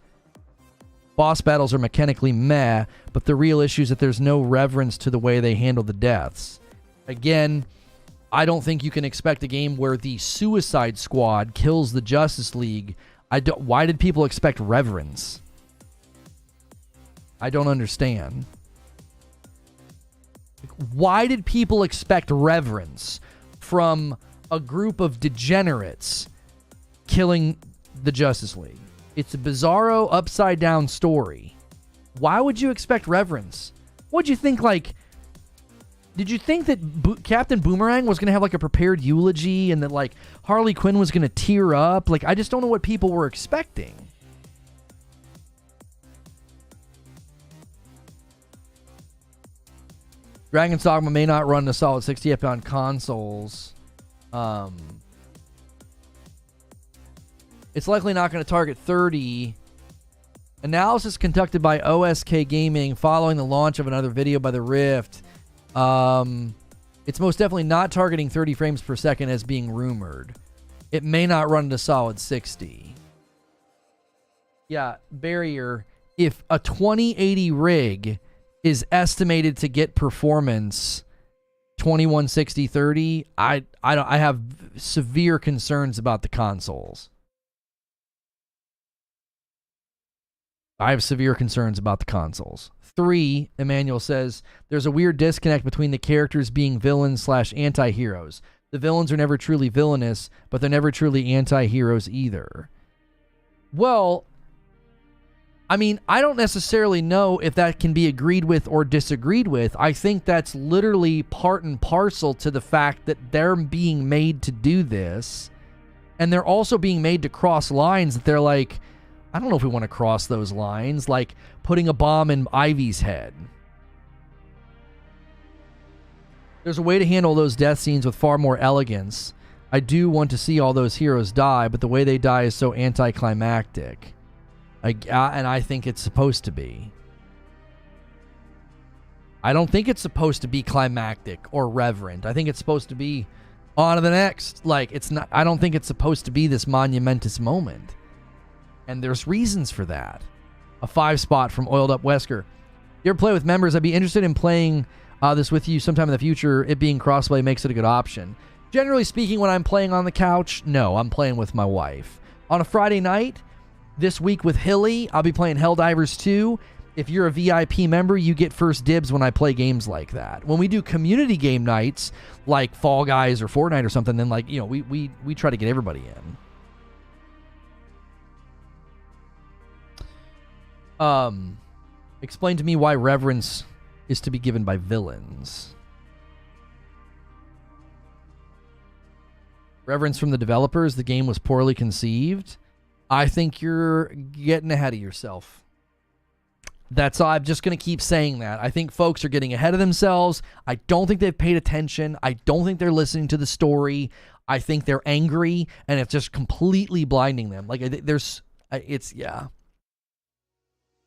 Speaker 1: Boss battles are mechanically meh, but the real issue is that there's no reverence to the way they handle the deaths. Again, I don't think you can expect a game where the Suicide Squad kills the Justice League. Why did people expect reverence? I don't understand. Why did people expect reverence from a group of degenerates killing the Justice League? It's a bizarro, upside-down story. Why would you expect reverence? What'd you think, did you think that Captain Boomerang was going to have, a prepared eulogy and that, Harley Quinn was going to tear up? I just don't know what people were expecting. Dragon's Dogma may not run a solid 60 FPS on consoles. It's likely not going to target 30. Analysis conducted by OSK Gaming following the launch of another video by the Rift. It's most definitely not targeting 30 frames per second as being rumored. It may not run to solid 60. Yeah, Barrier, if a 2080 rig is estimated to get performance 2160-30, I have severe concerns about the consoles. I have severe concerns about the consoles. 3, Emmanuel says, there's a weird disconnect between the characters being villains/anti-heroes. The villains are never truly villainous, but they're never truly anti-heroes either. Well, I mean, I don't necessarily know if that can be agreed with or disagreed with. I think that's literally part and parcel to the fact that they're being made to do this, and they're also being made to cross lines that they're like, I don't know if we want to cross those lines, like putting a bomb in Ivy's head. There's a way to handle those death scenes with far more elegance. I do want to see all those heroes die, but the way they die is so anticlimactic. And I think it's supposed to be. I don't think it's supposed to be climactic or reverent. I think it's supposed to be on to the next. It's not. I don't think it's supposed to be this monumentous moment. And there's reasons for that. A 5 spot from Oiled Up Wesker. You ever play with members? I'd be interested in playing this with you sometime in the future. It being crossplay makes it a good option. Generally speaking, when I'm playing on the couch, no, I'm playing with my wife. On a Friday night, this week with Hilly, I'll be playing Helldivers 2. If you're a VIP member, you get first dibs when I play games like that. When we do community game nights, like Fall Guys or Fortnite or something, then we try to get everybody in. Explain to me why reverence is to be given by villains. Reverence from the developers, the game was poorly conceived. I think you're getting ahead of yourself. That's all. I'm just going to keep saying that. I think folks are getting ahead of themselves. I don't think they've paid attention. I don't think they're listening to the story. I think they're angry, and it's just completely blinding them. Like, yeah.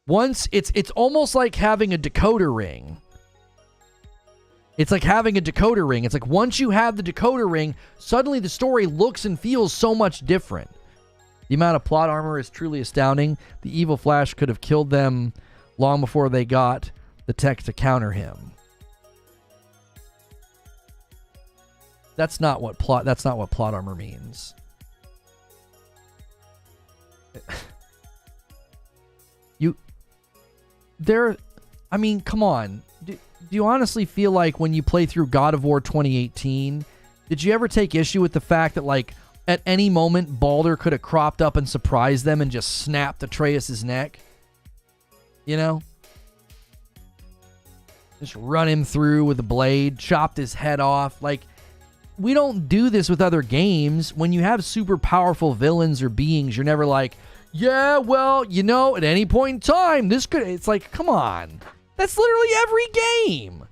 Speaker 1: Once, it's almost like having a decoder ring. It's like having a decoder ring. It's like once you have the decoder ring, suddenly the story looks and feels so much different. The amount of plot armor is truly astounding. The evil Flash could have killed them long before they got the tech to counter him. That's not what plot armor means. I mean, come on. Do you honestly feel like when you play through God of War 2018, did you ever take issue with the fact that, like, at any moment, Baldur could have cropped up and surprised them and just snapped Atreus' neck? You know? Just run him through with a blade, chopped his head off. Like, we don't do this with other games. When you have super powerful villains or beings, you're never like, yeah, well, you know, at any point in time, this could... It's like, come on. That's literally every game.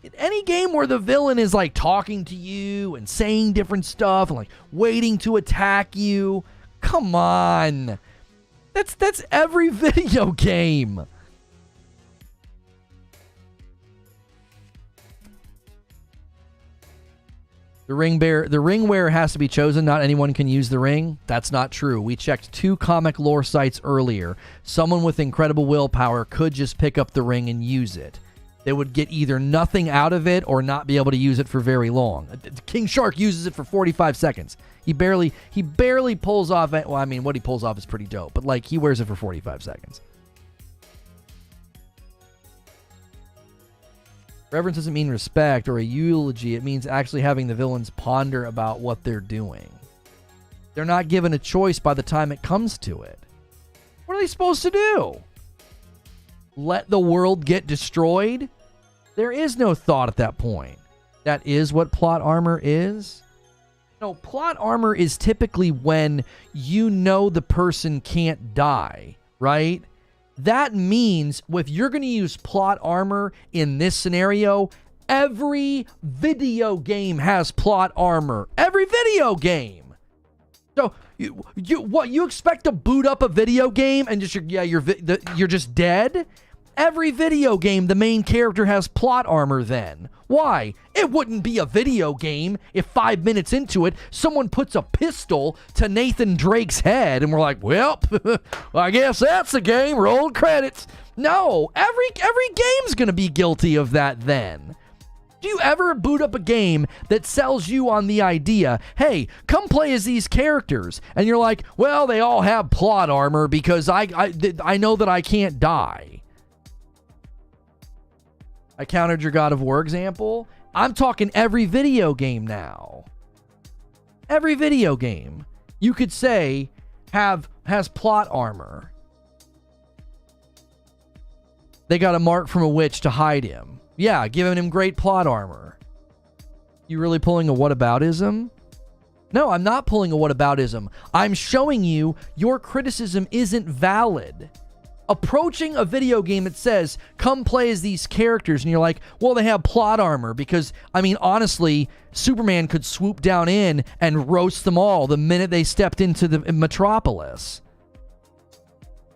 Speaker 1: In any game where the villain is, like, talking to you and saying different stuff and, like, waiting to attack you. Come on. That's every video game. The ring wearer has to be chosen. Not anyone can use the ring. That's not true. We checked 2 comic lore sites earlier. Someone with incredible willpower could just pick up the ring and use it. They would get either nothing out of it or not be able to use it for very long. King Shark uses it for 45 seconds. He barely pulls off... Well, I mean, what he pulls off is pretty dope. But, like, he wears it for 45 seconds. Reverence doesn't mean respect or a eulogy. It means actually having the villains ponder about what they're doing. They're not given a choice by the time it comes to it. What are they supposed to do? Let the world get destroyed? There is no thought at that point. That is what plot armor is? No, plot armor is typically when you know the person can't die, right? That means if you're going to use plot armor in this scenario, every video game has plot armor. Every video game. So you expect to boot up a video game and just you're just dead? Every video game, the main character has plot armor then. Why? It wouldn't be a video game if 5 minutes into it, someone puts a pistol to Nathan Drake's head and we're like, well, I guess that's the game. Roll credits. No, every game's going to be guilty of that then. Do you ever boot up a game that sells you on the idea, hey, come play as these characters, and you're like, well, they all have plot armor because I know that I can't die. I countered your God of War example. I'm talking every video game now. Every video game, you could say, has plot armor. They got a mark from a witch to hide him. Yeah, giving him great plot armor. You really pulling a whataboutism? No, I'm not pulling a whataboutism. I'm showing you your criticism isn't valid. Approaching a video game that says, come play as these characters, and you're like, well, they have plot armor because, I mean, honestly, Superman could swoop down in and roast them all the minute they stepped into the Metropolis.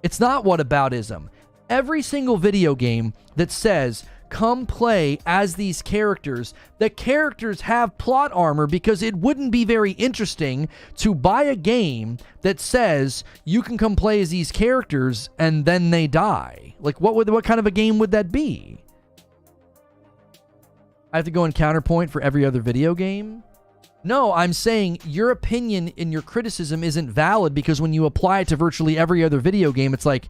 Speaker 1: It's not whataboutism. Every single video game that says, come play as these characters, the characters have plot armor because it wouldn't be very interesting to buy a game that says you can come play as these characters and then they die. Like, what kind of a game would that be? I have to go in counterpoint for every other video game? No, I'm saying your opinion and your criticism isn't valid because when you apply it to virtually every other video game, it's like,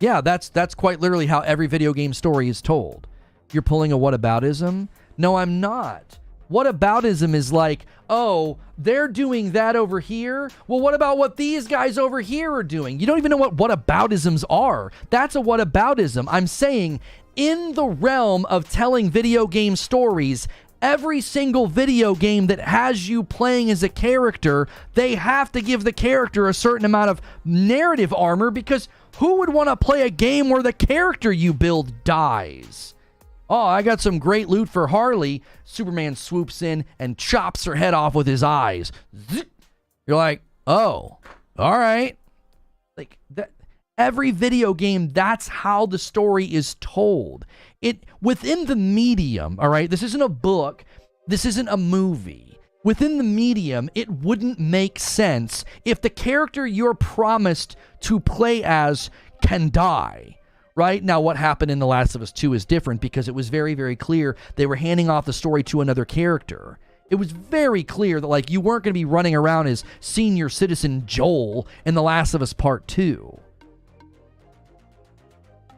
Speaker 1: yeah, that's quite literally how every video game story is told. You're pulling a whataboutism? No, I'm not. Whataboutism is like, oh, they're doing that over here? Well, what about what these guys over here are doing? You don't even know what whataboutisms are. That's a whataboutism. I'm saying in the realm of telling video game stories, Every single video game that has you playing as a character, they have to give the character a certain amount of narrative armor, because who would want to play a game where the character you build dies? Oh, I got some great loot for Harley. Superman swoops in and chops her head off with his eyes. You're like, oh, all right. Like that. Every video game, that's how the story is told. It within the medium, all right? This isn't a book. This isn't a movie. Within the medium, it wouldn't make sense if the character you're promised to play as can die, right? Now, what happened in The Last of Us 2 is different, because it was very, very clear they were handing off the story to another character. It was very clear that, like, you weren't going to be running around as senior citizen Joel in The Last of Us Part 2.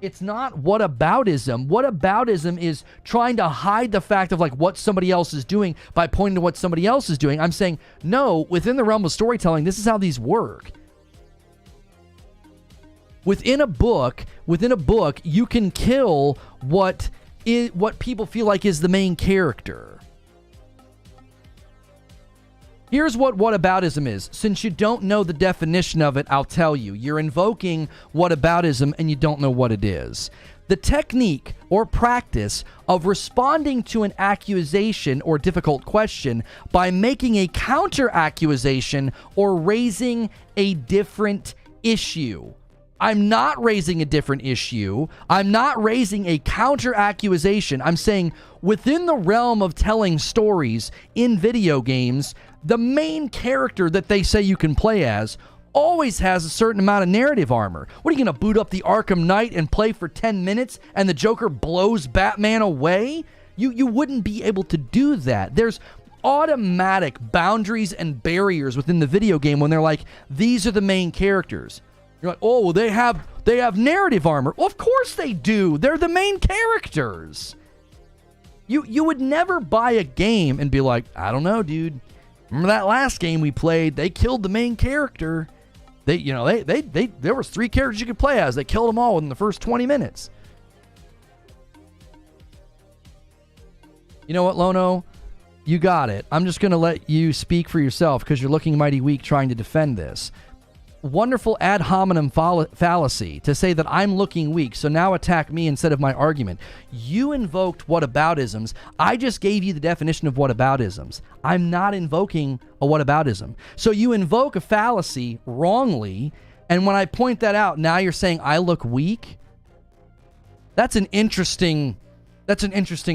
Speaker 1: It's not whataboutism. Whataboutism is trying to hide the fact of, like, what somebody else is doing by pointing to what somebody else is doing. I'm saying, no, within the realm of storytelling, this is how these work. Within a book, you can kill what people feel like is the main character. Here's what whataboutism is. Since you don't know the definition of it, I'll tell you. You're invoking whataboutism and you don't know what it is. The technique or practice of responding to an accusation or difficult question by making a counter-accusation or raising a different issue. I'm not raising a different issue. I'm not raising a counter-accusation. I'm saying within the realm of telling stories in video games, the main character that they say you can play as always has a certain amount of narrative armor. What, are you going to boot up the Arkham Knight and play for 10 minutes and the Joker blows Batman away? You wouldn't be able to do that. There's automatic boundaries and barriers within the video game when they're like, these are the main characters. You're like, oh, well, they have narrative armor. Well, of course they do. They're the main characters. You would never buy a game and be like, I don't know, dude. Remember that last game we played? They killed the main character. There was 3 characters you could play as. They killed them all in the first 20 minutes. You know what, Lono? You got it. I'm just going to let you speak for yourself because you're looking mighty weak trying to defend this. Wonderful ad hominem fallacy to say that I'm looking weak, so now attack me instead of my argument. You invoked whataboutisms. I just gave you the definition of whataboutisms. I'm not invoking a whataboutism. So you invoke a fallacy wrongly, and when I point that out, now you're saying I look weak? That's an interesting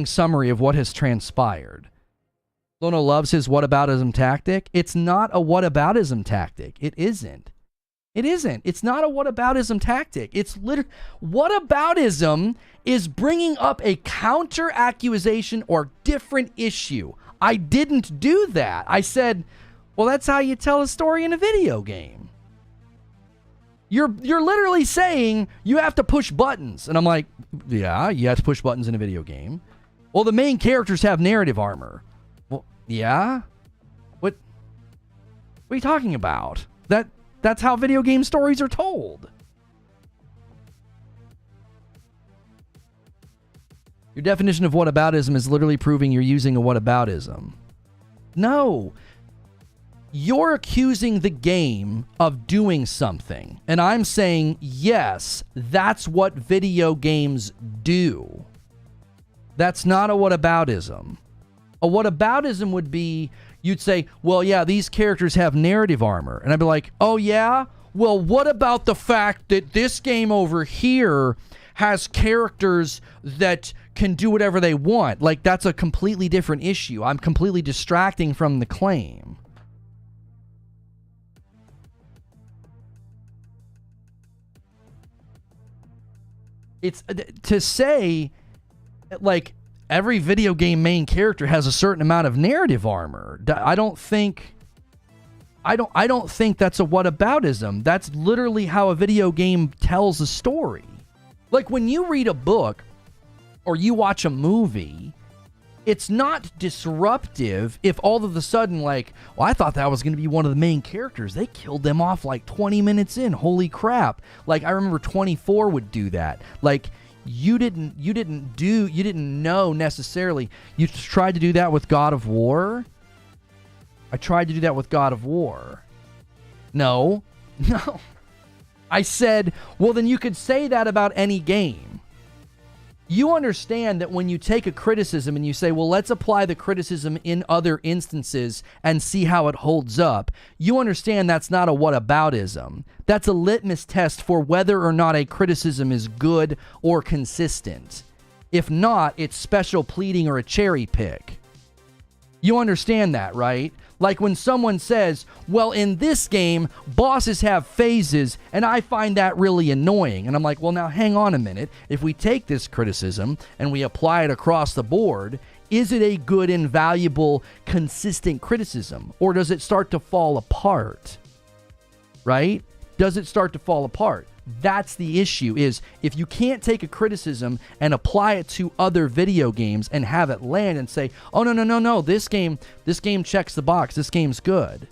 Speaker 1: summary of what has transpired. Lono loves his whataboutism tactic. It's not a whataboutism tactic. It isn't. It isn't. It's not a whataboutism tactic. It's literally... Whataboutism is bringing up a counter-accusation or different issue. I didn't do that. I said, well, that's how you tell a story in a video game. You're literally saying you have to push buttons. And I'm like, yeah, you have to push buttons in a video game. Well, the main characters have narrative armor. Well, yeah? What are you talking about? That's how video game stories are told. Your definition of whataboutism is literally proving you're using a whataboutism. No. You're accusing the game of doing something. And I'm saying, yes, that's what video games do. That's not a whataboutism. A whataboutism would be... You'd say, well, yeah, these characters have narrative armor. And I'd be like, oh, yeah? Well, what about the fact that this game over here has characters that can do whatever they want? Like, that's a completely different issue. I'm completely distracting from the claim. It's to say, like... Every video game main character has a certain amount of narrative armor. I don't think that's a whataboutism. That's literally how a video game tells a story. Like when you read a book or you watch a movie, it's not disruptive if all of a sudden, like, well, I thought that was going to be one of the main characters. They killed them off like 20 minutes in. Holy crap. Like, I remember 24 would do that. Like, you didn't know necessarily. You tried to do that with God of War? I tried to do that with God of War. No. No. I said, well, then you could say that about any game. You understand that when you take a criticism and you say, well, let's apply the criticism in other instances and see how it holds up, you understand that's not a whataboutism. That's a litmus test for whether or not a criticism is good or consistent. If not, it's special pleading or a cherry pick. You understand that, right? Like when someone says, well, in this game, bosses have phases, and I find that really annoying. And I'm like, well, now hang on a minute. If we take this criticism and we apply it across the board, is it a good and valuable, consistent criticism? Or does it start to fall apart? Right? Does it start to fall apart? That's the issue, is if you can't take a criticism and apply it to other video games and have it land and say, oh, no, this game checks the box, this game's good.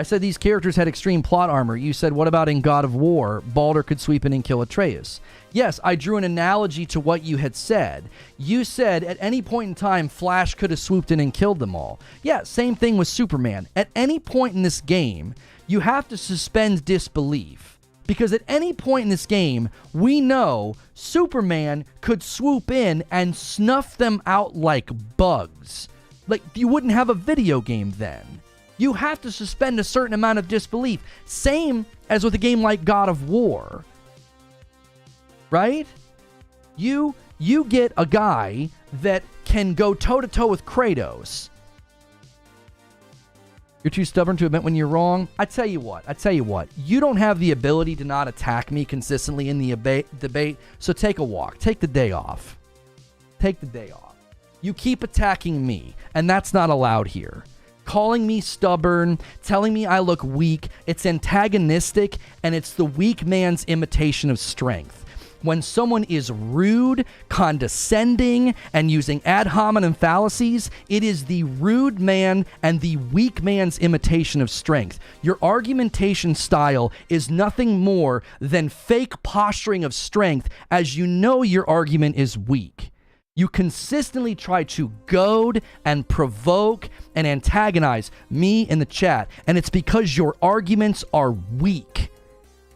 Speaker 1: I said these characters had extreme plot armor. You said, what about in God of War? Baldur could sweep in and kill Atreus. Yes, I drew an analogy to what you had said. You said at any point in time, Flash could have swooped in and killed them all. Yeah, same thing with Superman. At any point in this game, you have to suspend disbelief. Because at any point in this game, we know Superman could swoop in and snuff them out like bugs. Like, you wouldn't have a video game then. You have to suspend a certain amount of disbelief. Same as with a game like God of War. Right? You get a guy that can go toe-to-toe with Kratos. You're too stubborn to admit when you're wrong. I tell you what. You don't have the ability to not attack me consistently in the debate, so take a walk. Take the day off. Take the day off. You keep attacking me, and that's not allowed here. Calling me stubborn, telling me I look weak, it's antagonistic, and it's the weak man's imitation of strength. When someone is rude, condescending, and using ad hominem fallacies, it is the rude man and the weak man's imitation of strength. Your argumentation style is nothing more than fake posturing of strength, as you know your argument is weak. You consistently try to goad and provoke and antagonize me in the chat, and it's because your arguments are weak.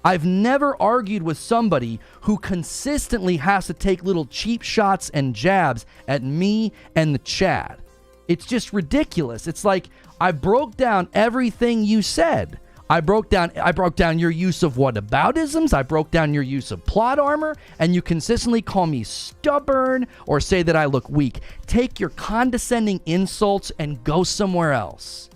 Speaker 1: I've never argued with somebody who consistently has to take little cheap shots and jabs at me and the chat. It's just ridiculous. It's like, I broke down everything you said. I broke down your use of whataboutisms. I broke down your use of plot armor, and you consistently call me stubborn or say that I look weak. Take your condescending insults and go somewhere else.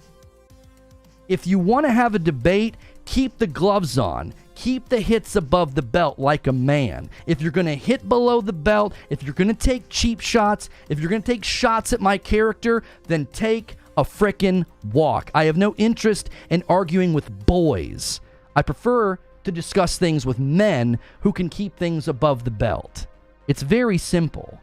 Speaker 1: If you want to have a debate, keep the gloves on. Keep the hits above the belt like a man. If you're going to hit below the belt, if you're going to take cheap shots, if you're going to take shots at my character, then take a frickin' walk. I have no interest in arguing with boys. I prefer to discuss things with men who can keep things above the belt. It's very simple.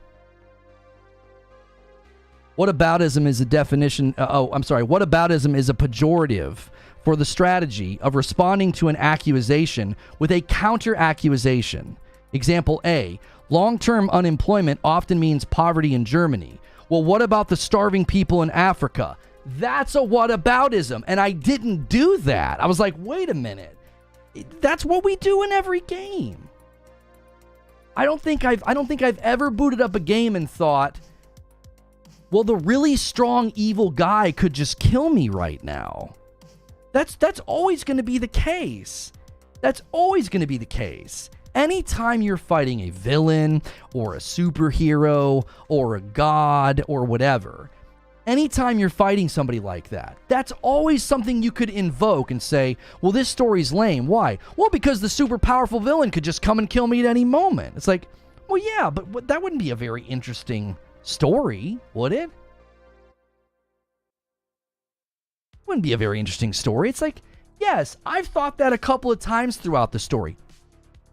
Speaker 1: Whataboutism is a definition. Whataboutism is a pejorative for the strategy of responding to an accusation with a counter-accusation. Example A, long-term unemployment often means poverty in Germany. Well, what about the starving people in Africa? That's a whataboutism, and I didn't do that. I was like, wait a minute. That's what we do in every game. I don't think I've ever booted up a game and thought, well, the really strong evil guy could just kill me right now. That's always going to be the case. That's always going to be the case. Anytime you're fighting a villain or a superhero or a god or whatever, anytime you're fighting somebody like that, that's always something you could invoke and say, well, this story's lame. Why? Well, because the super powerful villain could just come and kill me at any moment. It's like, well, yeah, but that wouldn't be a very interesting story, would it? Wouldn't be a very interesting story. It's like, yes, I've thought that a couple of times throughout the story.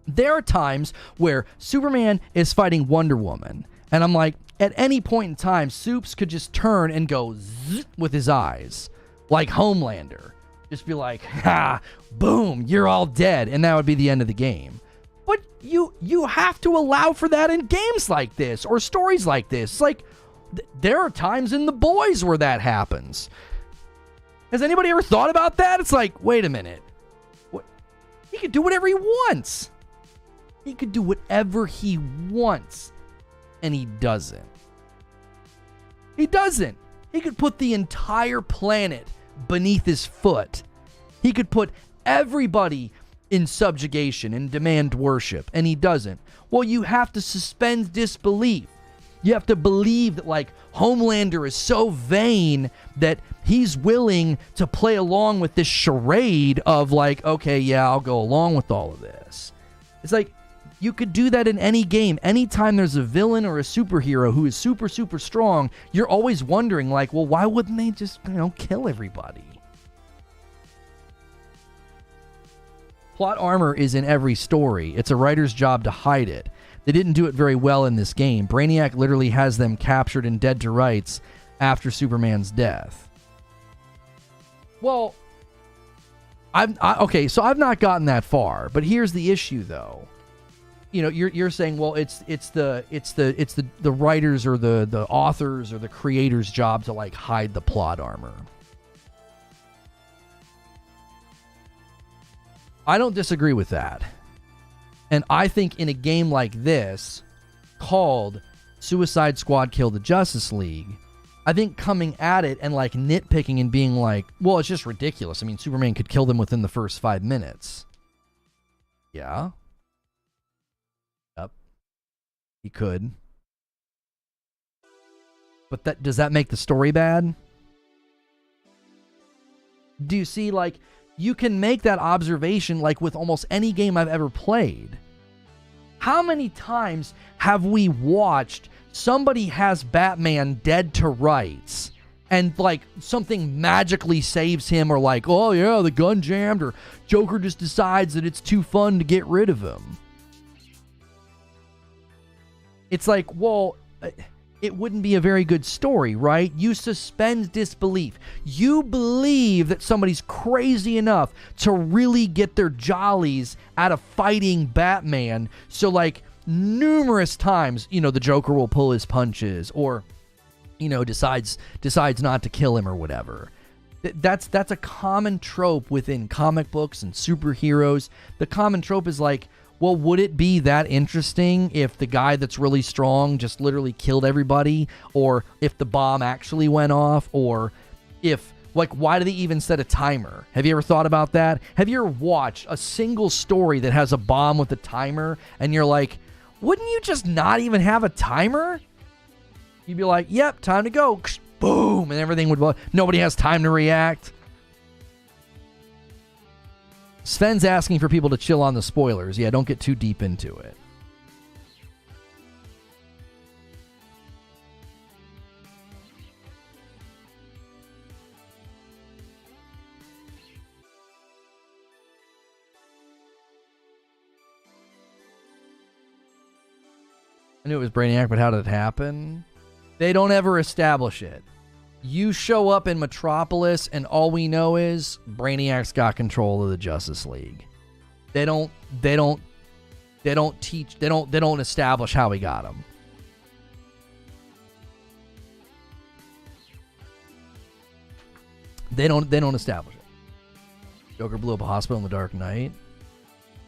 Speaker 1: There are times where Superman is fighting Wonder Woman, and I'm like, at any point in time, Supes could just turn and go zzz with his eyes, like Homelander. Just be like, ha, boom, you're all dead, and that would be the end of the game. But you have to allow for that in games like this or stories like this. Like, there are times in The Boys where that happens. Has anybody ever thought about that? It's like, wait a minute. What? He could do whatever he wants. He could do whatever he wants, and he doesn't. He doesn't. He could put the entire planet beneath his foot. He could put everybody in subjugation and demand worship, and he doesn't. Well, you have to suspend disbelief. You have to believe that, like, Homelander is so vain that he's willing to play along with this charade of, like, okay, yeah, I'll go along with all of this. It's like, you could do that in any game. Anytime there's a villain or a superhero who is super, super strong, you're always wondering, like, well, why wouldn't they just, kill everybody? Plot armor is in every story. It's a writer's job to hide it. They didn't do it very well in this game. Brainiac literally has them captured and dead to rights after Superman's death. Well, okay, so I've not gotten that far, but here's the issue, though. You're saying, well, it's the writers or the authors or the creators' job to, like, hide the plot armor. I don't disagree with that. And I think in a game like this, called Suicide Squad Kill the Justice League, I think coming at it and, like, nitpicking and being like, well, it's just ridiculous. I mean, Superman could kill them within the first 5 minutes. Yeah. Yep. He could. But does that make the story bad? Do you see, like, you can make that observation, like, with almost any game I've ever played. How many times have we watched somebody has Batman dead to rights and, like, something magically saves him, or like, oh yeah, the gun jammed, or Joker just decides that it's too fun to get rid of him? It's like, well, it wouldn't be a very good story, right? You suspend disbelief. You believe that somebody's crazy enough to really get their jollies out of fighting Batman. So, like, numerous times, the Joker will pull his punches, or, decides not to kill him or whatever. That's a common trope within comic books and superheroes. The common trope is like, well, would it be that interesting if the guy that's really strong just literally killed everybody? Or if the bomb actually went off? Or if, like, why do they even set a timer? Have you ever thought about that? Have you ever watched a single story that has a bomb with a timer, and you're like, wouldn't you just not even have a timer? You'd be like, yep, time to go. Boom, and everything would, nobody has time to react. Sven's asking for people to chill on the spoilers. Yeah, don't get too deep into it. I knew it was Brainiac, but how did it happen? They don't ever establish it. You show up in Metropolis, and all we know is Brainiac's got control of the Justice League. They don't establish how he got him. They don't establish it. Joker blew up a hospital in The Dark Knight.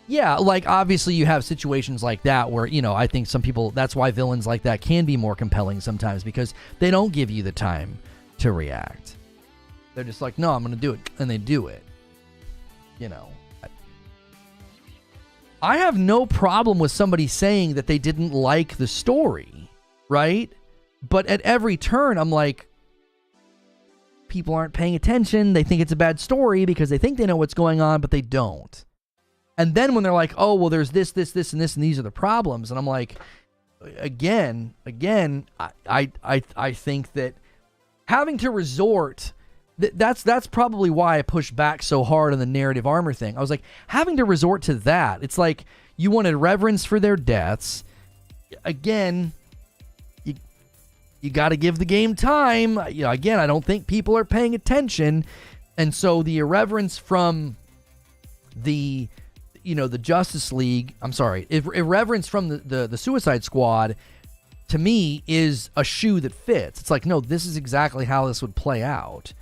Speaker 1: Yeah, like, obviously you have situations like that where, I think some people, that's why villains like that can be more compelling sometimes, because they don't give you the time to react. They're just like, no, I'm going to do it. And they do it. I have no problem with somebody saying that they didn't like the story, right? But at every turn, I'm like, people aren't paying attention. They think it's a bad story because they think they know what's going on, but they don't. And then when they're like, oh, well, there's this, and this, and these are the problems. And I'm like, again, I think that having to resort, that's probably why I pushed back so hard on the narrative armor thing. I was like, having to resort to that, it's like you wanted reverence for their deaths. Again, you got to give the game time. Again, I don't think people are paying attention. And so the irreverence from the Justice League, irreverence from the Suicide Squad, to me, is a shoe that fits. It's like, no, this is exactly how this would play out.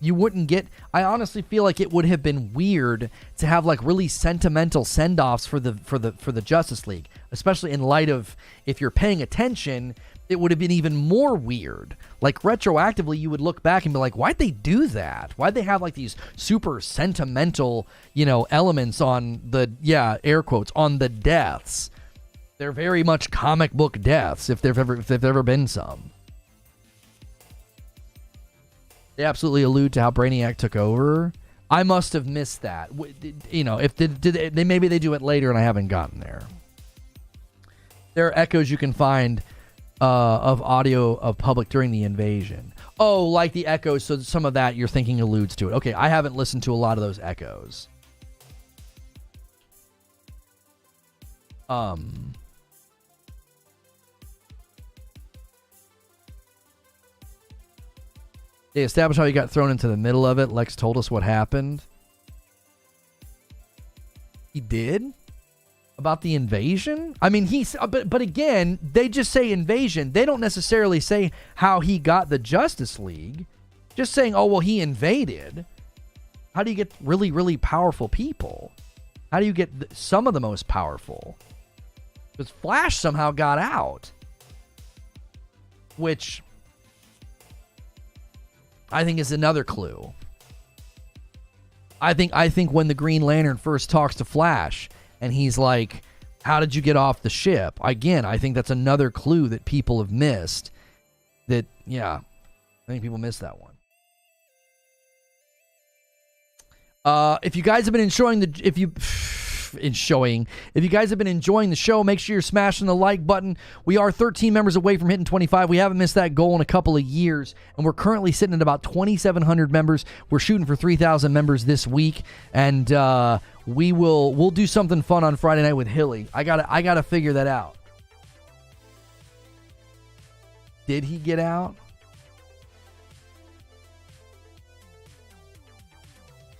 Speaker 1: You wouldn't get... I honestly feel like it would have been weird to have like really sentimental send-offs for the Justice League, especially in light of, if you're paying attention, it would have been even more weird. Like, retroactively, you would look back and be like, why'd they do that? Why'd they have like these super sentimental, elements on the, air quotes, on the deaths? They're very much comic book deaths, if they've ever been some. They absolutely allude to how Brainiac took over. I must have missed that. If maybe they do it later and I haven't gotten there. There are echoes you can find of audio of public during the invasion. Oh, like the echoes. So some of that you're thinking alludes to it. Okay, I haven't listened to a lot of those echoes. They established how he got thrown into the middle of it. Lex told us what happened. He did? About the invasion? I mean, but again, they just say invasion. They don't necessarily say how he got the Justice League. Just saying, oh, well, he invaded. How do you get really, really powerful people? How do you get some of the most powerful? Because Flash somehow got out. Which I think is another clue. I think when the Green Lantern first talks to Flash and he's like, how did you get off the ship? Again, I think that's another clue that people have missed. I think people missed that one. If you guys have been enjoying the show, make sure you're smashing the like button. We are 13 members away from hitting 25. We haven't missed that goal in a couple of years, and we're currently sitting at about 2,700 members. We're shooting for 3,000 members this week, and we'll do something fun on Friday night with Hilly. I gotta figure that out. Did he get out?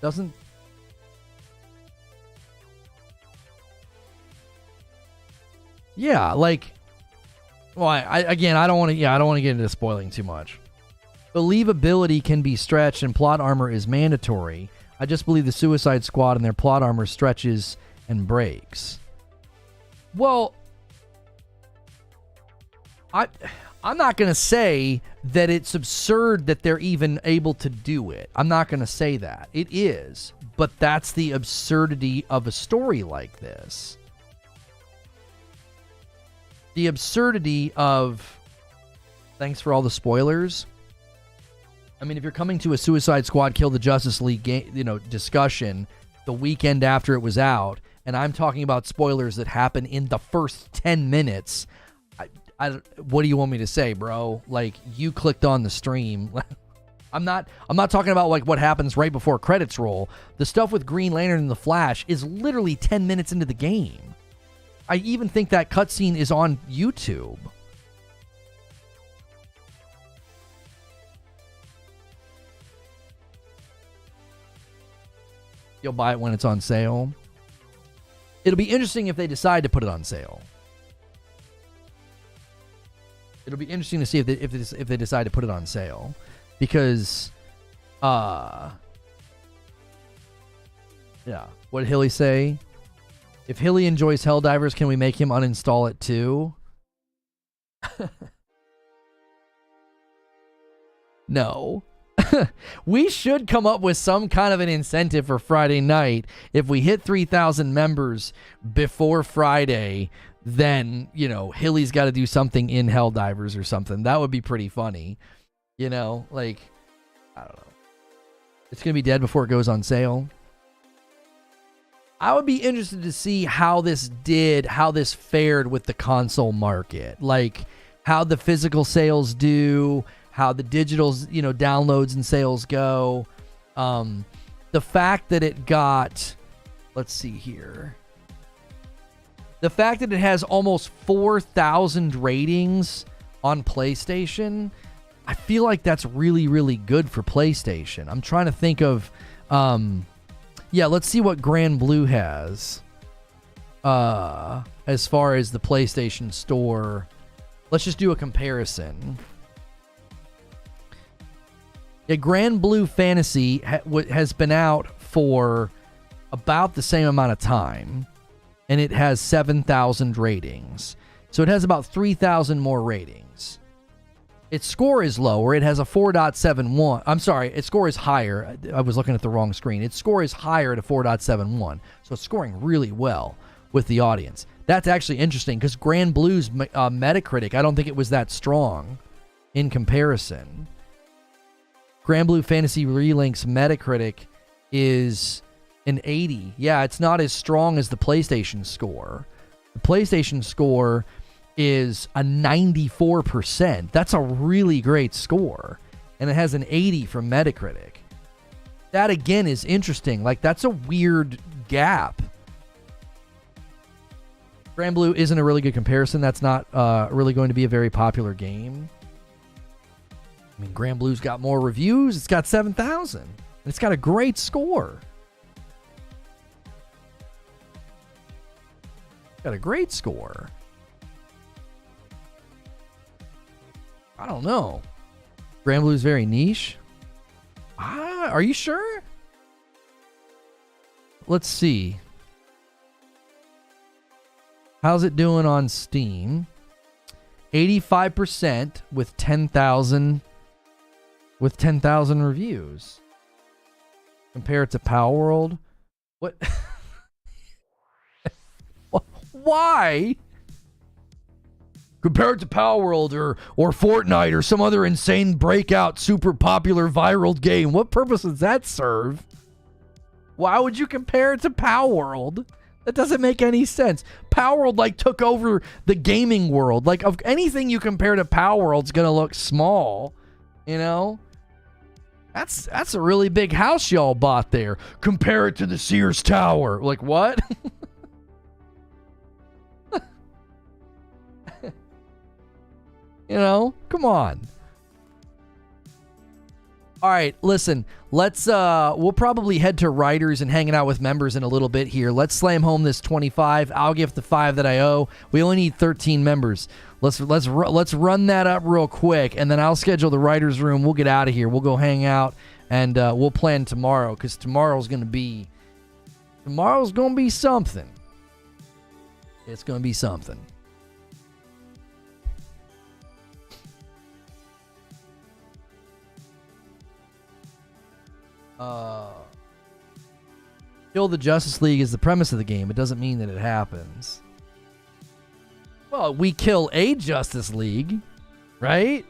Speaker 1: Doesn't... Yeah, like, well, I don't want to get into spoiling too much. Believability can be stretched and plot armor is mandatory. I just believe the Suicide Squad and their plot armor stretches and breaks. Well, I'm not going to say that it's absurd that they're even able to do it. I'm not going to say that. It is, but that's the absurdity of a story like this. The absurdity of... Thanks for all the spoilers. I mean, if you're coming to a Suicide Squad Kill the Justice League discussion the weekend after it was out, and I'm talking about spoilers that happen in the first 10 minutes, what do you want me to say, bro? Like, you clicked on the stream. I'm not talking about like what happens right before credits roll. The stuff with Green Lantern and the Flash is literally 10 minutes into the game. I even think that cutscene is on YouTube. You'll buy it when it's on sale. It'll be interesting if they decide to put it on sale. It'll be interesting to see if they decide to put it on sale, because, yeah. What did Hilly say? If Hilly enjoys Helldivers, can we make him uninstall it too? No. We should come up with some kind of an incentive for Friday night. If we hit 3,000 members before Friday, then, Hilly's got to do something in Helldivers or something. That would be pretty funny. Like, I don't know. It's going to be dead before it goes on sale. I would be interested to see how this fared with the console market. Like, how the physical sales do, how the digital, downloads and sales go. The fact that it got, let's see here. The fact that it has almost 4,000 ratings on PlayStation, I feel like that's really, really good for PlayStation. I'm trying to think of, yeah, let's see what Grand Blue has. As far as the PlayStation Store, let's just do a comparison. Yeah, Grand Blue Fantasy has been out for about the same amount of time, and it has 7,000 ratings. So it has about 3,000 more ratings. Its score is lower. It has a 4.71. I'm sorry, its score is higher. I was looking at the wrong screen. Its score is higher at a 4.71. So it's scoring really well with the audience. That's actually interesting because Grand Blue's Metacritic, I don't think it was that strong in comparison. Grand Blue Fantasy Relink's Metacritic is an 80. Yeah, it's not as strong as the PlayStation score. The PlayStation score is a 94%. That's a really great score. And it has an 80 from Metacritic. That, again, is interesting. Like, that's a weird gap. Grand Blue isn't a really good comparison. That's not really going to be a very popular game. I mean, Grand Blue's got more reviews. It's got 7,000. And it's got a great score. Got a great score. I don't know. Grand Blue's very niche. Are you sure? Let's see. How's it doing on Steam? 85% with 10,000 reviews. Compare it to Power World. What? Why? Compare it to Power World or Fortnite or some other insane breakout super popular viral game. What purpose does that serve? Why would you compare it to Power World? That doesn't make any sense. Power World like took over the gaming world. Like, of anything you compare to Power World's gonna look small, you know? That's a really big house y'all bought there. Compare it to the Sears Tower. Like, what? You know, come on. All right, listen, let's we'll probably head to writers and hanging out with members in a little bit here. Let's slam home this 25. I'll give the 5 that I owe. We only need 13 members. Let's run that up real quick, and then I'll schedule the writers room. We'll get out of here. We'll go hang out, and we'll plan tomorrow, because tomorrow's gonna be something. It's gonna be something. Kill the Justice League is the premise of the game. It doesn't mean that it happens. Well, we kill a Justice League, right?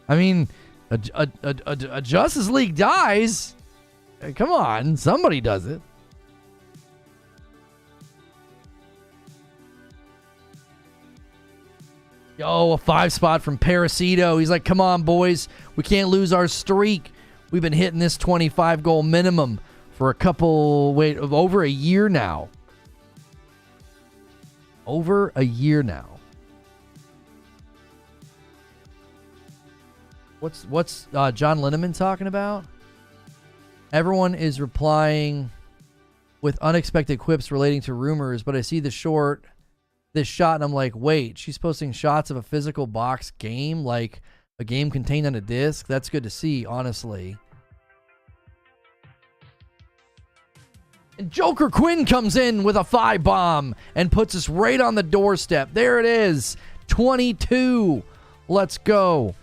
Speaker 1: I mean, a Justice League dies. Come on, somebody does it. Yo, a 5 spot from Parasito. He's like, come on, boys. We can't lose our streak. We've been hitting this 25 goal minimum for over a year now. Over a year now. What's John Linneman talking about? Everyone is replying with unexpected quips relating to rumors, but I see this shot and I'm like, wait, she's posting shots of a physical box game, like a game contained on a disc? That's good to see, honestly. And Joker Quinn comes in with a 5 bomb and puts us right on the doorstep. There it is. 22. Let's go.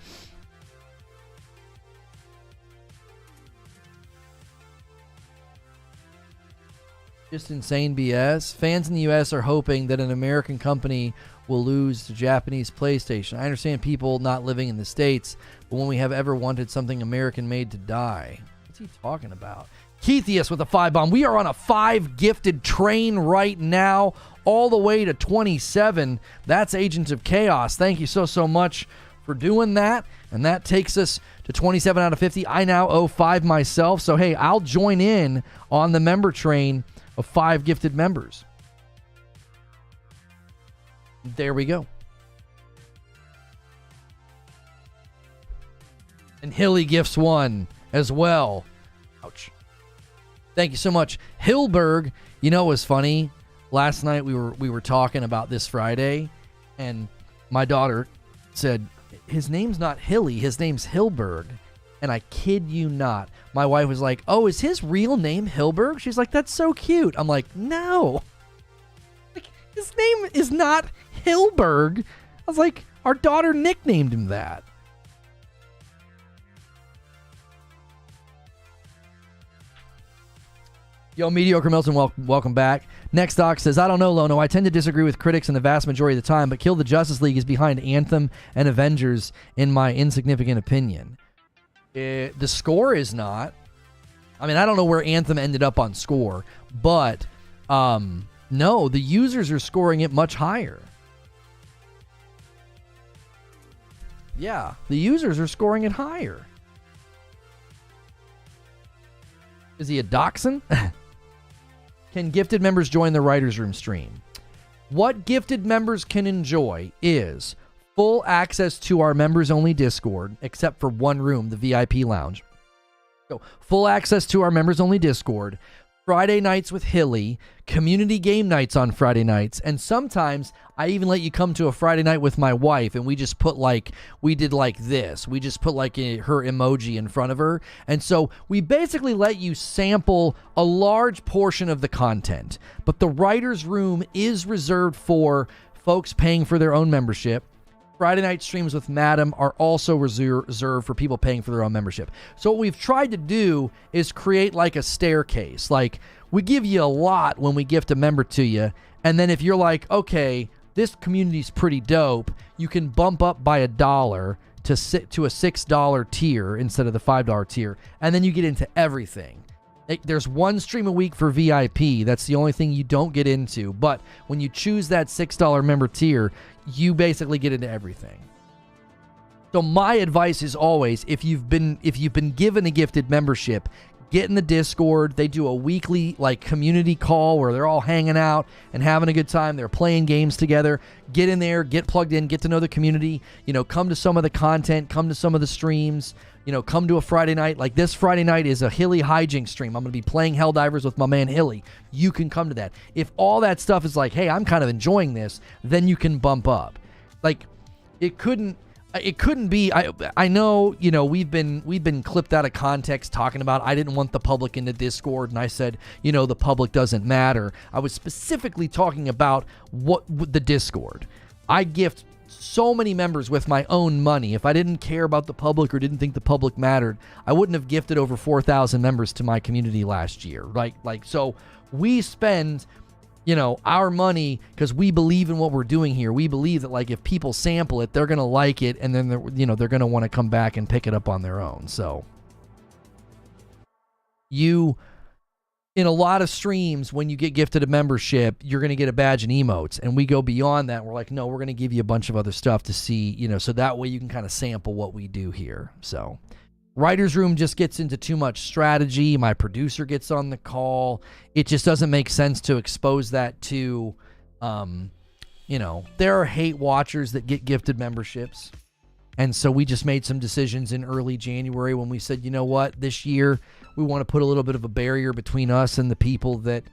Speaker 1: Just insane BS. Fans in the US are hoping that an American company will lose to Japanese PlayStation. I understand people not living in the States, but when we have ever wanted something American made to die. What's he talking about? Keithius with a 5 bomb. We are on a 5 gifted train right now, all the way to 27. That's Agents of Chaos. Thank you so much for doing that. And that takes us to 27 out of 50. I now owe 5 myself. So, hey, I'll join in on the member train of 5 gifted members. There we go. And Hilly gifts one as well. Ouch. Thank you so much. Hillberg, you know, it was funny. Last night we were talking about this Friday, and my daughter said, his name's not Hilly, his name's Hillberg. And I kid you not, my wife was like, oh, is his real name Hillberg? She's like, that's so cute. I'm like, no. Like, his name is not Hillberg. I was like, our daughter nicknamed him that. Yo, Mediocre Milton, welcome back. Next doc says, I don't know, Lono. I tend to disagree with critics in the vast majority of the time, but Kill the Justice League is behind Anthem and Avengers, in my insignificant opinion. The score is not. I mean, I don't know where Anthem ended up on score, but no, the users are scoring it much higher. Yeah, the users are scoring it higher. Is he a dachshund? Can gifted members join the Writers Room stream? What gifted members can enjoy is full access to our members-only Discord, except for one room, the VIP lounge. So, full access to our members-only Discord, Friday nights with Hilly, community game nights on Friday nights, and sometimes I even let you come to a Friday night with my wife, and we just put we did this. We just put her emoji in front of her, and so we basically let you sample a large portion of the content. But the Writers Room is reserved for folks paying for their own membership. Friday night streams with Madam are also reserved for people paying for their own membership. So what we've tried to do is create a staircase. We give you a lot when we gift a member to you, and then if you're like, okay, this community's pretty dope, you can bump up by $1 to a $6 tier instead of the $5 tier, and then you get into everything. There's one stream a week for VIP. That's the only thing you don't get into. But when you choose that $6 member tier, you basically get into everything. So my advice is always, if you've been given a gifted membership, get in the Discord. They do a weekly community call where they're all hanging out and having a good time. They're playing games together. Get in there, get plugged in, get to know the community. Come to some of the content, come to some of the streams. Come to a Friday night. This Friday night is a Hilly hijink stream. I'm going to be playing Helldivers with my man Hilly. You can come to that. If all that stuff is hey, I'm kind of enjoying this, then you can bump up. It couldn't be. I know, we've been clipped out of context talking about I didn't want the public in the Discord, and I said, the public doesn't matter. I was specifically talking about the Discord. I gift so many members with my own money. If I didn't care about the public or didn't think the public mattered, I wouldn't have gifted over 4,000 members to my community last year. So we spend, our money because we believe in what we're doing here. We believe that if people sample it, they're going to like it, and then they're going to want to come back and pick it up on their own. So in a lot of streams, when you get gifted a membership, you're going to get a badge and emotes. And we go beyond that. We're like, no, we're going to give you a bunch of other stuff to see, so that way you can kind of sample what we do here. So Writer's Room just gets into too much strategy. My producer gets on the call. It just doesn't make sense to expose that to, there are hate watchers that get gifted memberships. And so we just made some decisions in early January when we said, you know what, this year we want to put a little bit of a barrier between us and the people that,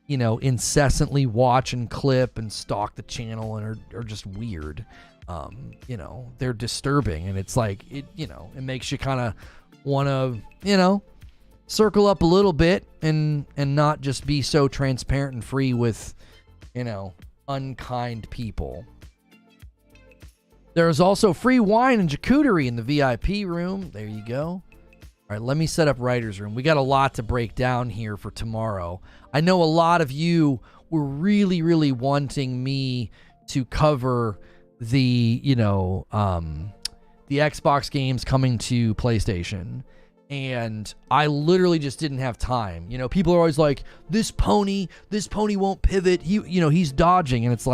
Speaker 1: incessantly watch and clip and stalk the channel and are just weird. They're disturbing, and it's it makes you kind of want to, circle up a little bit and not just be so transparent and free with, unkind people. There's also free wine and charcuterie in the VIP room. There you go. All right, let me set up Writer's Room. We got a lot to break down here for tomorrow. I know a lot of you were really, really wanting me to cover the, the Xbox games coming to PlayStation. And I literally just didn't have time. People are always like, this pony won't pivot. He's dodging. And it's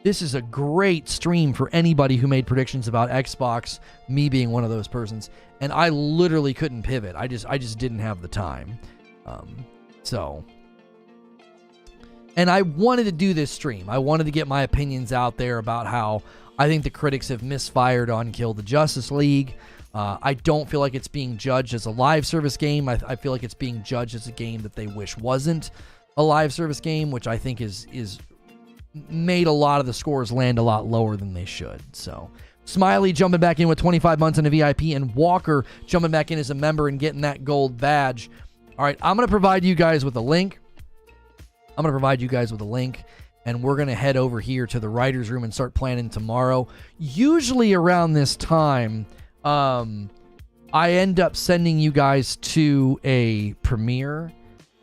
Speaker 1: this is a great stream for anybody who made predictions about Xbox, me being one of those persons. And I literally couldn't pivot. I just didn't have the time. And I wanted to do this stream. I wanted to get my opinions out there about how I think the critics have misfired on Kill the Justice League. I don't feel like it's being judged as a live service game. I feel like it's being judged as a game that they wish wasn't a live service game, which I think is made a lot of the scores land a lot lower than they should. So Smiley jumping back in with 25 months in a VIP, and Walker jumping back in as a member and getting that gold badge. All right, I'm going to provide you guys with a link. And we're going to head over here to the writer's room and start planning tomorrow. Usually around this time, I end up sending you guys to a premiere,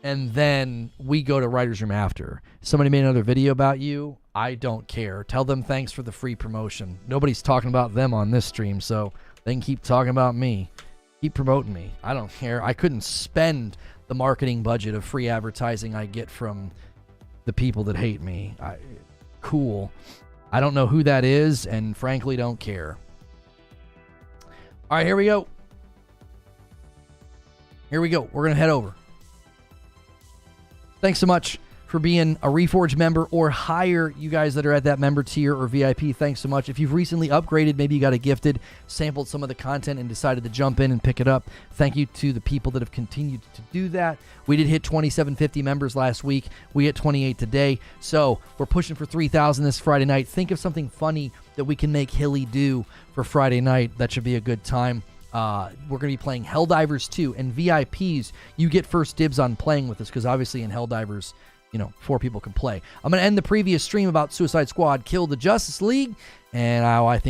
Speaker 1: and then we go to writer's room after. Somebody made another video about you. I don't care. Tell them thanks for the free promotion. Nobody's talking about them on this stream, so they can keep talking about me. Keep promoting me. I don't care. I couldn't spend the marketing budget of free advertising I get from the people that hate me. Cool. I don't know who that is, and frankly don't care. All right, here we go. We're going to head over. Thanks so much for being a Reforge member or higher. You guys that are at that member tier or VIP, thanks so much. If you've recently upgraded, maybe you got a gifted, sampled some of the content and decided to jump in and pick it up, thank you to the people that have continued to do that. We did hit 2750 members last week. We hit 28 today. So we're pushing for 3,000 this Friday night. Think of something funny that we can make Hilly do for Friday night. That should be a good time. We're going to be playing Helldivers 2, and VIPs, you get first dibs on playing with us, because obviously in Helldivers, 4 people can play. I'm going to end the previous stream about Suicide Squad Kill the Justice League, and I think